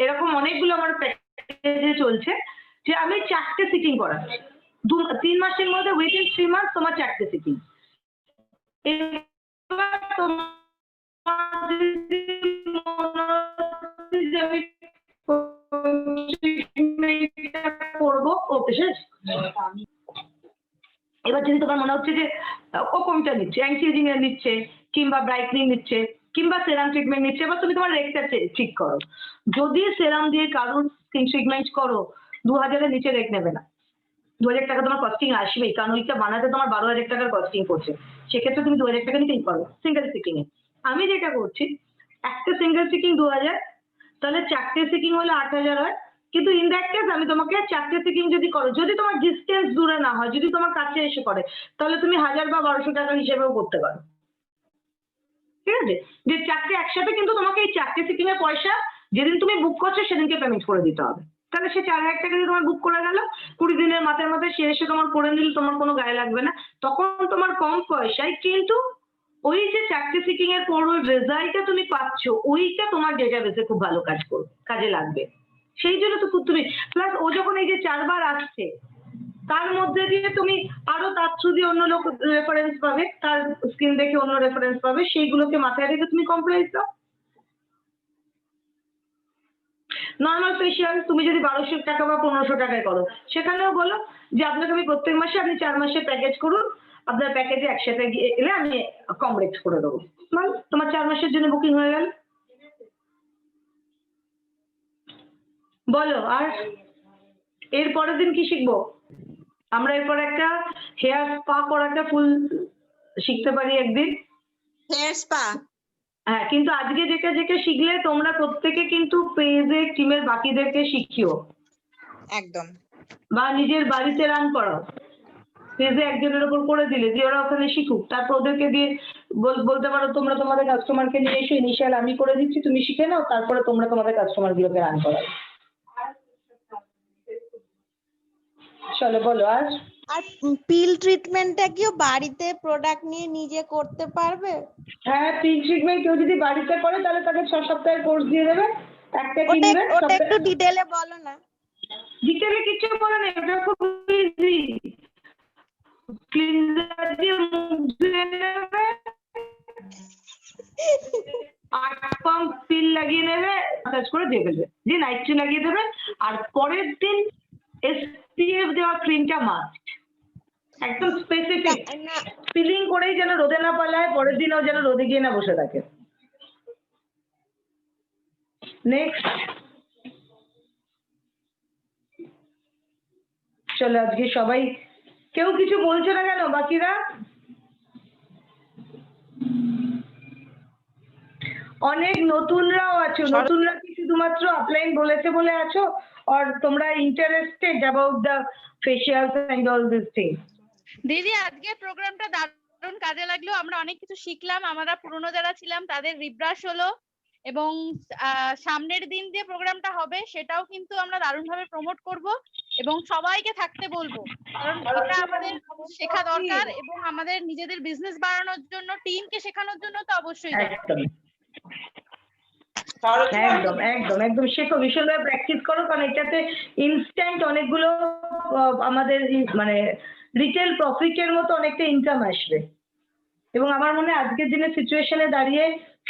[SPEAKER 5] এরকম অনেকগুলো আমার প্যাকেজে চলছে যে আমি 4টে সিকিং করাচ্ছি 3 মাসের মধ্যে, উইদিন 3 মান্থ তোমার 4টে সিকিং। এবার তোমার যদি মনে হচ্ছে যে আমি করবো, ওকে শেষ। এবার যদি তোমার মনে হচ্ছে যে ও কোনটা নিচ্ছে, অ্যান্টি এজিং এর নিচ্ছে, কিংবা ব্রাইটনিং নিচ্ছে, কিংবা সেরাম ট্রিটমেন্ট নিচ্ছে, এবার তুমি তোমার রেটটা ঠিক করো। যদি সেরাম দিয়ে কারোর স্কিন ট্রিটমেন্ট করো, 2000-এর নিচে রেট নেবে না। 2000 টাকা তোমার কস্টিং আসবেই, কারণ ওইটা বানাতে তোমার 12,000 টাকার কস্টিং পড়ছে। সেক্ষেত্রে তুমি 2000 টাকা নিতেই পারো সিঙ্গেল সিকিং এ। আমি যেটা করছি, একটা সিঙ্গেল সিকিং 2000, তাহলে 4টে সিকিং হলে 8000 হয়। কিন্তু ইন দ্যাট কেস আমি তোমাকে 4টে সিকিং যদি করো, যদি তোমার ডিস্টেন্স দূরে না হয়, যদি তোমার কাছে এসে করে, তাহলে তুমি 1000 বা 1200 টাকা হিসেবেও করতে পারো। ঠিক আছে, যে 4টে একসাথে, কিন্তু তোমাকে এই 4টে সিকিং এর পয়সা যেদিন তুমি বুক করছো সেদিনকে পেমেন্ট করে দিতে হবে। তাহলে সে 4000 টাকা দিয়ে তোমার বুক করে গেল, 20 দিনের মাথায় সে এসে তোমার করে নিল, তোমার কোনো গায়ে লাগবে না। তখন তোমার কম পয়সায়, কিন্তু ওই যে 4টে সিকিং এর পর ওই রেজাল্টটা তুমি পাচ্ছ, ওইটা তোমার ডেটাবেসে খুব ভালো কাজে লাগবে। সেই জন্য তো তুমি প্লাস ও যখন এই যে 4 বার আসছে, তার মধ্যে দিয়ে তুমি আরো তার থ্রু দিয়ে অন্য লোক রেফারেন্স পাবে, তার স্কিন দেখে অন্য রেফারেন্স পাবে, সেইগুলোকে মাথায় রেখে তুমি কম প্রাইস দাও। নর্মাল ফেসিয়াল তুমি যদি 1200 টাকা বা 1500 টাকায় করো, সেখানেও বলো যে আপনাকে আমি প্রত্যেক মাসে, আপনি 4 মাসের প্যাকেজ করুন, আপনার প্যাকেজে একসাথে এলে আমি কম রেট করে দেবো। মানে তোমার 4 মাসের জন্য বুকিং হয়ে গেল। বলো, আর এর পরের দিন কি শিখবো আমরা? এরপর একটা হেয়ার স্পা করাটা ফুল শিখতে পারি একদিন।
[SPEAKER 6] Hair spa?
[SPEAKER 5] হ্যাঁ, কিন্তু আজকে যেটা শিখলে তোমরা প্রত্যেকে কিন্তু পেজে টিমের বাকিদেরকে শিখিও
[SPEAKER 4] একদম।
[SPEAKER 5] বা নিজের বাড়িতে রান করাও। পেজে একজনের উপর করে দিলে যে ওরা ওখানে শিখুক, তারপর ওদেরকে দিয়ে বলতে পারো তোমরা তোমাদের কাস্টমারকে নিয়ে এসো, ইনিশিয়াল আমি করে দিচ্ছি, তুমি শিখে নাও, তারপরে তোমরা তোমাদের কাস্টমার গুলোকে রান করাও। চলো বলো আর
[SPEAKER 6] আর পিল ট্রিটমেন্টটা কিও বাড়িতে প্রোডাক্ট নিয়ে নিজে করতে পারবে?
[SPEAKER 5] হ্যাঁ, পিল ট্রিটমেন্ট কেউ যদি বাড়িতে করে তাহলে তাকে 6 সপ্তাহের কোর্স দিয়ে দেবে। একটা কিনবে,
[SPEAKER 6] ওটা একটু ডিটেইলে বলো না।
[SPEAKER 5] ডিটেইলে কিছু বলে না, এটা খুব ইজি। ক্লিনজার দিয়ে মুখ ধুয়ে নেবে, আর পাম্প পিল লাগিয়ে নেবে, মাসাজ করে দিয়ে দেবে, দিয়ে নাইট ক্রিম লাগিয়ে দেবে। আর পরের দিন SPF দেওয়া ক্রিমটা মাস্ট, একদম স্পেসিফিক পিলিং করেই যেন রোদে না পালায়, পরের দিনও যেন রোদে গিয়ে না বসে থাকে। নেক্সট চলো, আজকে সবাই কেউ কিছু বলছে না কেন বাকিরা? অনেক নতুনরাও আছো, নতুনরা কি শুধুমাত্র আপলাইন বলেছে বলে আছো, আর তোমরা interested about the facials and all this things?
[SPEAKER 3] দিদি আজকে প্রোগ্রামটা দারুণ কাজে লাগলো, আমরা অনেক কিছু শিখলাম, আমরা পুরনো যারা ছিলাম তাদের রিব্রাশ হলো, এবং সামনের দিন যে প্রোগ্রামটা হবে সেটাও কিন্তু আমরা দারুণভাবে প্রমোট করব এবং সবাইকে থাকতে বলবো, কারণ এটা আমাদের শেখা দরকার এবং আমাদের নিজেদের বিজনেস বাড়ানোর জন্য, টিমকে শেখানোর জন্য তো অবশ্যই দরকার।
[SPEAKER 5] একদম একদম একদম শেখো, ভীষণভাবে প্র্যাকটিস করো, কারণ এটাতে ইনস্ট্যান্ট অনেকগুলো আমাদের মানে রিটেল প্রফিটের মতো অনেকটা ইনকাম আসবে। এবং আমার মনে হয় আজকের দিনের সিচুয়েশনে দাঁড়িয়ে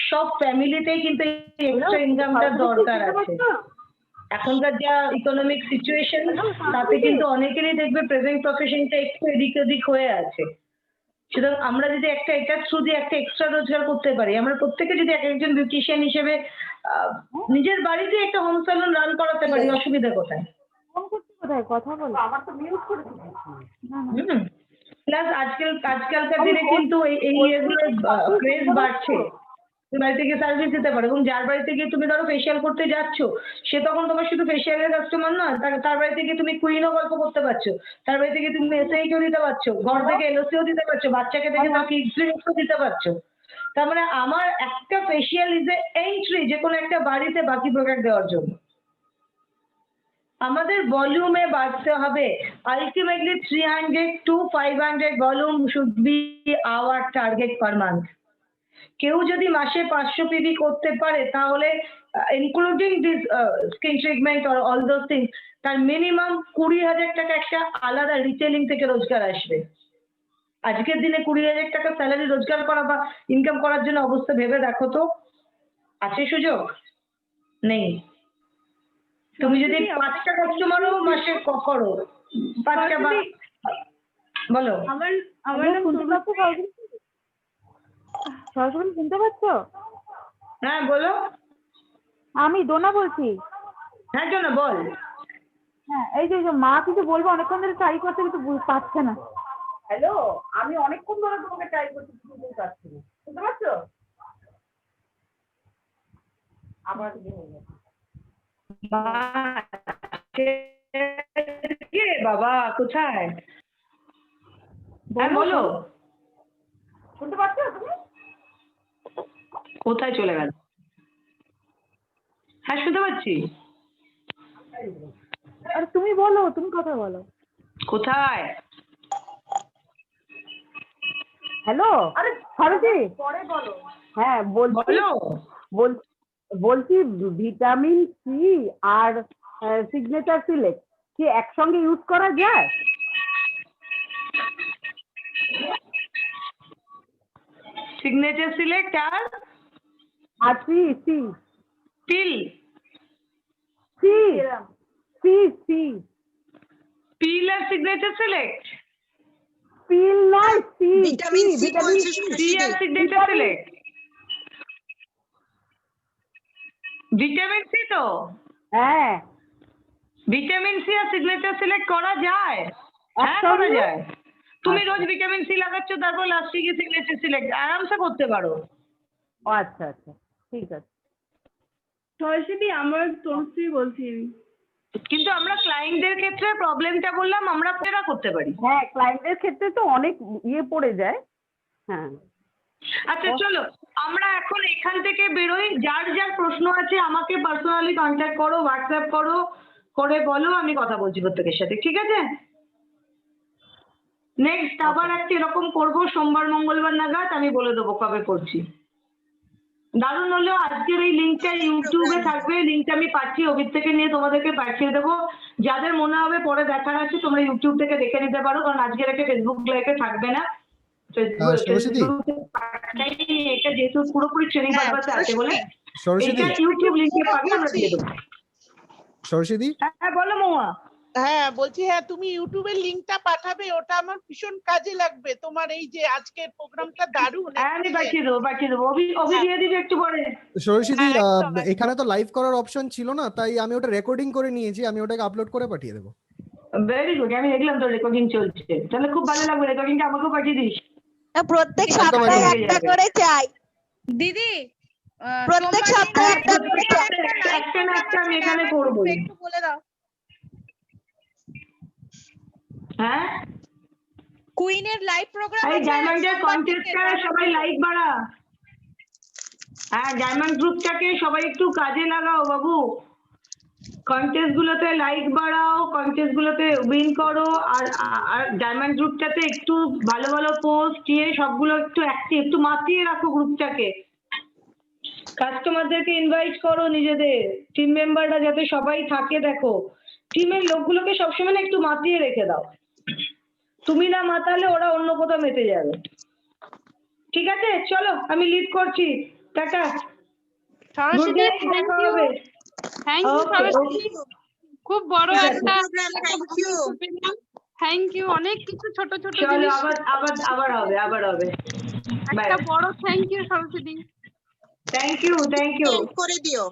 [SPEAKER 5] সব ফ্যামিলিতেই কিন্তু এক্সট্রা ইনকামটার দরকার আছে। এখনকার যা ইকোনমিক সিচুয়েশন, তাতে কিন্তু অনেকেরই দেখবে প্রেজেন্ট প্রফেশনটা একটু এদিক ওদিক হয়ে আছে। সুতরাং আমরা যদি এটা থ্রু দিয়ে একটা এক্সট্রা রোজগার করতে পারি, আমরা প্রত্যেকে যদি একজন বিউটিশিয়ান হিসেবে নিজের বাড়িতে একটা হোম স্যালুন রান করাতে পারি, অসুবিধা কোথায়?
[SPEAKER 6] কথা বলো।
[SPEAKER 5] প্লাস আজকালকার দিনে কিন্তু এই এগুলো ক্রেজ বাড়ছে। তুমি বাড়িতে গিয়ে সার্ভিস দিতে পারো, এবং যার বাড়িতে গিয়ে তুমি ধরো ফেশিয়াল করতে যাচ্ছ, সে তখন তোমার শুধু ফেশিয়ালের কাস্টমার না, তার বাড়িতে গিয়ে তুমি কুইনও গল্প করতে পারছো, তার বাড়িতে গিয়ে তুমি এসআইকেও দিতে পারছো, ঘর থেকে এলওসিও দিতে পারছো, বাচ্চাকে দেখে তাকে ইনফ্লুয়েন্সও দিতে পারছো। তার মানে আমার একটা ফেশিয়াল ইজ এ এন্ট্রি যে কোনো একটা বাড়িতে বাকি প্রোডাক্ট দেওয়ার জন্য। আমাদের ভলিউমে বাড়তে হবে। Ultimately 300 to 500 volume should be our target per month. কেউ যদি মাসে 500 পিবি করতে পারে, তাহলে including this skin treatment or all those things, তার মিনিমাম 20,000 টাকা একটা আলাদা রিটেলিং থেকে রোজগার আসবে। আজকের দিনে 20,000 টাকা স্যালারি রোজগার করা বা ইনকাম করার জন্য অবস্থা ভেবে দেখো তো, আছে সুযোগ? নেই। তুমি যদি 5টা কাস্টমারও মাসে করো, 5টা বা বলো।
[SPEAKER 8] আমার নাম
[SPEAKER 6] সরাসরি শুনতে পাচ্ছ?
[SPEAKER 5] হ্যাঁ বলো।
[SPEAKER 6] আমি দোনা বলছি।
[SPEAKER 5] হ্যাঁ জন্য বল।
[SPEAKER 6] হ্যাঁ, এই যে মা কিছু বলবো, অনেকক্ষণ ধরে ট্রাই করতে কিন্তু পাচ্ছে না।
[SPEAKER 9] হ্যালো, আমি অনেকক্ষণ ধরে তোমাকে ট্রাই করছি, বুঝতে পারছি না, বুঝতে পারছো? আবার
[SPEAKER 5] বাবা কোথায়? হ্যাঁ বলো।
[SPEAKER 9] শুনতে পাচ্ছো তুমি?
[SPEAKER 5] কোথায় চলে গেল? হ্যাঁ শুনতে পাচ্ছি।
[SPEAKER 6] আর তুমি বলো, তুমি কথা বলো।
[SPEAKER 5] কোথায়?
[SPEAKER 6] হ্যালো, আরে সরজি
[SPEAKER 9] পরে বলো।
[SPEAKER 6] হ্যাঁ
[SPEAKER 5] বলো।
[SPEAKER 6] বলছি ভিটামিন সি আর সিগনেচার সিলেক্ট কি একসঙ্গে ইউজ করা যায়?
[SPEAKER 5] সিগনেচার সিলেক্ট
[SPEAKER 6] আর সি
[SPEAKER 5] পিল
[SPEAKER 6] সি সি সি
[SPEAKER 5] পিল আর সিগনেচার সিলেক্ট,
[SPEAKER 6] পিল নয়, সি
[SPEAKER 4] ভিটামিন সি বলছে
[SPEAKER 5] সি আর সিগনেচার সিলেক্ট। ভিটামিন সি তো,
[SPEAKER 6] হ্যাঁ
[SPEAKER 5] ভিটামিন সি আর সিগনেচার সিলেক্ট করা যায়। হ্যাঁ করা যায়। তুমি রোজ ভিটামিন সি লাগাচ্ছ, তারপর লাস্টে গিয়ে সিগনেচার সিলেক্ট আরামসে করতে পারো।
[SPEAKER 9] ও আচ্ছা আচ্ছা, ঠিক আছে।
[SPEAKER 5] সরস্বতী আমার তনুশ্রী বলছি। কিন্তু আমরা ক্লায়েন্টদের ক্ষেত্রে প্রবলেমটা বললাম আমরা সেটা করতে পারি।
[SPEAKER 9] হ্যাঁ, ক্লায়েন্টের ক্ষেত্রে তো অনেক ইয়ে পড়ে যায়। হ্যাঁ,
[SPEAKER 5] আচ্ছা চলো আমরা এখন এখান থেকে বেরোই, যার যার প্রশ্ন আছে আমাকে পার্সোনালি কন্ট্যাক্ট করো, হোয়াটসঅ্যাপ করো, করে বলো, আমি কথা বলছি প্রত্যেকের সাথে, ঠিক আছে? নেক্সট আবার একটা এরকম করবো সোমবার মঙ্গলবার নাগাদ, আমি বলে দেবো কবে করছি। দারুণ হলো, আজকের এই লিঙ্কটা ইউটিউবে থাকবে, লিঙ্কটা আমি পাচ্ছি অভির থেকে নিয়ে তোমাদেরকে পাঠিয়ে দেবো। যাদের মনে হবে পরে দেখার আছে তোমরা ইউটিউব থেকে দেখে নিতে পারো, কারণ আজকের একটা ফেসবুক লাইভে থাকবে না।
[SPEAKER 10] সরস্বতী,
[SPEAKER 5] এটা যেহেতু পুরোপুরি ট্রেনিং পারপাসে আছে বলে
[SPEAKER 10] সরস্বতী,
[SPEAKER 5] এটা ইউটিউব লিংকে পাঠিয়ে আমরা দিয়ে দেবো।
[SPEAKER 10] সরস্বতী,
[SPEAKER 5] হ্যাঁ বলো মহুয়া।
[SPEAKER 7] হ্যাঁ বলছি, হ্যাঁ তুমি ইউটিউবের লিংকটা পাঠাবে, ওটা আমার ভীষণ কাজে লাগবে। তোমার এই যে আজকের প্রোগ্রামটা দারুণ।
[SPEAKER 5] হ্যাঁ আমি পাঠিয়ে দেবো অভি দিয়ে দিবি একটু পরে।
[SPEAKER 10] সরস্বতী,
[SPEAKER 7] হ্যাঁ, একদম, একদম।
[SPEAKER 10] এখানে তো লাইভ করার অপশন ছিল না, তাই আমি ওটা রেকর্ডিং করে নিয়েছি, আমি ওটাকে আপলোড করে পাঠিয়ে দেবো।
[SPEAKER 5] ভেরি গুড, আমি দেখলাম তো রেকর্ডিং চলছে, তাহলে খুব ভালো লাগবে, রেকর্ডিংটা আমাকেও পাঠিয়ে দিস।
[SPEAKER 6] প্রত্যেক
[SPEAKER 10] একদম,
[SPEAKER 6] সপ্তাহে
[SPEAKER 10] একদম।
[SPEAKER 6] একটা করে চাই,
[SPEAKER 3] দিদি
[SPEAKER 6] প্রত্যেক সপ্তাহে একটা করে চাই।
[SPEAKER 5] একটা না একটা আমি এখানে করবো।
[SPEAKER 3] একটু বলে দাও।
[SPEAKER 5] হ্যাঁ
[SPEAKER 3] কুইনের লাইভ প্রোগ্রাম
[SPEAKER 5] এই ডায়মন্ডের কন্টেস্টটা সবাই লাইক বাড়া। হ্যাঁ ডায়মন্ড গ্রুপটাকে সবাই একটু কাজে লাগাও বাবু, কন্টেস্ট গুলোতে লাইক বাড়াও, কন্টেস্ট গুলোতে উইন করো, আর ডায়মন্ড গ্রুপটাতে একটু ভালো ভালো পোস্ট দিয়ে সবগুলো একটু অ্যাক্টিভ, একটু মাতিয়ে রাখো গ্রুপটাকে। কাস্টমারদেরকে ইনভাইট করো, নিজেদের টিম মেম্বাররা যাতে সবাই থাকে। দেখো টিমের লোকগুলোকে সবসময় না একটু মাতিয়ে রেখে দাও, তুমি না মাতালে ওরা অন্য কোথাও মেতে যাবে। ঠিক আছে চলো আমি লিড করছি, টাটা।
[SPEAKER 8] Saraswati thank you, thank you Saraswati, খুব বড় একটা থ্যাংক ইউ, অনেক কিছু ছোট ছোট
[SPEAKER 5] চলো
[SPEAKER 8] জিনিস,
[SPEAKER 5] আবার হবে
[SPEAKER 8] একটা বড় thank you Saraswati.
[SPEAKER 5] Thank you
[SPEAKER 6] করে দিও।